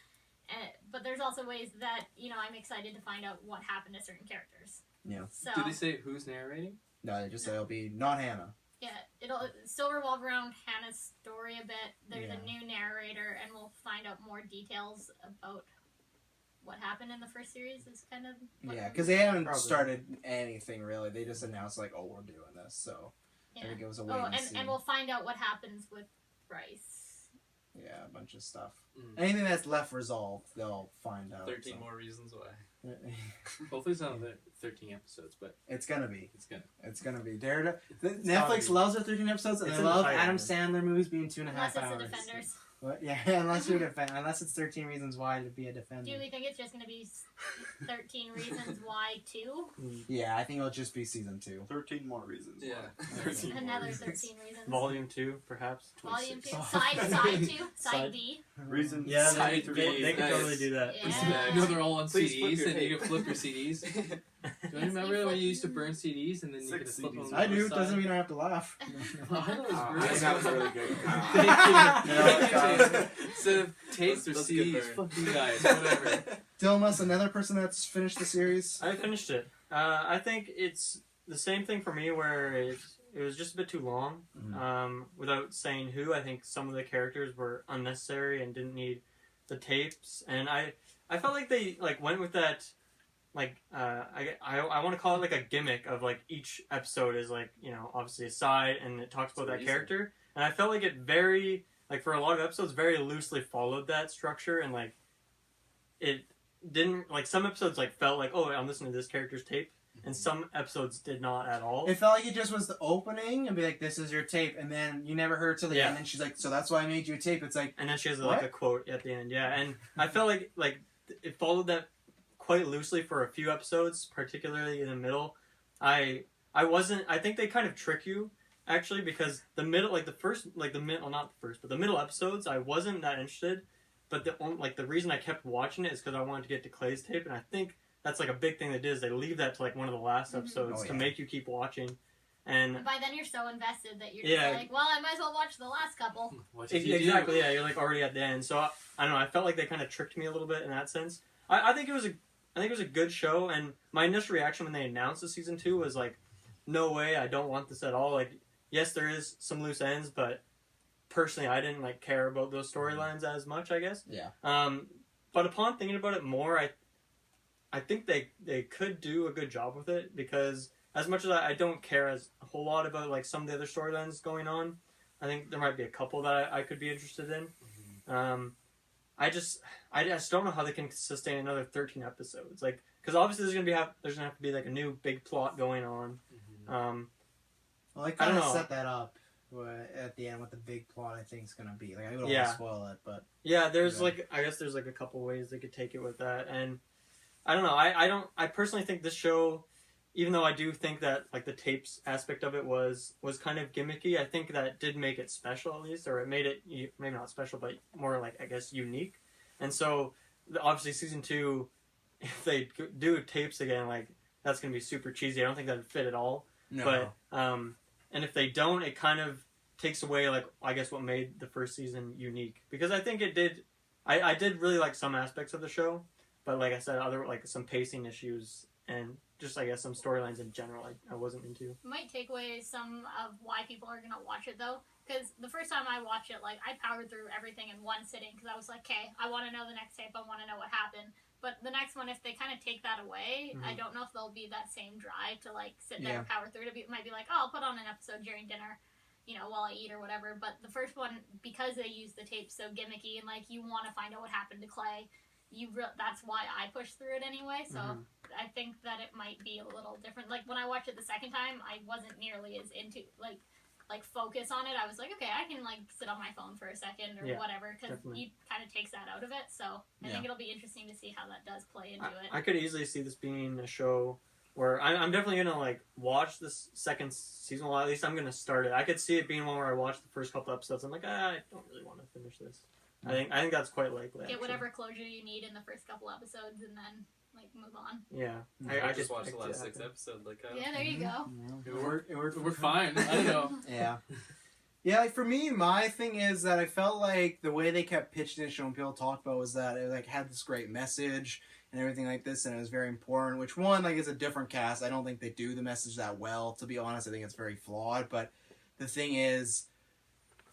But there's also ways that, I'm excited to find out what happened to certain characters. Yeah. So, Did they say who's narrating? No, they just say it'll be not Hannah. yeah, it'll still revolve around Hannah's story a bit. There's Yeah. a new narrator, and we'll find out more details about what happened in the first series. Is kind of Yeah, because they haven't Probably. started anything really. They just announced like, oh, we're doing this. So I think it was a wait and see. and we'll find out what happens with Bryce. Yeah, a bunch of stuff. Mm. Anything that's left resolved, they'll find out. 13 so. more reasons why. Hopefully it's not another 13 episodes, but It's gonna be. it's gonna. It's gonna be. Daredevil. Netflix gotta be. loves their 13 episodes, and It's they in the love title, Adam man. Sandler movies being 2.5 Unless it's hours. the Defenders. What? Yeah, unless it's 13 reasons why to be a defender. Do we think it's just going to be 13 reasons why 2? Yeah, I think it'll just be season 2. 13 more reasons. Yeah. why. 13 more Another reasons. 13 reasons. Volume 2, perhaps. Volume 2. 26. Side 2. Side Side- B. Reasons. Yeah, Side they three. can Nice. totally do that. Yeah. They're all on Please flip CDs, your and you tape. can flip your CDs. Do you remember when you used to burn CDs and then you could 6 flip them? CDs. on I the do. side? Doesn't mean I have to laugh. Oh, I know it was I great. think that was really good. Thank you. No, Thank you. Instead of tapes or That's a good CDs, burn. fuck you guys, whatever. Dilmas, another person that's finished the series. I finished it. I think it's the same thing for me, where it was just a bit too long. Without saying who, I think some of the characters were unnecessary and didn't need the tapes. And I felt like they went with that. I want to call it like a gimmick of like each episode is obviously a side and it talks about that character. And I felt like it very for a lot of episodes very loosely followed that structure, and it didn't some episodes felt like, oh, I'm listening to this character's tape, and some episodes did not at all. It felt like it just was the opening and be like, this is your tape, and then you never heard till the end, and she's like, so that's why I made you a tape. It's like, And then she has What? a quote at the end, yeah. And I felt like it followed that quite loosely for a few episodes, particularly in the middle. I think they kind of trick you actually, because the middle, the middle episodes, I wasn't that interested. But the reason I kept watching it is because I wanted to get to Clay's tape, and I think that's a big thing they did is they leave that to one of the last episodes to make you keep watching. And By then you're so invested that you're just like, well, I might as well watch the last couple. What did you exactly, do? yeah, you're already at the end. So I don't know. I felt like they kind of tricked me a little bit in that sense. I think it was a good show, and my initial reaction when they announced the season 2 was no way, I don't want this at all. Yes, there is some loose ends, but personally, I didn't care about those storylines as much, I guess. Yeah. But upon thinking about it more, I think they could do a good job with it, because as much as I don't care as a whole lot about some of the other storylines going on, I think there might be a couple that I could be interested in. I just don't know how they can sustain another 13 episodes, because obviously there's gonna have to be a new big plot going on. well, they I kind don't of know. set that up at the end what the big plot I think is gonna be. I don't want Yeah. to spoil it, but Yeah, there's Yeah. I guess there's a couple ways they could take it with that, and I don't know. I personally think this show, even though I do think that the tapes aspect of it was kind of gimmicky, I think that did make it special at least, or it made it maybe not special, but more I guess unique. And so obviously season 2, if they do tapes again, that's gonna be super cheesy. I don't think that'd fit at all. no. But and if they don't, it kind of takes away I guess what made the first season unique, because I think it did. I did really like some aspects of the show, but like I said, other some pacing issues and just I guess some storylines in general I wasn't into. Might take away some of why people are gonna watch it though, because the first time I watched it, like I powered through everything in one sitting because I was like, okay, I want to know the next tape, I want to know what happened. But the next one, if they kind of take that away, I don't know if there'll be that same drive to like sit there and power through it. It might be like, oh, I'll put on an episode during dinner, you know, while I eat or whatever. But the first one, because they use the tape so gimmicky and like you want to find out what happened to Clay, that's why I pushed through it anyway. So I think that it might be a little different. Like when I watched it the second time, I wasn't nearly as into like focus on it. I was like, okay, I can like sit on my phone for a second or whatever, because he kind of takes that out of it. So I think it'll be interesting to see how that does play into it. I could easily see this being a show where I'm definitely gonna like watch this second season. Well, at least I'm gonna start it. I could see it being one where I watch the first couple episodes. I'm like, I don't really want to finish this. I think that's quite likely. Get whatever closure you need in the first couple episodes, and then like move on. Yeah, I just watched the last 6 episodes. Like, yeah, there you go. It worked. We're fine. I don't know. Yeah, like for me, my thing is that I felt like the way they kept pitching it, showing people talk about, was that it like had this great message and everything like this, and it was very important. Which one, like, is a different cast. I don't think they do the message that well. To be honest, I think it's very flawed. But the thing is,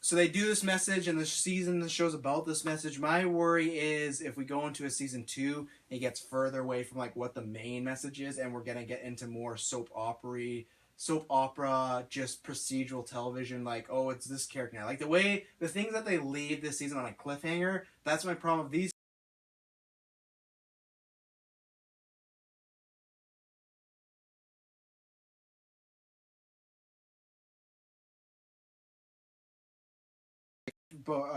so they do this message, and the season the show's about this message. My worry is if we go into a season 2, it gets further away from like what the main message is, and we're gonna get into more soap opera, just procedural television. Like, oh, it's this character now. Like the things that they leave this season on a cliffhanger. That's my problem with these.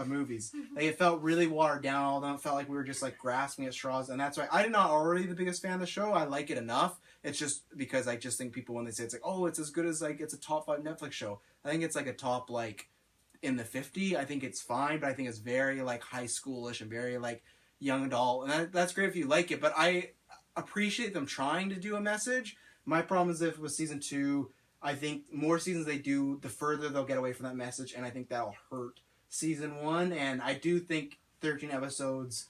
Movies. Like, it felt really watered down. All of them felt like we were just like grasping at straws, and that's why I'm not already the biggest fan of the show. I like it enough. It's just because I just think people, when they say it's like, oh, it's as good as like it's a top 5 Netflix show, I think it's like a top like in the 50. I think it's fine, but I think it's very like high schoolish and very like young adult, and that's great if you like it. But I appreciate them trying to do a message. My problem is if it was season 2, I think more seasons they do, the further they'll get away from that message, and I think that'll hurt season 1. And I do think 13 episodes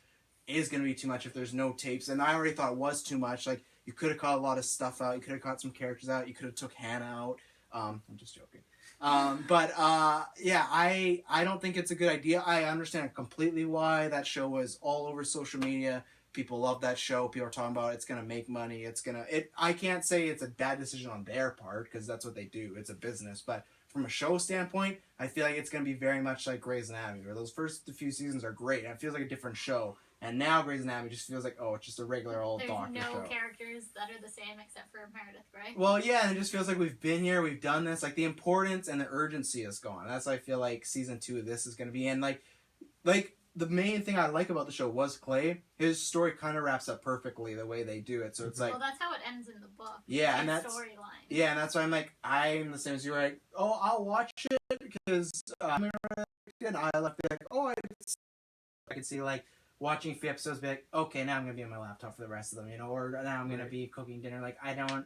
is going to be too much if there's no tapes, and I already thought it was too much. Like, you could have cut a lot of stuff out, you could have cut some characters out, you could have took Hannah out. I'm just joking. Yeah, I don't think it's a good idea. I understand completely why that show was all over social media. People love that show. People are talking about it's going to make money. I can't say it's a bad decision on their part, because that's what they do. It's a business. But from a show standpoint, I feel like it's going to be very much like Grey's Anatomy, where those first few seasons are great, and it feels like a different show. And now Grey's Anatomy just feels like, oh, it's just a regular old doctor show. There's no characters that are the same except for Meredith Grey. Well, yeah, and it just feels like we've been here, we've done this. Like, the importance and the urgency is gone. That's why I feel like season 2 of this is going to be. And like the main thing I like about the show was Clay. His story kind of wraps up perfectly the way they do it. So it's like, well, that's how it ends in the book. Yeah, and that's storyline. Yeah, and that's why I'm like, I'm the same as you. Like, oh, I'll watch it because and I left it like, oh, I could see like watching a few episodes, be like, okay, now I'm gonna be on my laptop for the rest of them, you know, or now I'm gonna be cooking dinner. Like, I don't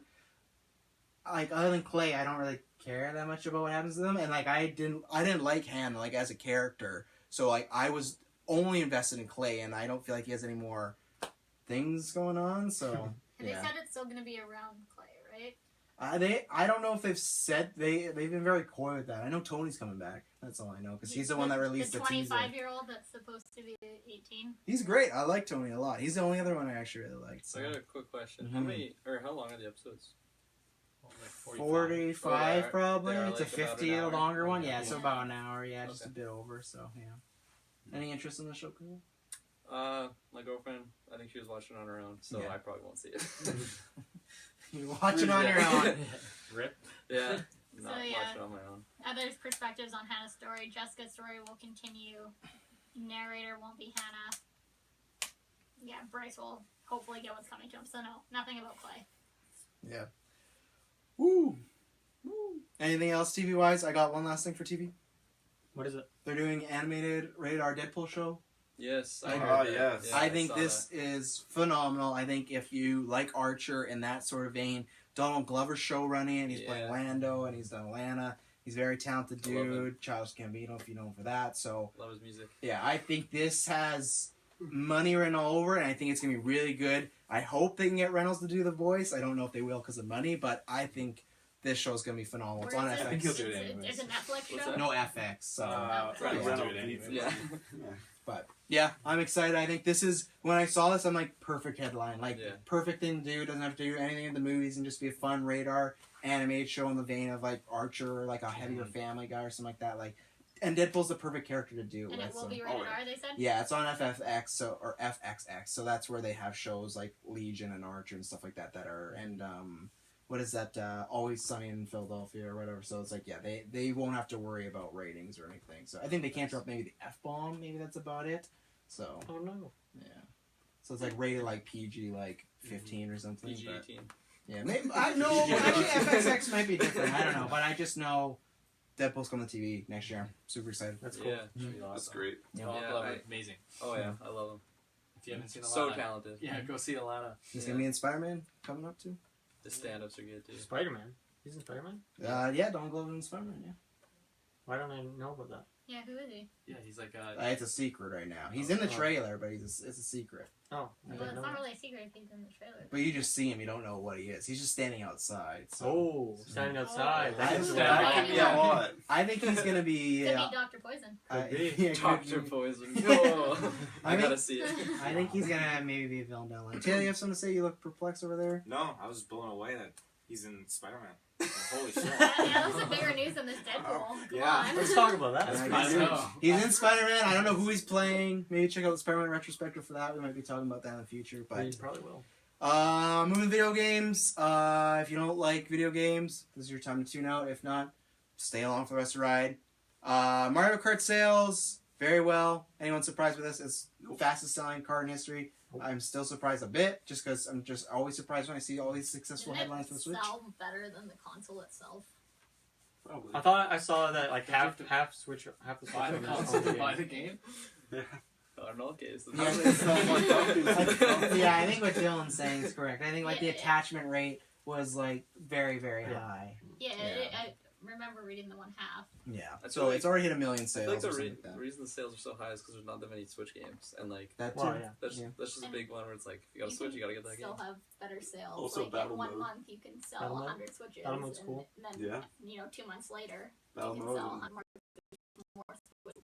like, other than Clay, I don't really care that much about what happens to them. And like, I didn't like Hannah like as a character, so like I was only invested in Clay, and I don't feel like he has any more things going on. So and they said it's still going to be around Clay, right? I don't know if they've said they've been very coy with that. I know Tony's coming back. That's all I know, because he's the one that released the teaser. The 25-year-old that's supposed to be 18. He's great. I like Tony a lot. He's the only other one I actually really liked. So I got a quick question. Mm-hmm. How long are the episodes? Like 45 probably. It's a 50, a longer one. Yeah, it's about an hour. Yeah, just a bit over. So yeah. Any interest in the show, Kyle? My girlfriend, I think she was watching on her own, so I probably won't see it. You're watching on your own. Rip. Yeah. Not watching on my own. Others' perspectives on Hannah's story. Jessica's story will continue. Narrator won't be Hannah. Yeah, Bryce will hopefully get what's coming to him. So no, nothing about Clay. Yeah. Woo! Anything else TV-wise? I got one last thing for TV. What is it? They're doing animated rated R Deadpool show. Yes. Yes. I think this is phenomenal. I think if you like Archer in that sort of vein, Donald Glover's show running it. He's playing Lando, and he's done Atlanta. He's a very talented dude. Childish Gambino, if you know him for that. So love his music. Yeah, I think this has money written all over, and I think it's gonna be really good. I hope they can get Reynolds to do the voice. I don't know if they will because of money, but I think this show's gonna be phenomenal. It's on Where is FX. it? I think he'll do it anyways. It's a Netflix What's show. that? No FX. So. Right, Yeah. we'll do it anyways. Yeah. But yeah, I'm excited. I think this is when I saw this, I'm like perfect headline, like Yeah. perfect thing to do. Doesn't have to do anything in the movies and just be a fun radar animated show in the vein of like Archer or like a heavier Family Guy or something like that. Like, and Deadpool's the perfect character to do it And with. it will so. be rated R, they said? Yeah, it's on FFX or FXX, so that's where they have shows like Legion and Archer and stuff like that are and what is that? Always Sunny in Philadelphia or whatever. So it's like they won't have to worry about ratings or anything. So I think they can't drop maybe the F-bomb. Maybe that's about it. So Oh no. yeah, so it's like rated like PG like 15 or something. but- PG-18. yeah, maybe I know. Actually, FXX might be different. I don't know, but I just know Deadpool's coming to TV next year. I'm super excited. That's cool. Yeah. Should be That's awesome. great. Yeah. Donald Yeah, Glover, amazing. Oh yeah, I love him. If you haven't seen So Alana, talented. yeah, go see Alana. He's gonna be in Spider-Man coming up too. The stand-ups are good too. Spider-Man. He's in Spider-Man? Yeah, Donald Glover's in Spider-Man. Yeah. Why don't I know about that? Yeah, who is he? Yeah, he's like It's a secret right now. He's in the trailer, but it's a secret. Oh, I Well, didn't it's know not that. really a secret if he's in the trailer. But you just see him, you don't know what he is. He's just standing outside. So. Oh, standing outside. Oh. That is That bad. could be a lot. I think he's gonna be. Could be Dr. Poison. Could be. yeah, Doctor could be. Poison. Whoa. I I gotta think- see it. I think he's gonna maybe be a villain down the line. Taylor, you have something to say? You look perplexed over there. No, I was blown away that he's in Spider-Man. Holy shit. Yeah, this is bigger news than this Deadpool. Come Yeah. on. Let's talk about that. Yeah, I he's, know. he's in Spider-Man. I don't know who he's playing. Maybe check out the Spider-Man retrospective for that. We might be talking about that in the future. We But probably will. moving to video games. If you don't like video games, this is your time to tune out. If not, stay along for the rest of the ride. Mario Kart sales very well. Anyone surprised with this? It's fastest selling card in history. Nope. I'm still surprised a bit, just because I'm just always surprised when I see all these successful Didn't headlines for the it Switch. sell better than the console itself? Probably. I thought I saw that like half have to half Switch half the Switch Buy the owners console own the to buy game. the game. In all cases. Yeah, yeah, I think what Dylan's saying is correct. I think like the Yeah. attachment rate was like very, very Yeah. high. Yeah, Yeah. I remember reading the one half. Yeah. I So feel like- it's already hit 1 million I sales. think the or something like that. reason the sales are so high is because there's not that many Switch games, and like That too. Well, yeah. that's Yeah. that's just a big one where it's like if you got a Switch, you gotta get that still game. have better sales. Also like battle in 1 mode. month you can sell Battle mode? 100 Switches. Battle mode's and, cool. and then Yeah. 2 months later Battle you can mode sell and- 100 more Switches.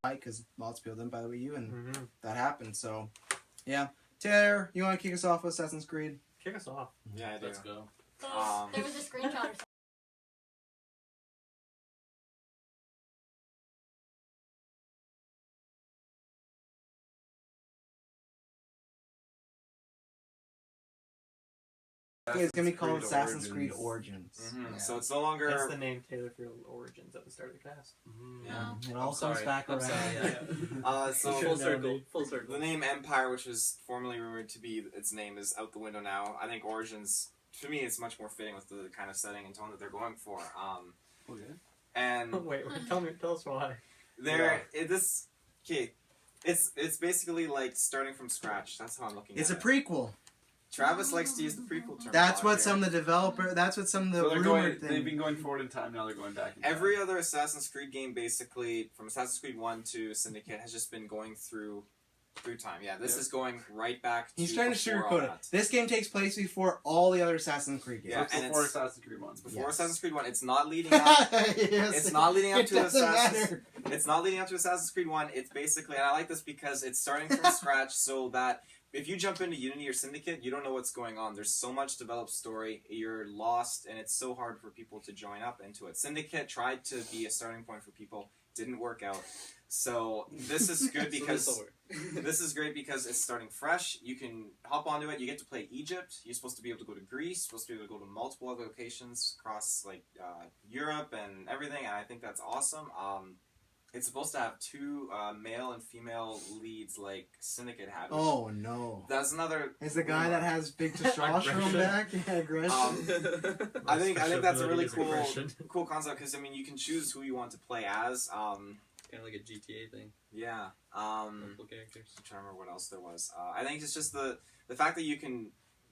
Because lots of people didn't buy the Wii U, and Mm-hmm. that happened. So, yeah. Taylor, you want to kick us off with Assassin's Creed? Kick us off. Yeah, I do. Let's go. There was a screenshot or something. It's gonna be called Creed Assassin's Creed Origins. Origins. Mhm. Yeah. So it's no longer. That's the name Taylor Field Origins at the start of the cast. Yeah. It all I'm sorry. comes back I'm around. sorry, yeah. So Full circle. Full circle. the name Empire, which was formerly rumored to be its name, is out the window now. I think Origins, for me, it's much more fitting with the kind of setting and tone that they're going for. Okay. And Wait, tell us why. it's basically like starting from scratch. That's how I'm looking It's a at it. prequel. Travis likes to use the prequel term. That's a lot what here. some of the developer. That's what some of the So they're rumored they've thing. been going forward in time, now they're going back in time. Every other Assassin's Creed game, basically, from Assassin's Creed 1 to Syndicate, has just been going through time. Yeah, this Yeah. is going right back to He's trying to before all sugarcoat it. that. This game takes place before all the other Assassin's Creed games. Yeah, So and before it's- Assassin's Creed 1. Before Yes. Assassin's Creed 1, it's not leading up. Yes. It's not leading up It to doesn't Assassin's. matter. It's not leading up to Assassin's Creed 1. It's basically, and I like this because it's starting from scratch, so that if you jump into Unity or Syndicate, you don't know what's going on. There's so much developed story, you're lost, and it's so hard for people to join up into it. Syndicate tried to be a starting point for people, didn't work out. So this is good So because this'll work. this is great because it's starting fresh. You can hop onto it. You get to play Egypt. You're supposed to be able to go to Greece. Supposed to be able to go to multiple other locations across like Europe and everything. And I think that's awesome. it's supposed to have 2 male and female leads like Syndicate had. Oh no! That's another. Is the guy that has big testosterone back? Yeah, aggression. I think that's a really cool concept because I mean you can choose who you want to play as. Kind of like a GTA thing. Yeah. Multiple characters. I'm trying to remember what else there was. I think it's just the fact that you can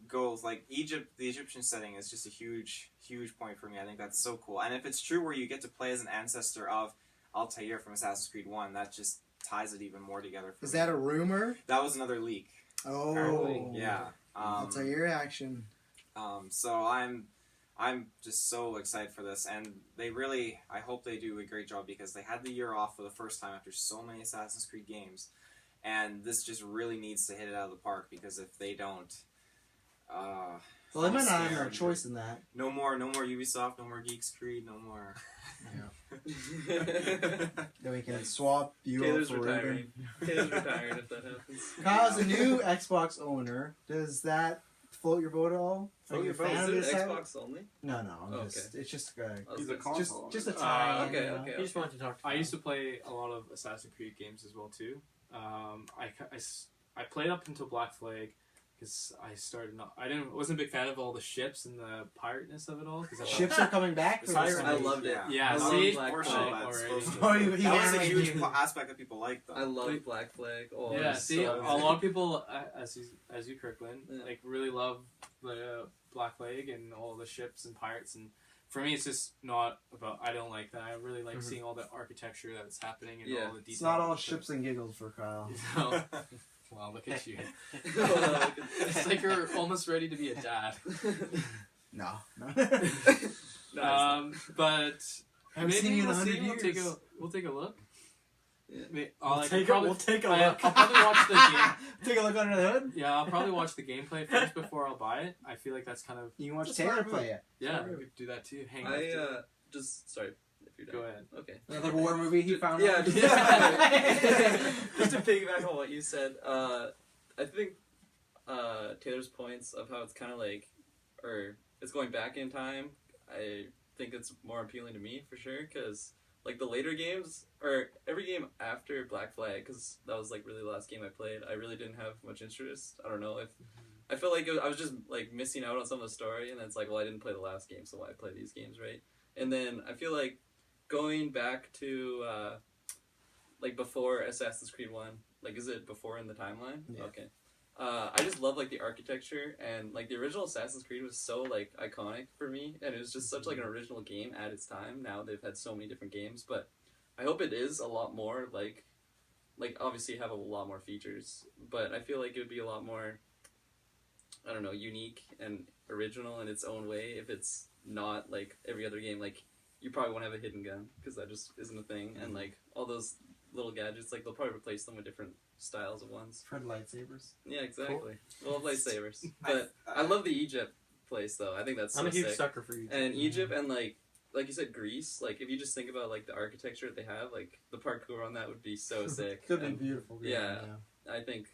go with, like Egypt. The Egyptian setting is just a huge point for me. I think that's so cool. And if it's true where you get to play as an ancestor of Altair from Assassin's Creed 1, that just ties it even more together. Is that a rumor? That was another leak. Oh, apparently. Yeah. Altair action. So I'm just so excited for this, and I hope they do a great job because they had the year off for the first time after so many Assassin's Creed games, and this just really needs to hit it out of the park because if they don't, well, they might not have a choice in that. No more Ubisoft, no more Geeks Creed, no more. Then we can swap you Taylor's for retiring. Taylor's retiring if that happens. Kyle's a new Xbox owner. Does that float your boat at all? Float your boat? Is it Xbox only? No. It's just just a tie. Okay. You just wanted to talk to I used to play a lot of Assassin's Creed games as well too. I played up until Black Flag because I wasn't a big fan of all the ships and the pirateness of it all. Ships are coming back. For Pirate, I loved it. Yeah, I see, Black Flag. That was a huge aspect that people liked though. I love Black Flag. Oh, yeah, see, so a lot of people, as you Kirkland, like really love the Black Flag and all the ships and pirates, and for me, it's just not about. I don't like that. I really like seeing all the architecture that's happening and all the details. It's not all ships and giggles for Kyle. No. Wow, look at you. It's like you're almost ready to be a dad. No. But I've seen you in 100 years. We'll take a look. Yeah. We'll take a look. I'll probably watch the game. Take a look under the hood? Yeah, I'll probably watch the gameplay first before I'll buy it. I feel like that's kind of... You can watch Taylor play it. Yeah, we could do that too. Sorry. Go ahead. Okay. Another war movie he found out. Just to piggyback on what you said, I think Taylor's points of how it's kind of like, or it's going back in time, I think it's more appealing to me for sure, because like the later games, or every game after Black Flag, because that was like really the last game I played, I really didn't have much interest. I don't know if, I feel like I was just like missing out on some of the story, and then it's like, well, I didn't play the last game, so why play these games, right? And then I feel like going back to like before Assassin's Creed 1, like is it before in the timeline? Yeah. Okay. I just love like the architecture, and like the original Assassin's Creed was so like iconic for me, and it was just such like an original game at its time. Now they've had so many different games, but I hope it is a lot more like obviously have a lot more features, but I feel like it would be a lot more, I don't know, unique and original in its own way if it's not like every other game. Like you probably won't have a hidden gun because that just isn't a thing, and like all those little gadgets, like they'll probably replace them with different styles of ones. Fred lightsabers. Yeah, exactly. Cool. Well, lightsabers. But I love the Egypt place though. I think that's so I'm a huge sick. sucker for Egypt. And Egypt and like you said, Greece. Like if you just think about like the architecture that they have, like the parkour on that would be so sick. Could be beautiful. Yeah, I think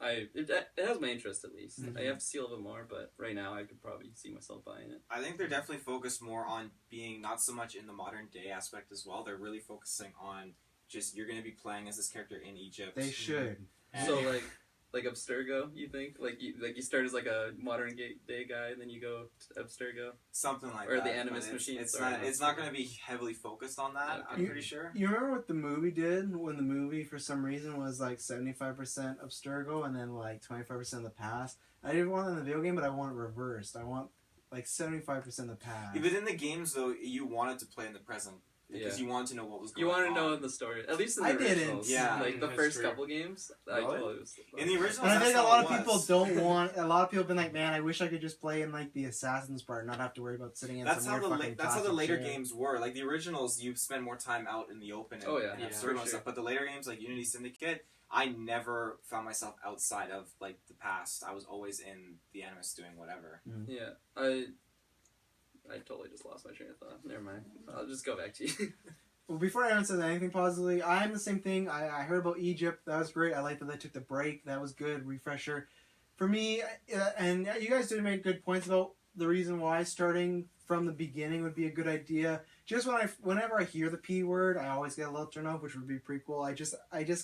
it has my interest at least. I have to see a little bit more, but right now I could probably see myself buying it. I think they're definitely focused more on being not so much in the modern day aspect as well. They're really focusing on just you're going to be playing as this character in Egypt. They should. So like Abstergo, you think? Like you start as like a modern day guy, and then you go to Abstergo? Something like or that. Or the Animus machine? It's not going to be heavily focused on that, I'm pretty sure. You remember what the movie did when the movie, for some reason, was like 75% Abstergo and then like 25% of the past? I didn't want it in the video game, but I want it reversed. I want like 75% of the past. Yeah, but in the games, though, you wanted to play in the present. Because you wanted to know what was going on. You wanted to know the story. At least in the originals. Yeah. Like the first couple games. Really? I totally was. In the originals, and I think a lot of people don't want. A lot of people have been like, "Man, I wish I could just play in like the Assassins part, and not have to worry about sitting in." That's how the later games were. Like the originals, you spend more time out in the open. And and stuff. But the later games, like Unity Syndicate, I never found myself outside of like the past. I was always in the Animus doing whatever. Yeah, I totally just lost my train of thought. Never mind. I'll just go back to you. Well, before Aaron says anything positively, I'm the same thing. I heard about Egypt. That was great. I like that they took the break. That was good. Refresher. For me, and you guys did make good points about the reason why starting from the beginning would be a good idea. Just whenever I hear the P word, I always get a little turn off, which would be pretty cool. I just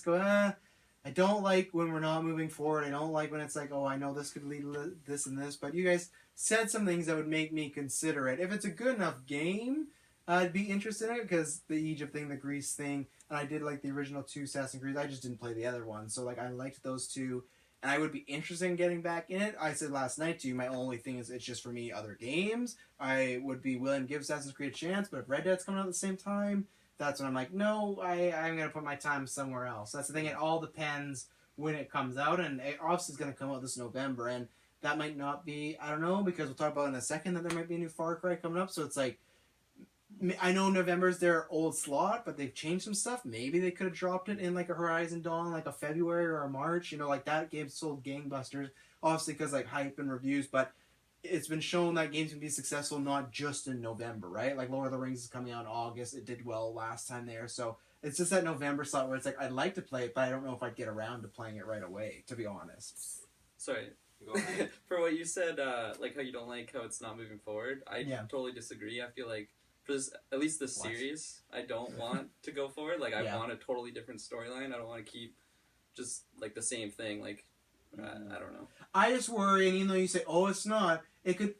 go, I don't like when we're not moving forward. I don't like when it's like, oh, I know this could lead to this and this. But you guys said some things that would make me consider it. If it's a good enough game, I'd be interested in it, because the Egypt thing, the Greece thing, and I did like the original 2 Assassin's Creed. I just didn't play the other one. So like I liked those 2. And I would be interested in getting back in it. I said last night to you, my only thing is it's just for me other games. I would be willing to give Assassin's Creed a chance, but if Red Dead's coming out at the same time, that's when I'm like, no, I'm going to put my time somewhere else. That's the thing. It all depends when it comes out, and it obviously is going to come out this November, and that might not be, I don't know, because we'll talk about in a second that there might be a new Far Cry coming up, so it's like, I know November's their old slot, but they've changed some stuff. Maybe they could have dropped it in like a Horizon Dawn, like a February or a March. You know, like that game sold gangbusters, obviously because like hype and reviews. But it's been shown that games can be successful not just in November, right? Like Lord of the Rings is coming out in August. It did well last time there, so it's just that November slot where it's like I'd like to play it, but I don't know if I'd get around to playing it right away. To be honest. Sorry. For what you said, like how you don't like how it's not moving forward, I totally disagree. I feel like for this, at least this series, I don't want to go forward. Like, I want a totally different storyline. I don't want to keep just, like, the same thing. Like, I don't know. I just worry, and even though you say, oh, it's not, it could,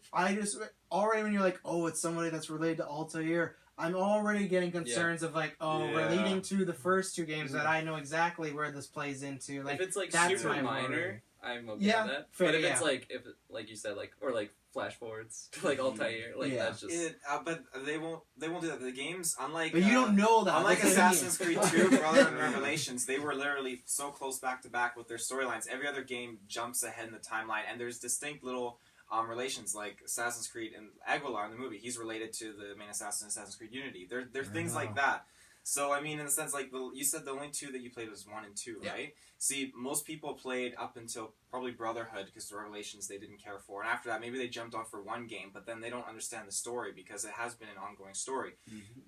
already when you're like, oh, it's somebody that's related to Altair, I'm already getting concerns of, like, we're leading to the first 2 games that I know exactly where this plays into. Like, if it's, like, that's super minor, I'm okay with that. Fair, but if it's, like you said, like, or, like, flash forwards to, like, Altair, like, that's just... but they won't do that. The games, unlike... But you don't know that. Unlike Assassin's Creed 2, Brotherhood and Revelations, they were literally so close back-to-back with their storylines. Every other game jumps ahead in the timeline, and there's distinct little relations, like Assassin's Creed and Aguilar in the movie. He's related to the main assassin in Assassin's Creed Unity. There are things like that. So, I mean, in a sense, like, you said the only 2 that you played was 1 and 2, right? See, most people played up until probably Brotherhood, because the Revelations they didn't care for. And after that, maybe they jumped on for 1 game, but then they don't understand the story, because it has been an ongoing story.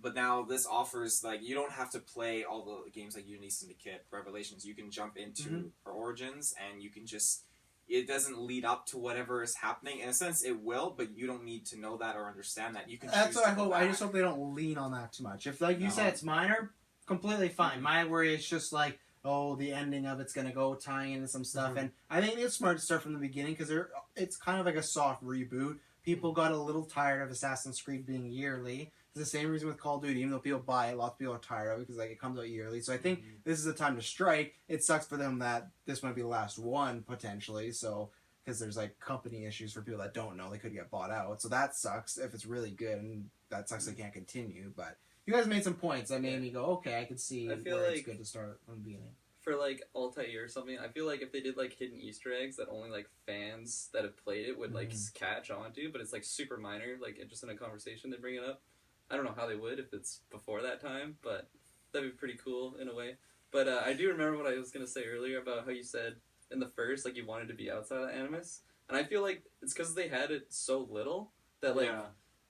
But now this offers, like, you don't have to play all the games like Unity, Syndicate, Revelations. You can jump into Origins, and you can just... It doesn't lead up to whatever is happening. In a sense, it will, but you don't need to know that or understand that. You can. That's what I hope. I just hope they don't lean on that too much. If, like you said, it's minor, completely fine. My worry is just like, oh, the ending of it's gonna go tying into some stuff, and I think it's smart to start from the beginning because it's kind of like a soft reboot. People got a little tired of Assassin's Creed being yearly. It's the same reason with Call of Duty. Even though people buy it, lots of people are tired of it because like it comes out yearly. So I think this is the time to strike. It sucks for them that this might be the last one potentially. So because there's like company issues for people that don't know, they could get bought out. So that sucks if it's really good, and that sucks they can't continue. But you guys made some points that made me go, okay, I could see where it's good to start from the beginning. For like Altair or something, I feel like if they did like hidden Easter eggs that only like fans that have played it would like catch on to, but it's like super minor, like just in a conversation they bring it up. I don't know how they would if it's before that time, but that'd be pretty cool in a way. But I do remember what I was going to say earlier about how you said in the first, like, you wanted to be outside of Animus. And I feel like it's because they had it so little that,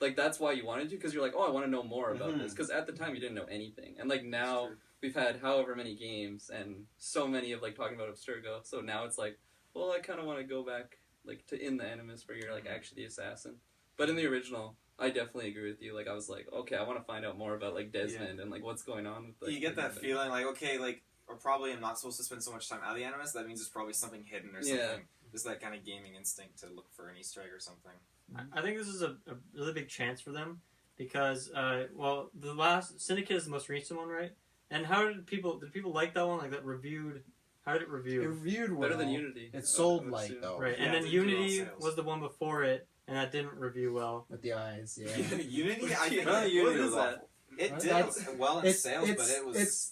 like that's why you wanted to, because you're like, oh, I want to know more about this. Because at the time, you didn't know anything. And, like, now we've had however many games and so many of, like, talking about Abstergo. So now it's like, well, I kind of want to go back, like, to in the Animus where you're, like, actually the assassin. But in the original... I definitely agree with you. Like, I was like, okay, I want to find out more about, like, Desmond and, like, what's going on with, like... You get that feeling, like, okay, like, or probably I'm not supposed to spend so much time out of the Animus, that means there's probably something hidden or something. Just that kind of gaming instinct to look for an Easter egg or something. I think this is a really big chance for them, because, well, the last... Syndicate is the most recent one, right? And how did people like that one? Like, that reviewed... How did it review? It reviewed well. Better than Unity. It sold light, though. Right, and then Unity was the one before it, and that didn't review well. With the eyes, Unity? I think Unity was awful. It did well in sales, but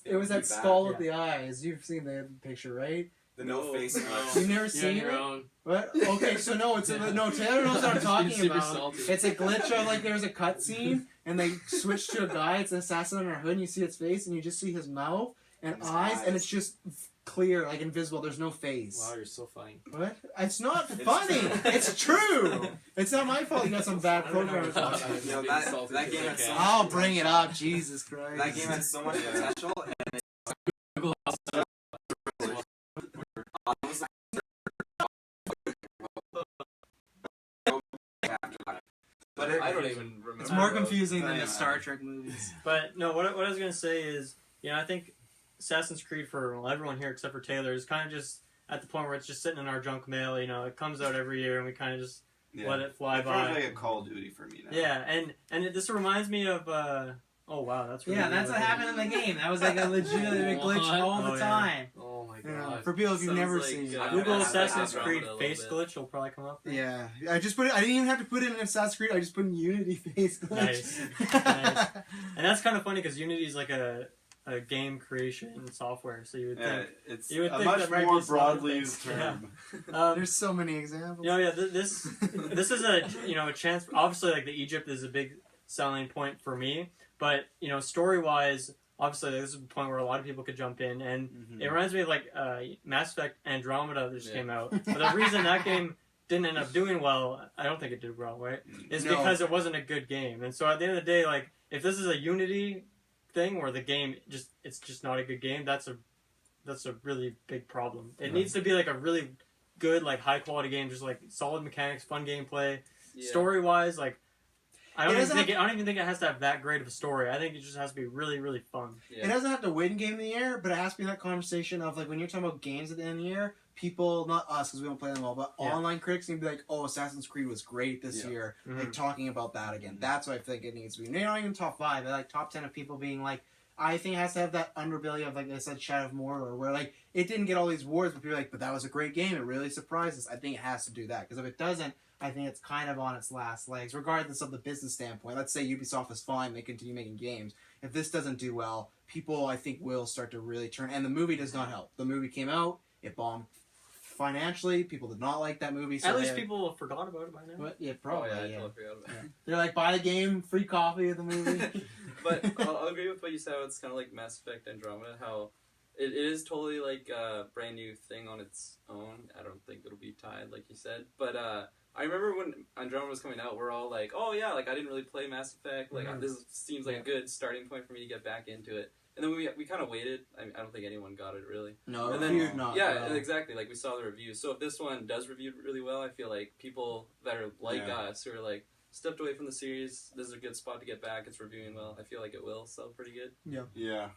it was that skull with the eyes. You've seen the picture, right? The no face. You've never seen it? What? Okay, so no, it's Taylor knows what I'm talking about. It's a glitch of, like, there's a cutscene, and they switch to a guy, it's an assassin on her hood, and you see its face, and you just see his mouth and eyes, and it's just clear, like invisible. There's no face. Wow, you're so funny. What? It's not funny. It's true. It's not my fault. You got some bad programmers. That game had so much I'll bring it up. Jesus Christ. That game had so much potential, and I don't even remember. It's more confusing than the Star Trek movies. But no, what I was gonna say is, I think Assassin's Creed for everyone here except for Taylor is kind of just at the point where it's just sitting in our junk mail. It comes out every year, and we kind of just let it fly by. It's like a Call of Duty for me now. Yeah, and this reminds me of. Oh wow, that's really that's what happened in the game. That was like a legitimate glitch all the time. Oh my god! For people if you've never seen, Google Assassin's Creed face glitch, it'll probably come up. Yeah, I just put it. I didn't even have to put it in Assassin's Creed. I just put in Unity face glitch. Nice. And that's kind of funny because Unity is like a game creation software, so you would think it's you would a think much that might more be broadly used term. There's so many examples. This is a chance. Obviously, like the Egypt is a big selling point for me, but story wise, obviously this is the point where a lot of people could jump in, and it reminds me of like Mass Effect Andromeda that just came out. But the reason that game didn't end up doing well, I don't think it did well, right? Is because it wasn't a good game, and so at the end of the day, like if this is a Unity thing where the game it's just not a good game, that's a really big problem. It needs to be like a really good, like high quality game, just like solid mechanics, fun gameplay, story wise. Like I don't even think it has to have that great of a story. I think it just has to be really, really fun. Yeah. It doesn't have to win Game of the Year, but it has to be that conversation of like when you're talking about games at the end of the year, people, not us because we don't play them all, but online critics need to be like, oh, Assassin's Creed was great this year. Like talking about that again. That's what I think it needs to be. They're not even top 5. They're like top 10 of people being like, I think it has to have that underbelly of like I said, Shadow of Mordor, where like it didn't get all these awards, but people are like, but that was a great game. It really surprised us. I think it has to do that because if it doesn't, I think it's kind of on its last legs, regardless of the business standpoint. Let's say Ubisoft is fine; they continue making games. If this doesn't do well, people I think will start to really turn. And the movie does not help. The movie came out, it bombed financially. People did not like that movie. So at least people forgot about it by now. But, probably. I totally forgot about it. They're like, buy the game, free copy of the movie. But I'll agree with what you said. It's kind of like Mass Effect Andromeda, how it is totally like a brand new thing on its own. I don't think it'll be tied, like you said. But I remember when Andromeda was coming out, we're all like, oh yeah, like I didn't really play Mass Effect. Like this seems like a good starting point for me to get back into it. And then we kind of waited. I don't think anyone got it really. No, and then, not. Yeah, exactly. Like we saw the reviews. So if this one does review really well, I feel like people that are like us who are like stepped away from the series, this is a good spot to get back. It's reviewing well. I feel like it will sell pretty good. Yeah. Yeah.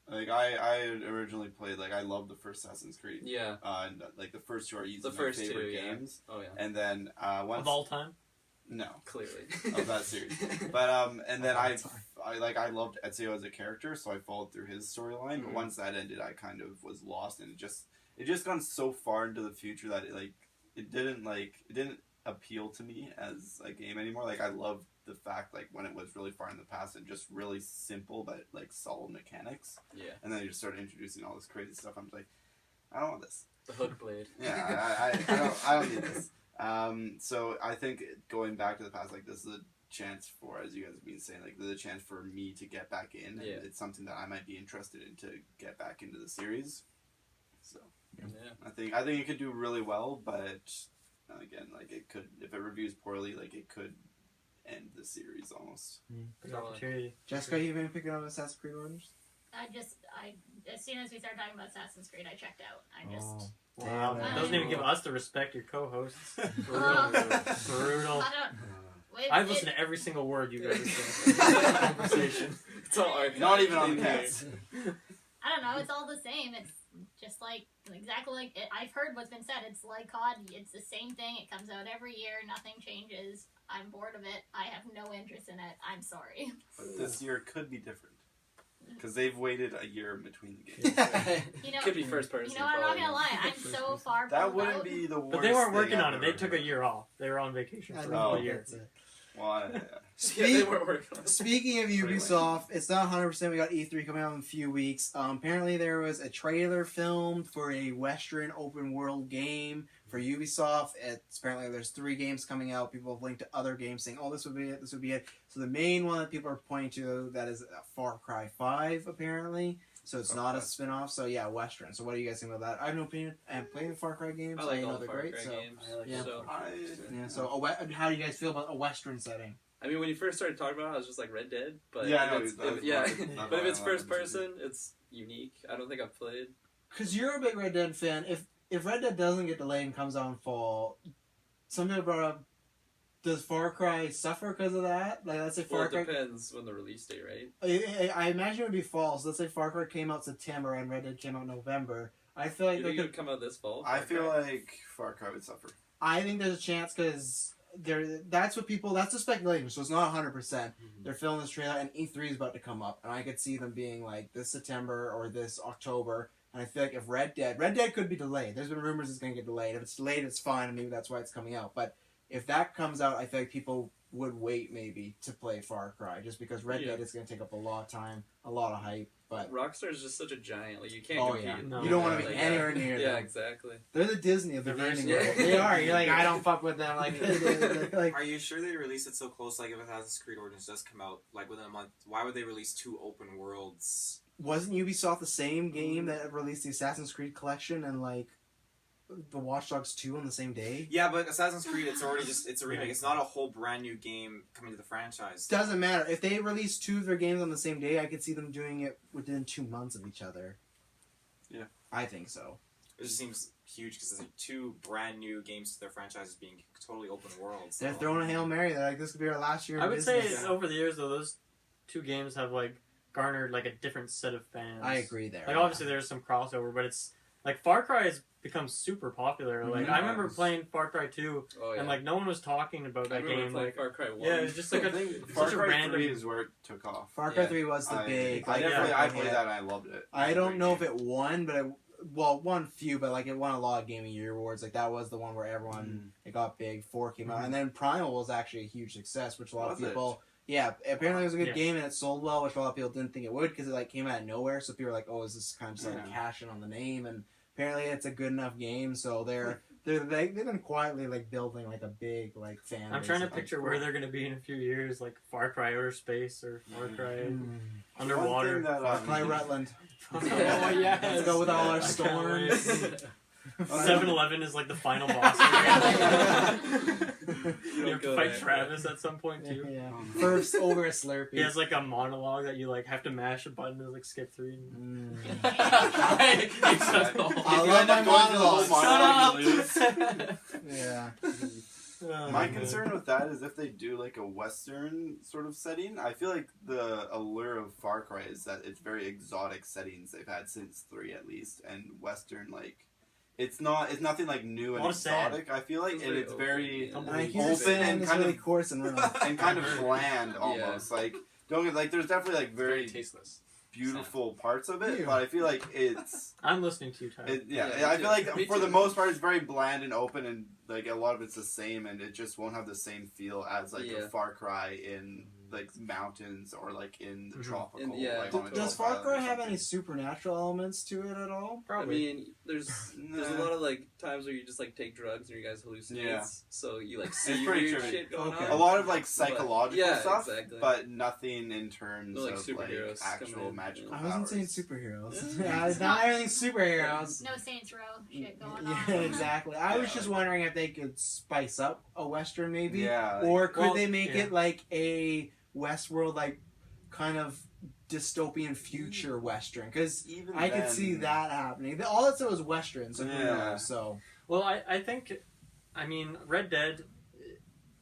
Like I originally played, like I loved the first Assassin's Creed. Yeah. And like the first two are easily my favorite games. Oh yeah. And then once of all time. No, clearly of that series. But and then I loved Ezio as a character, so I followed through his storyline. But once that ended, I kind of was lost, and it just gone so far into the future that it didn't appeal to me as a game anymore. Like I loved the fact like when it was really far in the past and just really simple but like solid mechanics. Yeah. And then you just started introducing all this crazy stuff. I'm just like, I don't want this. The hook blade. Yeah, I don't need this. So I think going back to the past, like this is a chance for, as you guys have been saying, like there's a chance for me to get back in. And it's something that I might be interested in to get back into the series. So I think it could do really well, but again, like it could, if it reviews poorly, like it could end the series almost. Good opportunity. Jessica, you been picking up Assassin's Creed Origins? I as soon as we started talking about Assassin's Creed, I checked out. Wow, that doesn't even give us the respect your co-hosts. Brutal. I've listened to every single word you guys said in this conversation. It's all not even on the cats. I don't know. It's all the same. It's just like exactly like I've heard what's been said. It's like COD. It's the same thing. It comes out every year. Nothing changes. I'm bored of it. I have no interest in it. I'm sorry. But this year could be different. Because they've waited a year in between the games. Could be first person. You know, I'm not gonna lie. I'm so far. That wouldn't be the worst. But they weren't working on it. They took a year off. They were on vacation for a whole year. Well, they weren't working on it. Speaking of Ubisoft, it's not 100%. We got E3 coming out in a few weeks. Apparently, there was a trailer filmed for a Western open world game for Ubisoft. Apparently, there's 3 games coming out. People have linked to other games saying, "Oh, this would be it. This would be it." So the main one that people are pointing to that is Far Cry 5, apparently. So it's not a spin-off. So yeah, Western. So what do you guys think about that? I have no opinion. I haven't played the Far Cry games. I like all the Far Cry games. So how do you guys feel about a Western setting? I mean, when you first started talking about it, I was just like Red Dead. But but if it's first person, it's unique. I don't think I've played. Because you're a big Red Dead fan. If Red Dead doesn't get delayed and comes out in fall, some people brought up Does Far Cry suffer because of that? Like, let's say Far Cry. It depends when the release date, right? I imagine it would be fall. So let's say Far Cry came out September and Red Dead came out in November. I feel like you think it would come out this fall? I feel like Far Cry would suffer. I think there's a chance because that's what people. That's the speculation. So it's not 100%. They're filming this trailer and E3 is about to come up, and I could see them being like this September or this October. And I feel like if Red Dead could be delayed. There's been rumors it's going to get delayed. If it's delayed, it's fine, and maybe that's why it's coming out. But if that comes out, I feel like people would wait maybe to play Far Cry just because Red Dead is going to take up a lot of time, a lot of hype. But Rockstar is just such a giant. Like you can't compete. Yeah. No. You don't want to be Like, anywhere near them. Yeah, exactly. They're the Disney of the They're gaming very- world. They are. You're like, I don't fuck with them. Like Are you sure they released it so close? Like, if Assassin's Creed Origins does come out, like, within a month, why would they release 2 open worlds? wasn't Ubisoft the same game that released the Assassin's Creed collection and like the Watch Dogs 2 on the same day? Yeah, but Assassin's Creed, it's a remake. It's not a whole brand new game coming to the franchise. Doesn't matter. If they release 2 of their games on the same day, I could see them doing it within 2 months of each other. Yeah. I think so. It just seems huge because it's like 2 brand new games to their franchises being totally open worlds. They're throwing a Hail Mary. They're like, this could be our last year in I would business. say over the years though, those 2 games have like garnered like a different set of fans. I agree there. Like obviously there's some crossover, but it's like Far Cry has become super popular. Like I remember playing Far Cry 2 and like no one was talking about that game. Like Far Cry 1. yeah, it was just like Far such a Cry random. 3 is where it took off. Far Cry 3 was the big. I like, played that and I loved it. I don't know if it won, but it won few, but like it won a lot of Game of Year awards. Like that was the one where everyone it got big. 4 came out, and then Primal was actually a huge success, which a lot of people. Yeah, apparently it was a good game and it sold well, which a lot of people didn't think it would because it like came out of nowhere. So people were like, "Oh, is this kind of just like cashing on the name?" And apparently it's a good enough game, so they've been quietly like building like a big like fan. I'm trying to picture where they're gonna be in a few years, like Far Cry Outer Space or Far Cry Underwater. Far Cry Rutland. Oh yeah, Let's go with all our storms. 7-Eleven is like the final boss. You have to fight Travis at some point too. Yeah. First over a Slurpee. He has like a monologue that you like have to mash a button to like skip through. I love my monologue. Yeah. My concern with that is if they do like a Western sort of setting, I feel like the allure of Far Cry is that it's very exotic settings they've had since 3 at least, and Western like. It's nothing like new and exotic. I feel like it's very open and kind of coarse and and kind of bland almost. Like don't get like there's definitely like very tasteless, beautiful parts of it, but I feel like it's. I'm listening to you, Tyler. I feel like for the most part it's very bland and open, and like a lot of it's the same, and it just won't have the same feel as like a Far Cry in like mountains or like in the tropical. Does Far Cry have any supernatural elements to it at all? Probably. I mean, there's a lot of like times where you just like take drugs and you guys hallucinate, so you like see weird shit going on. A lot of like psychological stuff, exactly. but nothing in terms like of superheroes like actual magical powers. I wasn't saying superheroes. Not everything's superheroes. No Saints Row shit going on. Yeah, exactly. I was just wondering if they could spice up a Western maybe. Yeah. Or could they make it like a Westworld, like kind of dystopian future Western? Because I could see that happening. All that said was Western, so who knows? So. Well, I think, I mean, Red Dead,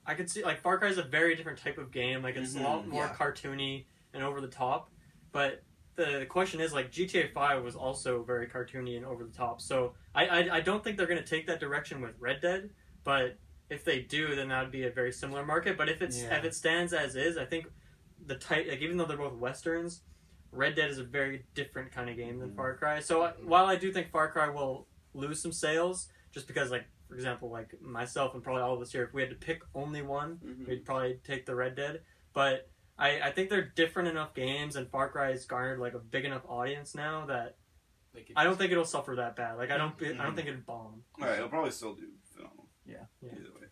I could see, like, Far Cry is a very different type of game. Like, it's a lot more cartoony and over the top. But the question is, like, GTA 5 was also very cartoony and over the top. So I don't think they're going to take that direction with Red Dead, but if they do, then that would be a very similar market. But if it stands as is, I think the type, like, even though they're both Westerns, Red Dead is a very different kind of game than Far Cry. So while I do think Far Cry will lose some sales, just because, like, for example, like myself and probably all of us here, if we had to pick only one, we'd probably take the Red Dead. But I think they're different enough games, and Far Cry has garnered like a big enough audience now that I don't think it'll suffer that bad. Like I don't think it'd bomb. Alright, it'll probably still do phenomenal. Yeah. Either way.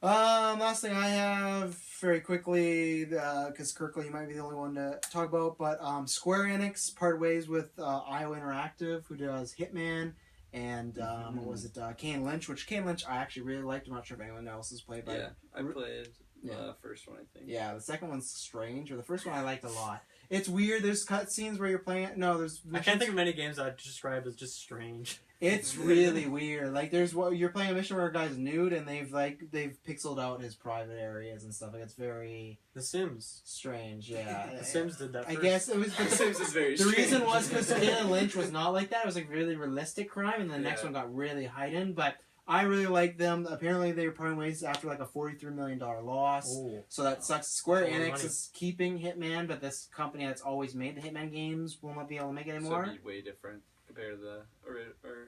Last thing I have very quickly, because Kirkland, you might be the only one to talk about, but Square Enix parted ways with IO Interactive, who does Hitman, and what was it, Kane Lynch, which Kane Lynch I actually really liked. I'm not sure if anyone else has played, but I played first one, I think. Yeah, the second one's strange, or the first one I liked a lot. It's weird. There's cutscenes where you're playing. No, there's. I can't think of many games I'd describe as just strange. It's really weird. Like there's what you're playing a mission where a guy's nude and they've pixeled out his private areas and stuff. Like it's very The Sims. strange. Yeah, The Sims did that. I First. guess it was The Sims is very the strange. reason was because David Lynch was not like that. It was like really realistic crime, and the next Yeah. one got really heightened. But I really like them. Apparently, they were parting ways after like a $43 million loss. Oh. So that sucks. Square That's a lot of Enix money. is keeping Hitman, but this company that's always made the Hitman games will not be able to make it So anymore. it'd be way different compared to the or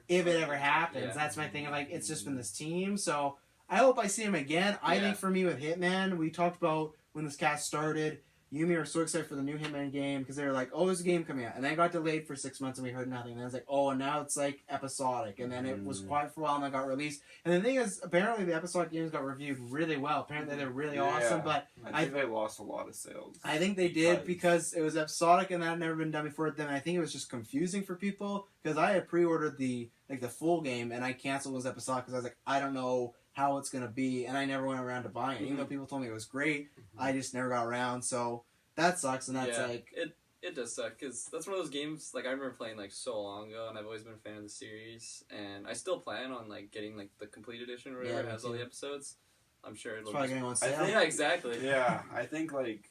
If it ever happens, Yeah. that's my thing. Like it's just been this team. So I hope I see him again. I Yeah. think for me with Hitman, we talked about when this cast started. You and me were so excited for the new Hitman game because they were like, "Oh, there's a game coming out," and then it got delayed for 6 months and we heard nothing. And then it's like, "Oh, and now it's like episodic," and then it was quiet for a while and then got released. And the thing is, apparently the episodic games got reviewed really well. Apparently they're really awesome, but I think they lost a lot of sales. I think they did because it was episodic and that had never been done before. Then I think it was just confusing for people because I had pre-ordered the full game and I canceled those episodic because I was like, I don't know how it's gonna be, and I never went around to buying it. Even though people told me it was great, I just never got around. So that sucks, and that's like it does suck because that's one of those games like I remember playing like so long ago, and I've always been a fan of the series, and I still plan on like getting like the complete edition or whatever me has all too. the episodes. I'm sure it's it'll probably just... gonna go on I sale. think- Yeah, exactly. Yeah, I think like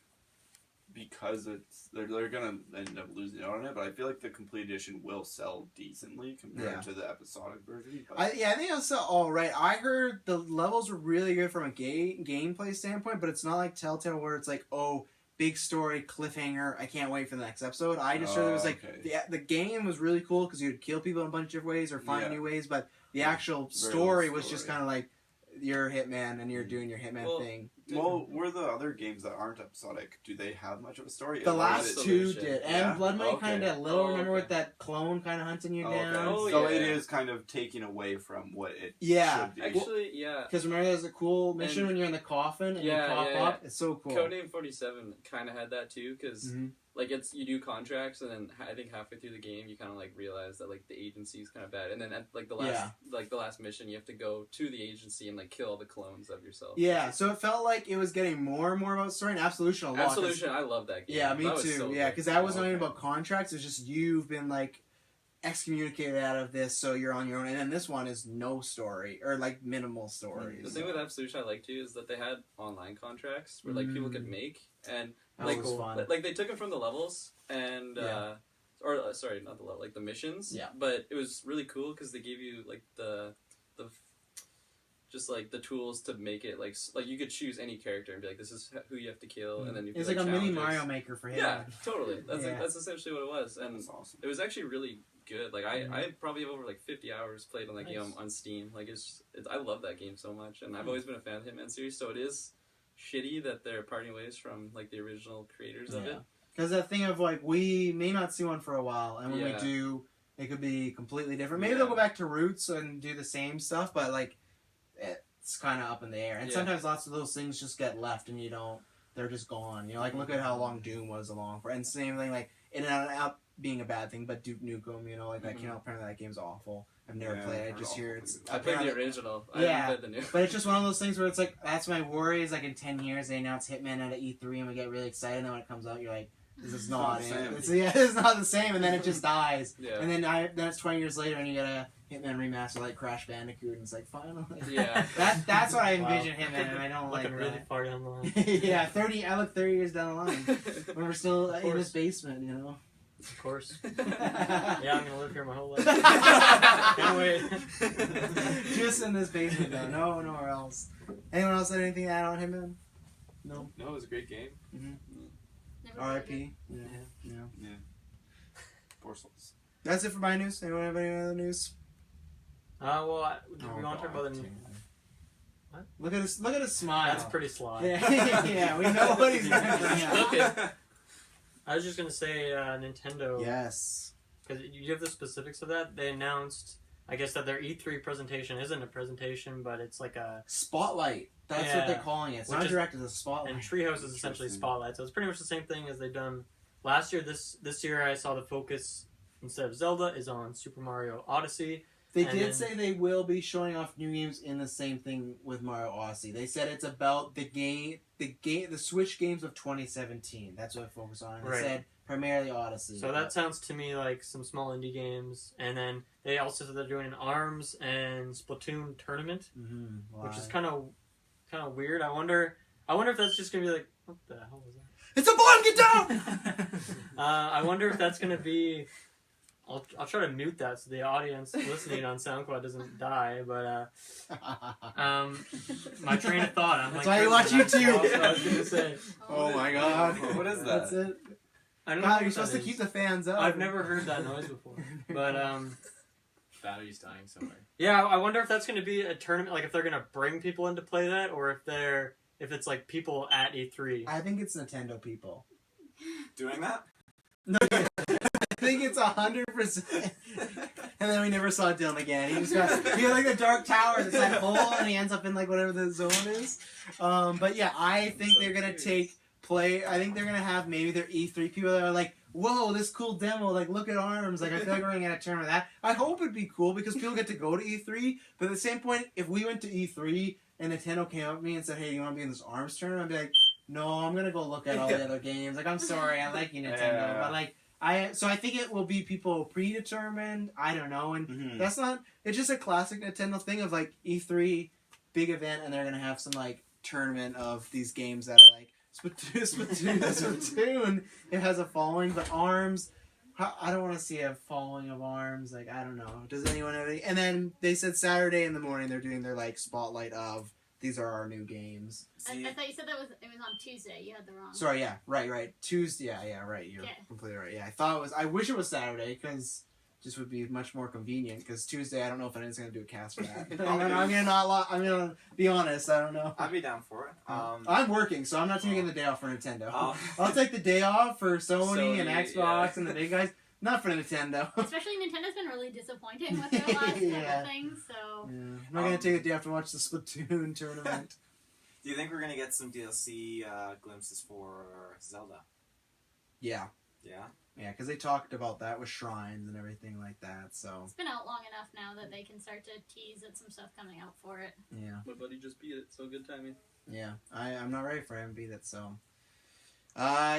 because they're gonna end up losing out on it, but I feel like the complete edition will sell decently compared Yeah. to the episodic version. But I think it was all right. I heard the levels were really good from a gameplay standpoint, but it's not like Telltale where it's like, oh, big story, cliffhanger, I can't wait for the next episode. I just heard it was like, okay. the game was really cool because you'd kill people in a bunch of different ways or find Yeah. new ways, but the actual Very story little was just story. kind of like, you're a hitman and you're doing your hitman Well, thing. Well, were the other games that aren't episodic? Do they have much of a story? The Or last is it- two Solution. did, Yeah? and Blood Money Okay. kind of little. Oh, Remember okay. with that clone kind of hunting you Oh, down? okay. Oh, So yeah. it is kind of taking away from what it Yeah. should be. Actually, yeah. Because remember, there's a cool mission And- when you're in the coffin and Yeah, you pop yeah, up. It's so cool. Codename 47 kind of had that too, because Mhm. like you do contracts, and then I think halfway through the game you kind of like realize that like the agency is kind of bad, and then at like the last mission you have to go to the agency and like kill all the clones of yourself. Yeah, so it felt like it was getting more and more about story and Absolution a lot. 'cause- Absolution, I love that game. Yeah, me That was too. so Yeah, good. because that wasn't even Okay. about contracts. It's just you've been like excommunicated out of this, so you're on your own. And then this one is no story or like minimal stories. The thing with Absolution I like too is that they had online contracts where like people could make, and that like, was fun. like they took them from the levels and Yeah. sorry, not the level, like the missions. Yeah. But it was really cool because they gave you like the just like the tools to make it like you could choose any character and be like, this is who you have to kill, and then you It's could, like a mini challenges. Mario Maker for him. Yeah, totally. That's Yeah. that's essentially what it was, and That's awesome. it was actually really good. Like I probably have over like 50 hours played on that Nice. game on Steam. Like I love that game so much, and I've always been a fan of Hitman series. So it is shitty that they're parting ways from like the original creators of it. Because that thing of like, we may not see one for a while, and when Yeah. we do, it could be completely different. Maybe Yeah. they'll go back to roots and do the same stuff, but like, it's kind of up in the air. And Yeah. sometimes lots of those things just get left and they're just gone. You know, like look at how long Doom was along for. And same thing, like, in and out being a bad thing, but Duke Nukem, you know, like that, Mhm. you know, apparently that game's awful. I've never Yeah, played it. I I've just heard hear awful it's. things. I played the apparently- original. Yeah. I haven't played the new. But it's just one of those things where it's like, that's my worry is like in 10 years they announce Hitman at E3 and we get really excited, and then when it comes out you're like, this is not the it. same. It's not the same, and then it just dies. Yeah. And then it's 20 years later and you get a Hitman remaster like Crash Bandicoot, and it's like, finally. Yeah. That's what I Wow. envision Hitman, and I don't like Looking really that. far down the line. Yeah, I look 30 years down the line. When we're still in course. this basement, you know. Of course. Yeah, I'm gonna live here my whole life. Can't wait. Just in this basement, though. No, nowhere else. Anyone else have anything to add on Hitman? No. No, it was a great game. Never played it. R.I.P. Yeah. Poor souls. That's it for my news. Anyone have any other news? Well, do Oh, we want to talk about the... What? Look at his smile. That's pretty sly. Yeah, yeah, we know what he's going to bring up. Okay. I was just gonna say Nintendo. Yes. Because you have the specifics of that. They announced, I guess, that their E3 presentation isn't a presentation, but it's like a... Spotlight. That's what Yeah. they're calling it. It's Which not is- direct, it's a spotlight. And Treehouse is essentially Interesting. Spotlight, so it's pretty much the same thing as they've done last year. This year, I saw the focus instead of Zelda is on Super Mario Odyssey. They did say they will be showing off new games in the same thing with Mario Odyssey. They said it's about the Switch games of 2017. That's what I focus on. And they said primarily Odyssey. So that sounds to me like some small indie games. And then they also said they're doing an ARMS and Splatoon tournament, which is kind of weird. I wonder if that's just gonna be like, what the hell was that? It's a bomb! Get down! I wonder if that's gonna be. I'll try to mute that so the audience listening on SoundCloud doesn't die. But my train of thought. I'm that's like, why you watch YouTube. That's what I was gonna say. Oh my god! What is that? That's it. I don't know. God, you're supposed to keep the fans up. I've never heard that noise before. But Battery's dying somewhere. yeah, I wonder if that's gonna be a tournament. Like if they're gonna bring people in to play that, or if it's like people at E3. I think it's Nintendo people. Doing that? No, I think it's 100%. And then we never saw Dylan again. He just got like the Dark Tower that's that hole, and he ends up in like whatever the zone is. But yeah, I think they're gonna I think they're gonna have maybe their E3 people that are like, whoa, this cool demo, like look at ARMS, like I feel like we're gonna get a tournament of that. I hope it'd be cool because people get to go to E3, but at the same point, if we went to E3 and Nintendo came up to me and said, hey, you wanna be in this ARMS tournament? I'd be like, no, I'm gonna go look at all the other games. Like, I'm sorry, I like you, Nintendo, but like, so I think it will be people predetermined. I don't know, and that's not. It's just a classic Nintendo thing of like E3, big event, and they're gonna have some like tournament of these games that are like Splatoon. It has a following, but ARMS. I don't want to see a following of ARMS. Like, I don't know. Does anyone have any? And then they said Saturday in the morning they're doing their like spotlight of these are our new games. I thought you said it was on Tuesday. You had the wrong. Sorry, yeah, right. Tuesday, yeah, right. You're completely right. Yeah, I wish it was Saturday because just would be much more convenient. Because Tuesday, I don't know if anyone's gonna do a cast for that. I'm gonna be honest. I don't know. I'd be down for it. I'm working, so I'm not taking the day off for Nintendo. I'll take the day off for Sony and Xbox and the big guys. Not for Nintendo. Especially Nintendo's been really disappointing with their last couple things, so... Yeah. I'm not going to take a day off to watch the Splatoon tournament. Do you think we're going to get some DLC glimpses for Zelda? Yeah. Yeah? Yeah, because they talked about that with shrines and everything like that, so... It's been out long enough now that they can start to tease at some stuff coming out for it. Yeah. My buddy just beat it, so good timing. Yeah, I'm not ready for him to beat it, so...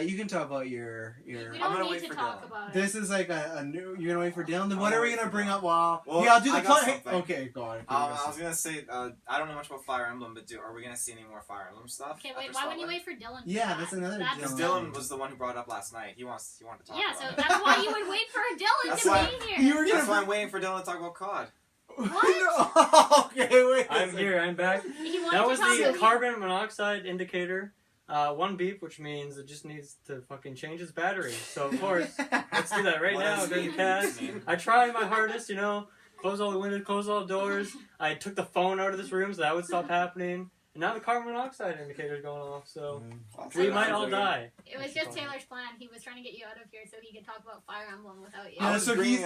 you can talk about your. We don't need to talk about it. This is like a new. You're gonna wait for Dylan. Then what are we gonna bring up? Well, yeah, I'll do the play. Okay, go on. I was gonna say I don't know much about Fire Emblem, but are we gonna see any more Fire Emblem stuff? Okay, wait. Why wouldn't you wait for Dylan? Yeah, that's another. Because Dylan was the one who brought it up last night. He wanted to talk. Yeah, about so it. that's why you would wait for Dylan to be here. That's why I'm waiting for Dylan to talk about COD. What? Okay, wait. I'm here. I'm back. That was the carbon monoxide indicator. One beep, which means it just needs to fucking change its battery. So of course, let's do that right now during the cast. I tried my hardest, close all the windows, close all the doors. I took the phone out of this room so that would stop happening. And now the carbon monoxide indicator is going off, so we might all die. It was just Taylor's plan. He was trying to get you out of here so he could talk about Fire Emblem without you. Yeah, so he's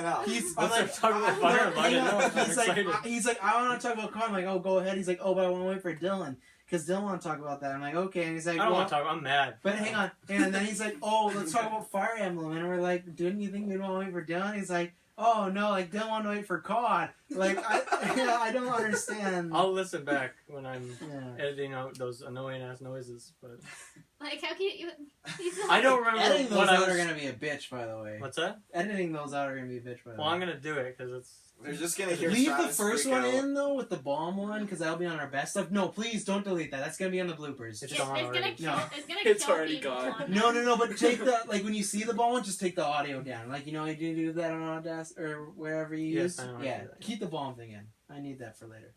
like, I want to talk about COD. I'm like, oh, go ahead. He's like, oh, but I want to wait for Dylan. Because Dylan want to talk about that. I'm like, okay. And he's like, I don't want to talk. I'm mad. But hang on. And then he's like, oh, let's talk about Fire Emblem. And we're like, didn't you think we'd want to wait for Dylan? He's like, oh, no, like, Dylan want to wait for COD. Like, I don't understand. I'll listen back when I'm editing out those annoying-ass noises. But like, how can you... I don't remember editing those out are going to be a bitch, by the way. What's that? Editing those out are going to be a bitch, by the way. Well, I'm going to do it, because it's... They're just gonna hear. Leave the first one in though with the bomb one because that'll be on our best stuff. No, please don't delete that. That's gonna be on the bloopers. It's gone already. It's already gone. No. But take the when you see the bomb one, just take the audio down. Like you do that on Audacity or wherever you use. Yeah, keep the bomb thing in. I need that for later.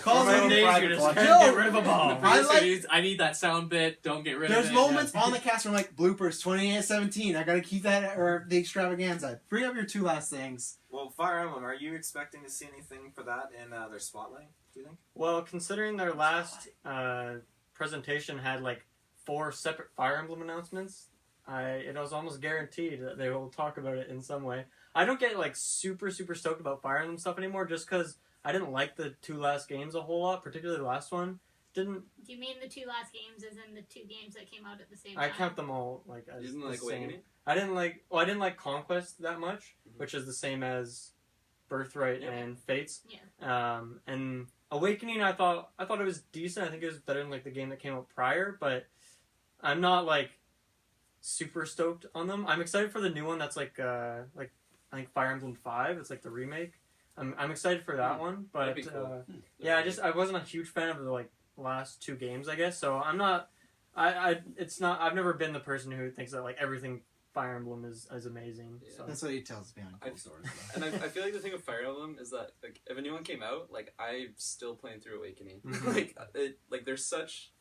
Call me get rid of a bomb. I need that sound bit. Don't get rid of it. There's moments on the cast where I'm like, bloopers 28-17. I gotta keep that or the extravaganza. Bring up your two last things. Well, Fire Emblem, are you expecting to see anything for that in their spotlight, do you think? Well, considering their last presentation had like 4 separate Fire Emblem announcements, it was almost guaranteed that they will talk about it in some way. I don't get like super stoked about Fire Emblem stuff anymore just because I didn't like the 2 last games a whole lot, particularly the last one. didn't. Do you mean the 2 last games as in the 2 games that came out at the same time? I count them all like as You didn't the like same. Awakening? I didn't like. Well, I didn't like Conquest that much, which is the same as Birthright Yep. and Fates. Yeah. And Awakening, I thought it was decent. I think it was better than like the game that came out prior, but I'm not like super stoked on them. I'm excited for the new one that's like I think Fire Emblem 5. It's like the remake. I'm excited for that one, but That'd be cool. yeah, I wasn't a huge fan of the like last 2 games, I guess. So I'm not. It's not. I've never been the person who thinks that like everything Fire Emblem is amazing. Yeah. So. That's what he tells me on I- cool stores. And I feel like the thing with Fire Emblem is that like if a new one came out, like I'm still playing through Awakening. Mhm. Like there's such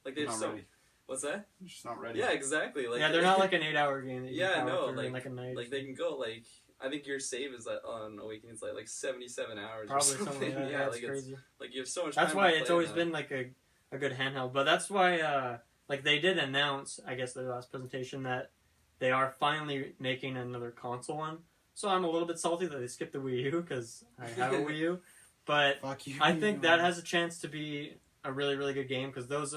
like there's Not so ready. what's that? You're just not ready. Yeah, exactly. Like Yeah, they're not like an 8-hour game. That you Yeah, can power no, through like- in like a night. like they can go like I think your save is on Awakening is like 77 hours Probably or something. something like that. Yeah, That's like it's crazy. like you have so much. That's time why to it's play always now. been like a good handheld. But that's why like they did announce, I guess, their last presentation that they are finally making another console one. So I'm a little bit salty that they skipped the Wii U because I have a Wii U. But Fuck you. I think that has a chance to be a really, really good game because those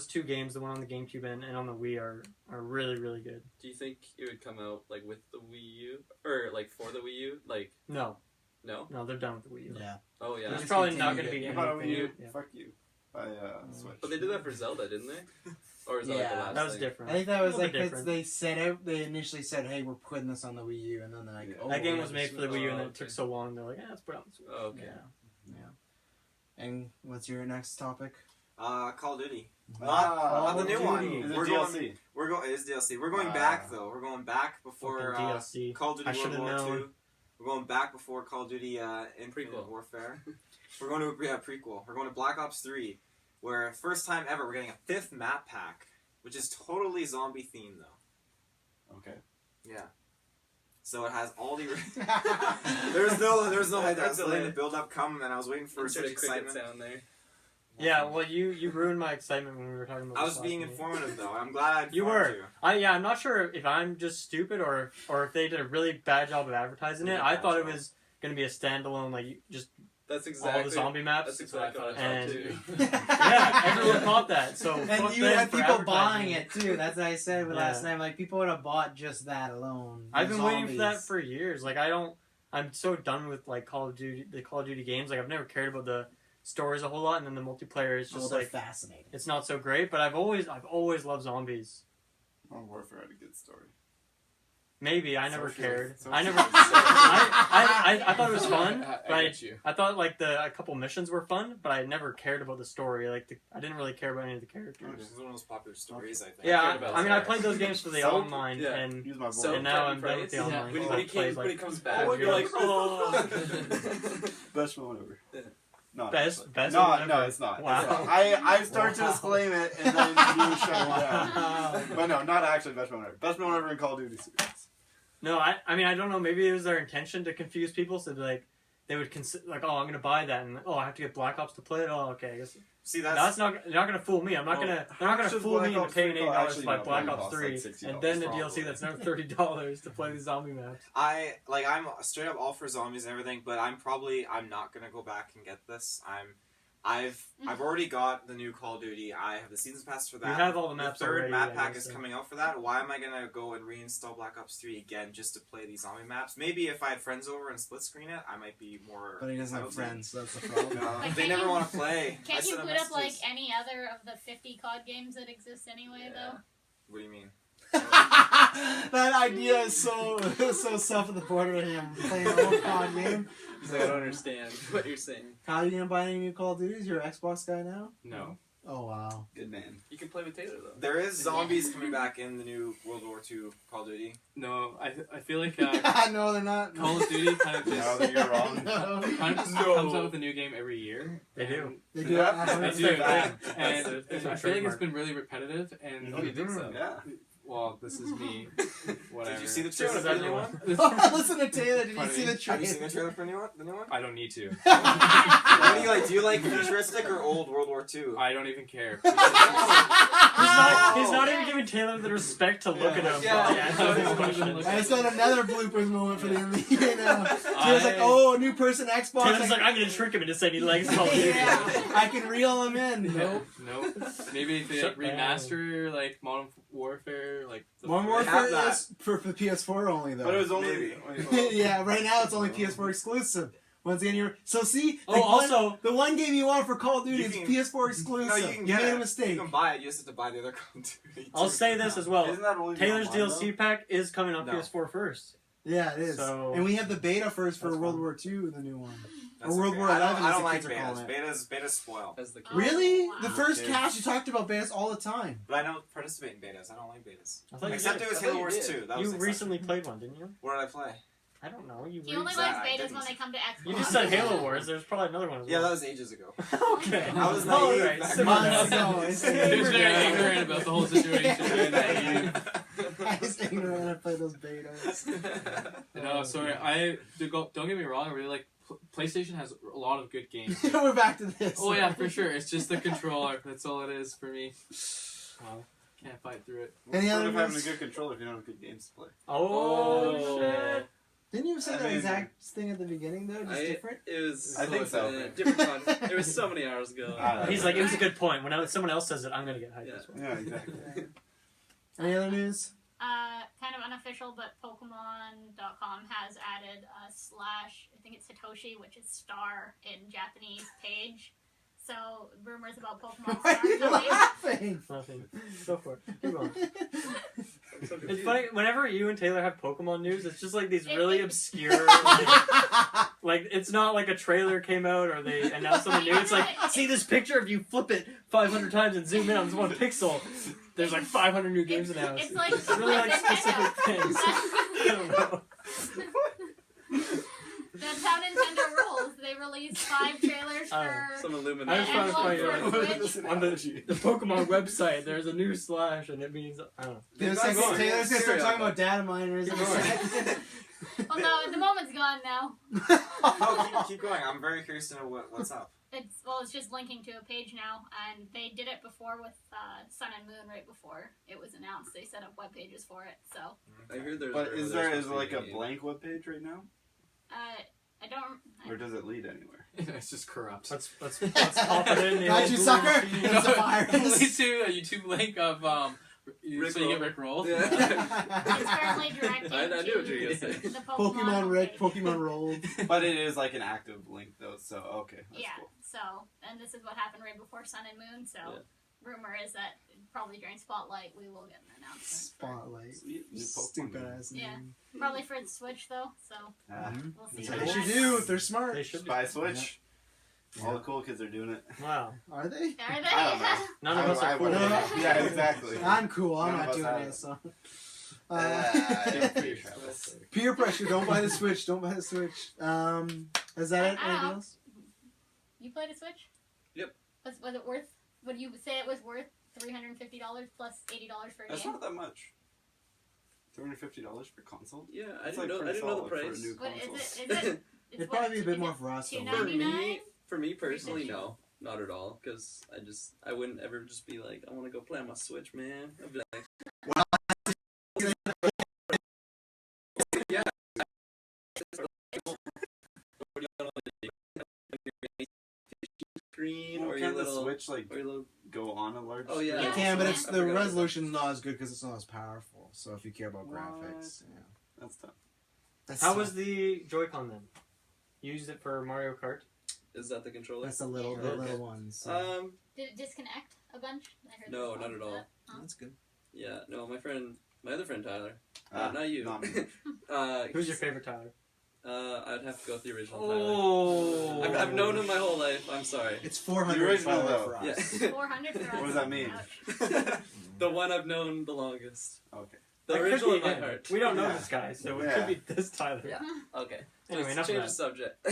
2 games, the one on the GameCube and on the Wii, are really, really good. Do you think it would come out like with the Wii U or like for the Wii U? Like No, no. they're done with the Wii U. Yeah. Oh yeah. There's Just probably not continue going to be it. What about anything. Wii U? Yeah. Fuck you. By Switch. But they did that for Zelda, didn't they? Or is that like the Yeah, last That was thing? different. I think that was A little like bit 'cause different. they initially said, "Hey, we're putting this on the Wii U," and then they're like, Yeah. "Oh, That game yeah, was made for the Wii U, and then it okay. took so long. They're like, let's put it on the Switch. Oh, okay. Yeah, yeah. And what's your next topic? Call of Duty. Ah, Not the new one. Is it We're DLC? going. We're going. It is DLC. We're going back though. We're going back before Fucking DLC. Call of I Duty World should've War known. II. We're going back before Call of Duty Infinite Prequel. Warfare. We're going to a prequel. We're going to Black Ops 3, where first time ever we're getting a 5th map pack, which is totally zombie themed though. Okay. Yeah. So it has all the. there's no like I was letting the build up come, and I was waiting for Insert such a cricket excitement. sound there. Yeah, well, you ruined my excitement when we were talking about I this was being last meeting. informative though. I'm glad I You informed were. you. I'm not sure if I'm just stupid or if they did a really bad job of advertising it. I thought it was going to be a standalone, like, just That's all exactly the zombie maps. That's exactly what I And- thought too. Yeah, everyone thought that. So And fuck you them had for people advertising buying it too. That's what I said Yeah. last time. Like people would have bought just that alone. I've been waiting for that Zombies. for years. Like I'm so done with like the Call of Duty games. Like I've never cared about the stories a whole lot, and then the multiplayer is just they're like fascinating. it's not so great. But I've always loved zombies. Modern Warfare had a good story. Maybe I never So cared. so I never. feels- I thought it was fun, I but get you. I thought like a couple missions were fun, but I never cared about the story. Like I didn't really care about any of the characters. This is one of the most popular stories, I think. Yeah, cared about I mean I Zara. played those games for the So- online, yeah. and Use my board. So and now Captain I'm done with the Price, online. when, So when, I've he played, when he like, comes back, 4 you're like, years. oh. Best moment ever. Yeah. Not Best- actually. best no, moment no, ever. it's not. Wow. It's not. I started to Wow. disclaim it, and then you shut it down. Wow. But no, not actually best moment ever. Best moment ever in Call of Duty series. No, I mean I don't know. Maybe it was their intention to confuse people, so like they would consider like, oh, I'm gonna buy that, and oh, I have to get Black Ops to play it. Oh, okay. I guess See, that's not gonna fool me. I'm not Well, gonna. They're not gonna should fool Black me into Ops paying 3 $8 actually to buy not Black probably Ops cost, like, 3, $60 and then the probably. DLC that's now $30 to play the zombie maps. I'm straight up all for zombies and everything, but I'm not gonna go back and get this. I've already got the new Call of Duty. I have the seasons pass for that. You have all the maps The third already, map I pack guess, is so. coming out for that. Why am I gonna go and reinstall Black Ops 3 again just to play these zombie maps? Maybe if I had friends over and split screen it, I might be more. But he doesn't have excited. friends. That's the problem. No, Like, they can't never you- want to play. I Can't you sent put them up like messages. any other of the 50 COD games that exist anyway, though? What do you mean? That idea is so south of the border to him playing a whole COD game. He's like, I don't understand what you're saying. How are you gonna buy any new Call of Duties? You're an Xbox guy now? No. Oh wow. Good man. You can play with Taylor though. There is zombies coming back in the new World War II Call of Duty. No, I feel like No, they're not. Call of Duty kind of Now just that you're wrong. No. comes out with a new game every year. They do. They do. Yeah. I They heard do, that. and That's I a feel like it's trademark. been really repetitive. And Oh, you think so? Yeah. well, this is me. Whatever. Did you see the Sure, trailer for that's the new everyone. one? Listen to Taylor. Did you Funny. see the Have you seen the trailer? trailer for the new one? I don't need to. What do you like? Do you like futuristic or old World War II? I don't even care. He's not even giving Taylor the respect to look at him. Yeah. while he answers these questions. I just got another bloopers moment for the end of the year now. Taylor's like, oh, a new person, Xbox. Taylor's like, I'm gonna trick him into saying he likes Call of Duty. yeah, I can reel him in. Nope. Maybe if they Shut remaster like Modern Warfare, like Modern Warfare is for the PS4 only, though. But it was only. yeah, right now it's only PS4 exclusive. Once again, you're so see. Oh, also the one game you want for Call of Duty You is can- PS4 exclusive. No, you can you get made it. a mistake. You can buy it. You just have to buy the other Call of Duty. I'll say this as well. Isn't that only Taylor's online, DLC pack is coming on No. PS4 first. Yeah, it is. So- and we have the beta first for That's World fun. War II, the new one. That's Or World okay. War I don't, 11 I as don't the like kids are calling betas. Betas spoil. As the kid. Really? wow. The first Okay. cast you talked about betas all the time. But I don't participate in betas. I don't like betas. I thought you Except did. it was I thought Halo you Wars did. 2. That You was the recently exception. played one, didn't you? Where did I play? I don't know. You He only Exactly, likes I betas didn't. when they come to Xbox. You just said Halo Wars. There's probably another one as Yeah, well. that was ages ago. Okay. I was All naive right, back so- Months ago. He was very ignorant about the whole situation. Very naive. I was ignorant when I played those betas. No, sorry. Don't get me wrong. I really like PlayStation has a lot of good games. We're back to this. Oh yeah, for sure. It's just the controller. That's all it is for me. Can't fight through it. What's Any the other point of having a news? good controller if you don't have good games to play? Oh, shit. Didn't you say I that mean- exact thing at the beginning, though? Just different? It was. I think so. Different time. It was so many hours ago. He's like, it was a good point. When someone else says it, I'm gonna get hyped Yeah. as well. Yeah, exactly. Any other news? Kind of unofficial, but Pokemon.com has added a slash, I think it's Satoshi, which is star in Japanese page. So, rumors about Pokemon Why Star are you coming. laughing? Nothing. Go for it. Keep going. I'm so It's confused. funny, whenever you and Taylor have Pokemon news, it's just like these It- really it- obscure, like, it's not like a trailer came out or they announced something new. It's like, see this picture, if you flip it 500 times and zoom in on this one pixel, there's like 500 new games announced. It's like It's really like specific things. I don't know. That's how Nintendo rolls. They release 5 trailers for Some I Illuminati. just found it funny, Xbox like, or Switch. on the Pokemon website, there's a new slash, and it means, I don't know. Taylor's Keep going. Taylor's gonna start talking about data miners in a Keep going. second. Well, no, the moment's gone now. Oh, keep going. I'm very curious to know what's up. It's just linking to a page now, and they did it before with Sun and Moon right before it was announced. They set up web pages for it, so I heard there's. But is there like a game. blank web page right now, I don't. or does it lead anywhere? It's just corrupt. Let's pop it in. the Got old you, Google sucker! machine. It's a virus. Lead to a YouTube link of so you get Rick rolled. Yeah. It's currently directed I knew what you were gonna to say. the Pokemon Red, homepage. Pokemon Rolled. But it is like an active link though, so okay, that's Yeah. cool. So, and this is what happened right before Sun and Moon. So, Yeah. rumor is that probably during Spotlight we will get an announcement. Spotlight. Sweet new Pokemon Stupid game. ass Yeah. name. Probably for the Switch though. So Ah, we'll see. That's what They what should happens. do if they're smart. They should buy a Switch. Yeah. All the cool kids are doing it. Wow. Are they? Are they? I don't know. None of us are cool. Yeah, exactly. I'm cool. I'm None of not us doing have it. it. So. Good for you, Travis. Peer pressure. Don't buy the Switch. Don't buy the Switch. Is that it? Anything else? You played a Switch? Yep. Was it worth? Would you say it was worth $350 plus $80 for a That's game? not that much. $350 per console. Yeah, I That's didn't know. I pretty didn't know the solid for a price. new What is console. it? Is it? It's It'd probably be a bit is more it for us. Though. $2.99? For me personally, $3.50? no, not at all. Because I wouldn't ever just be like, I want to go play on my Switch, man. I'd be like, yeah. Screen Well, or your can't the little, Switch like or your little. go on a large? Oh, yeah. You Yeah. can, but Yeah. it's I the forgot about resolution's not as good because it's not as powerful. So if you care about What? graphics, yeah. That's tough. That's How tough. was the Joy-Con then? You used it for Mario Kart? Is that the controller? That's the little ones. So. Did it disconnect a bunch? I heard No, that not at all. that. Oh. That's good. Yeah, no, my other friend Tyler. Ah, Not you. not me. Who's your favorite Tyler? I'd have to go with the original Oh. Tyler. I've known him my whole life. I'm sorry. It's 400 The original, for though. us. Yeah. 400 for us. What does that mean? Ouch. The one I've known the longest. Okay. The That could original be in my him. heart. We don't know Yeah. this guy, so it Yeah. could be this Tyler. Yeah. Okay. Anyway, enough Just change of the subject.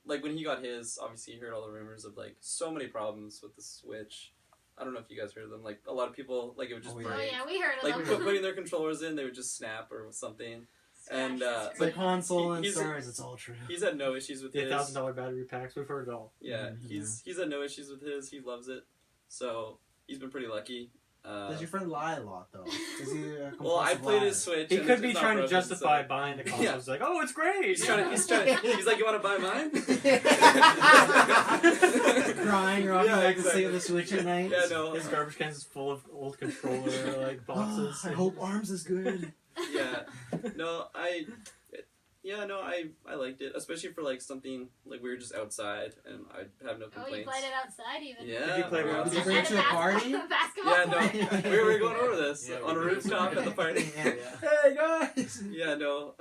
Like when he got his, obviously he heard all the rumors of like so many problems with the Switch. I don't know if you guys heard them. Like a lot of people, like it would just Oh, Oh break. yeah, we heard of Like them. putting their controllers in, they would just snap or something. and, It's like console and he's- stars. It's all true. He's had no issues with The his. $1,000 battery packs, we've heard it all. Yeah, Mhm. he's had no issues with his. He loves it, so he's been pretty lucky. Does your friend lie a lot though? Is he a Well, I compulsive played liar? his Switch. He and could it's be not trying to broken, justify so- buying the console. Yeah. He's like, oh, it's great. He's like, you want to buy mine? Crying, rocking Yeah, back to exactly. sleep with the Switch at night. Yeah, no. His garbage cans is full of old controller like boxes. I hope Arms is good. Yeah. No, I liked it, especially for like something like we were just outside and I have no Oh, complaints. you played it outside even. Yeah. Did you play we're it Did you outside. bring it to a party? Basketball Yeah, court? no. We were going over this Yeah, on a we did. rooftop at the party. Yeah. Hey guys. Yeah, no.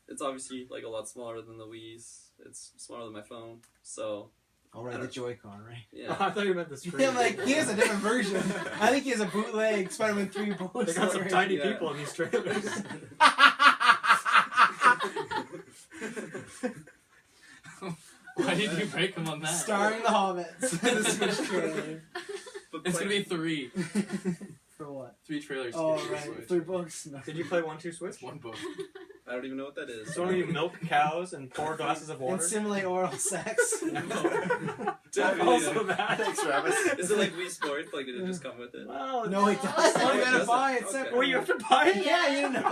It's obviously like a lot smaller than the Wii's. It's smaller than my phone. So All right, the Joy-Con, right? Oh, yeah. I thought you meant the screen. Yeah, like he has a different version. I think he has a bootleg Spider-Man 3 poster. They got some tiny Yeah. people in these trailers. Why did you break him on that? Starring the Hobbits. The Switch trailer. But It's gonna be 3. For what? 3 trailers. Oh, to get right. the Switch. 3 books. No. Did you play 1-2 Switch? It's 1 book. I don't even know what that is. So you milk cows and pour glasses of And water? simulate oral sex. Definitely Also not. that. Thanks, Travis. Is it like Wii Sports? Like, did it just come with it? Well, No, it does. Oh, You gotta does buy it? it Okay. separately. well, you have to buy it? Yeah, you know.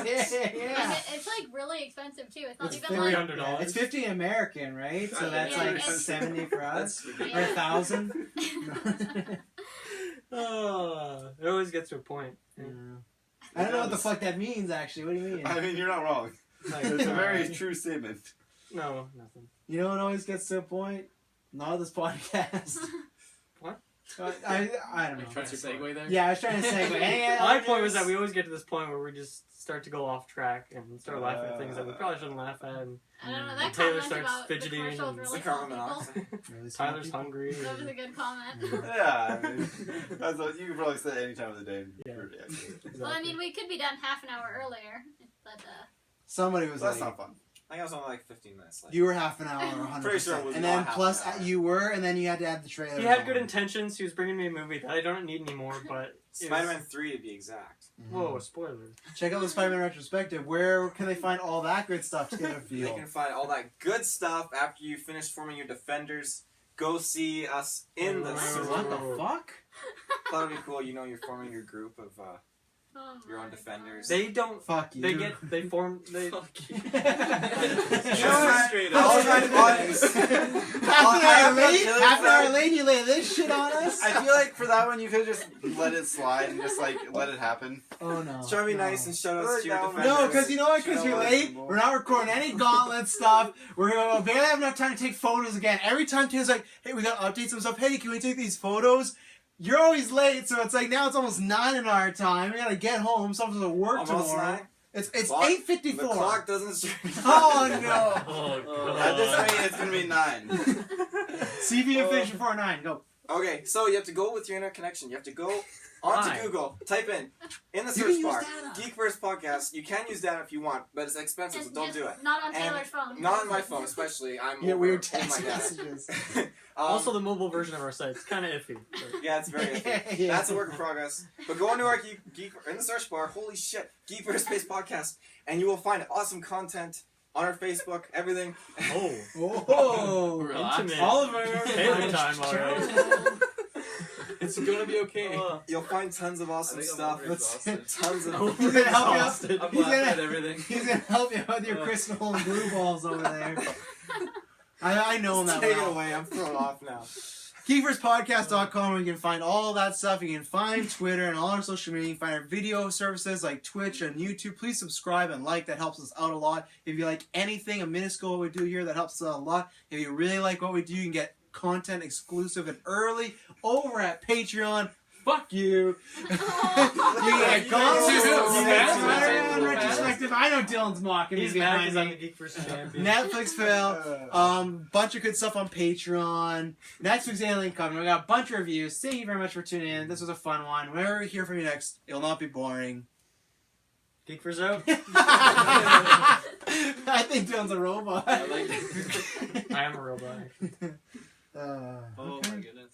Yeah. And it's like really expensive too. It's not It's even like $300. Yeah, it's 50 American, right? So that's Yeah, like it's- 70 for us. That's Or ridiculous. 1,000. It always gets to a point. Yeah. I don't know what the fuck that means, actually. What do you mean? I mean, you're not wrong. Like, It's a very true statement. No, nothing. You know what always gets to a point? Not this podcast. What? I don't know. Trying to segue there? Yeah, I was trying to segue. Any My other point was that news? we always get to this point where we just start to go off track and start laughing at things that we probably shouldn't laugh at. And I don't know. And That Taylor comment starts about fidgeting the commercials and- really It's a carbon saw people. monoxide. Really smart Tyler's people. hungry. That was a good comment. Yeah, I mean, that's what you can probably say any time of the day. Yeah. Well, I mean, we could be done half an hour earlier, but Somebody was That's late. not fun. I think I was only like 15 minutes late. You were half an hour, 100%. Pretty sure it was and not then half plus an hour. you were, and then you had to add the trailer. He had good intentions. He was bringing me a movie that I don't need anymore, but... it was- Spider-Man 3 to be exact. Whoa, spoiler. Check out the Spider-Man retrospective. Where can they find all that good stuff to get a You feel? can find all that good stuff after you finish forming your Defenders. Go see us in the What the fuck? Thought it'd be cool. You know, you're forming your group of oh your own my Defenders. They don't... Fuck you. They form... They... Fuck you. Just Straight I'll up. try to honest. Half an hour late, you lay this shit on us? I feel like for that one, you could just let it slide and just like let it happen. Oh no. Try to be no. nice and shout out to your No, Defenders. No, because you know what? Because you're late. We're not recording any Gauntlet stuff. We're gonna barely have enough time to take photos again. Every time Taylor's like, "Hey, we gotta update some stuff. Hey, can we take these photos?" You're always late, so it's like now it's almost 9 in our time. We gotta get home. Someone's gonna work Almost tomorrow. 9. It's Clock- 8:54. The clock doesn't strike. Oh no. Oh, At this rate, it's gonna be 9. See if you can finish before 9. Go. Okay, so you have to go with your internet connection. You have to go onto Why? Google, type in the You search can use bar, data. GeekVerse podcast. You can use data if you want, but it's expensive, so Just- don't just do it. Not on And Taylor's phone. Not on my phone, especially. I'm You get over weird in text my data. messages. Also, the mobile version of our site's kind of iffy. but- Yeah, it's very iffy. Yeah. That's a work in progress. But go into our Geek in the search bar. Holy shit, GeekVerse Space Podcast, and you will find awesome content on our Facebook. Everything. Oh. Oh. Relax. Intimate. Oliver. Taylor time, alright. It's gonna be okay. You'll find tons of I awesome think I'm stuff. over-exhausted. Tons of. He's gonna help you out. Exhausted. I'm He's laughing gonna- at everything. He's gonna help you out with your crystal and blue balls over there. I know him that Take it well. away. I'm thrown off now. GeekVersePodcast.com where you can find all that stuff. You can find Twitter and all our social media. You can find our video services like Twitch and YouTube. Please subscribe and like. That helps us out a lot. If you like anything, a minuscule what we do here, that helps us out a lot. If you really like what we do, you can get content exclusive and early over at Patreon. Fuck you. You get You content. too. You get Spider-Man Spider-Man retrospective. I know Dylan's mocking me He's mad behind because I'm me. the Geek Verse champion. Netflix fail. Bunch of good stuff on Patreon. Next week's Alien coming. We got a bunch of reviews. Thank you very much for tuning in. This was a fun one. Whenever we hear from you next, it'll not be boring. Geek Verse out. I think Dylan's a robot. I like I am a robot. Oh okay. my goodness.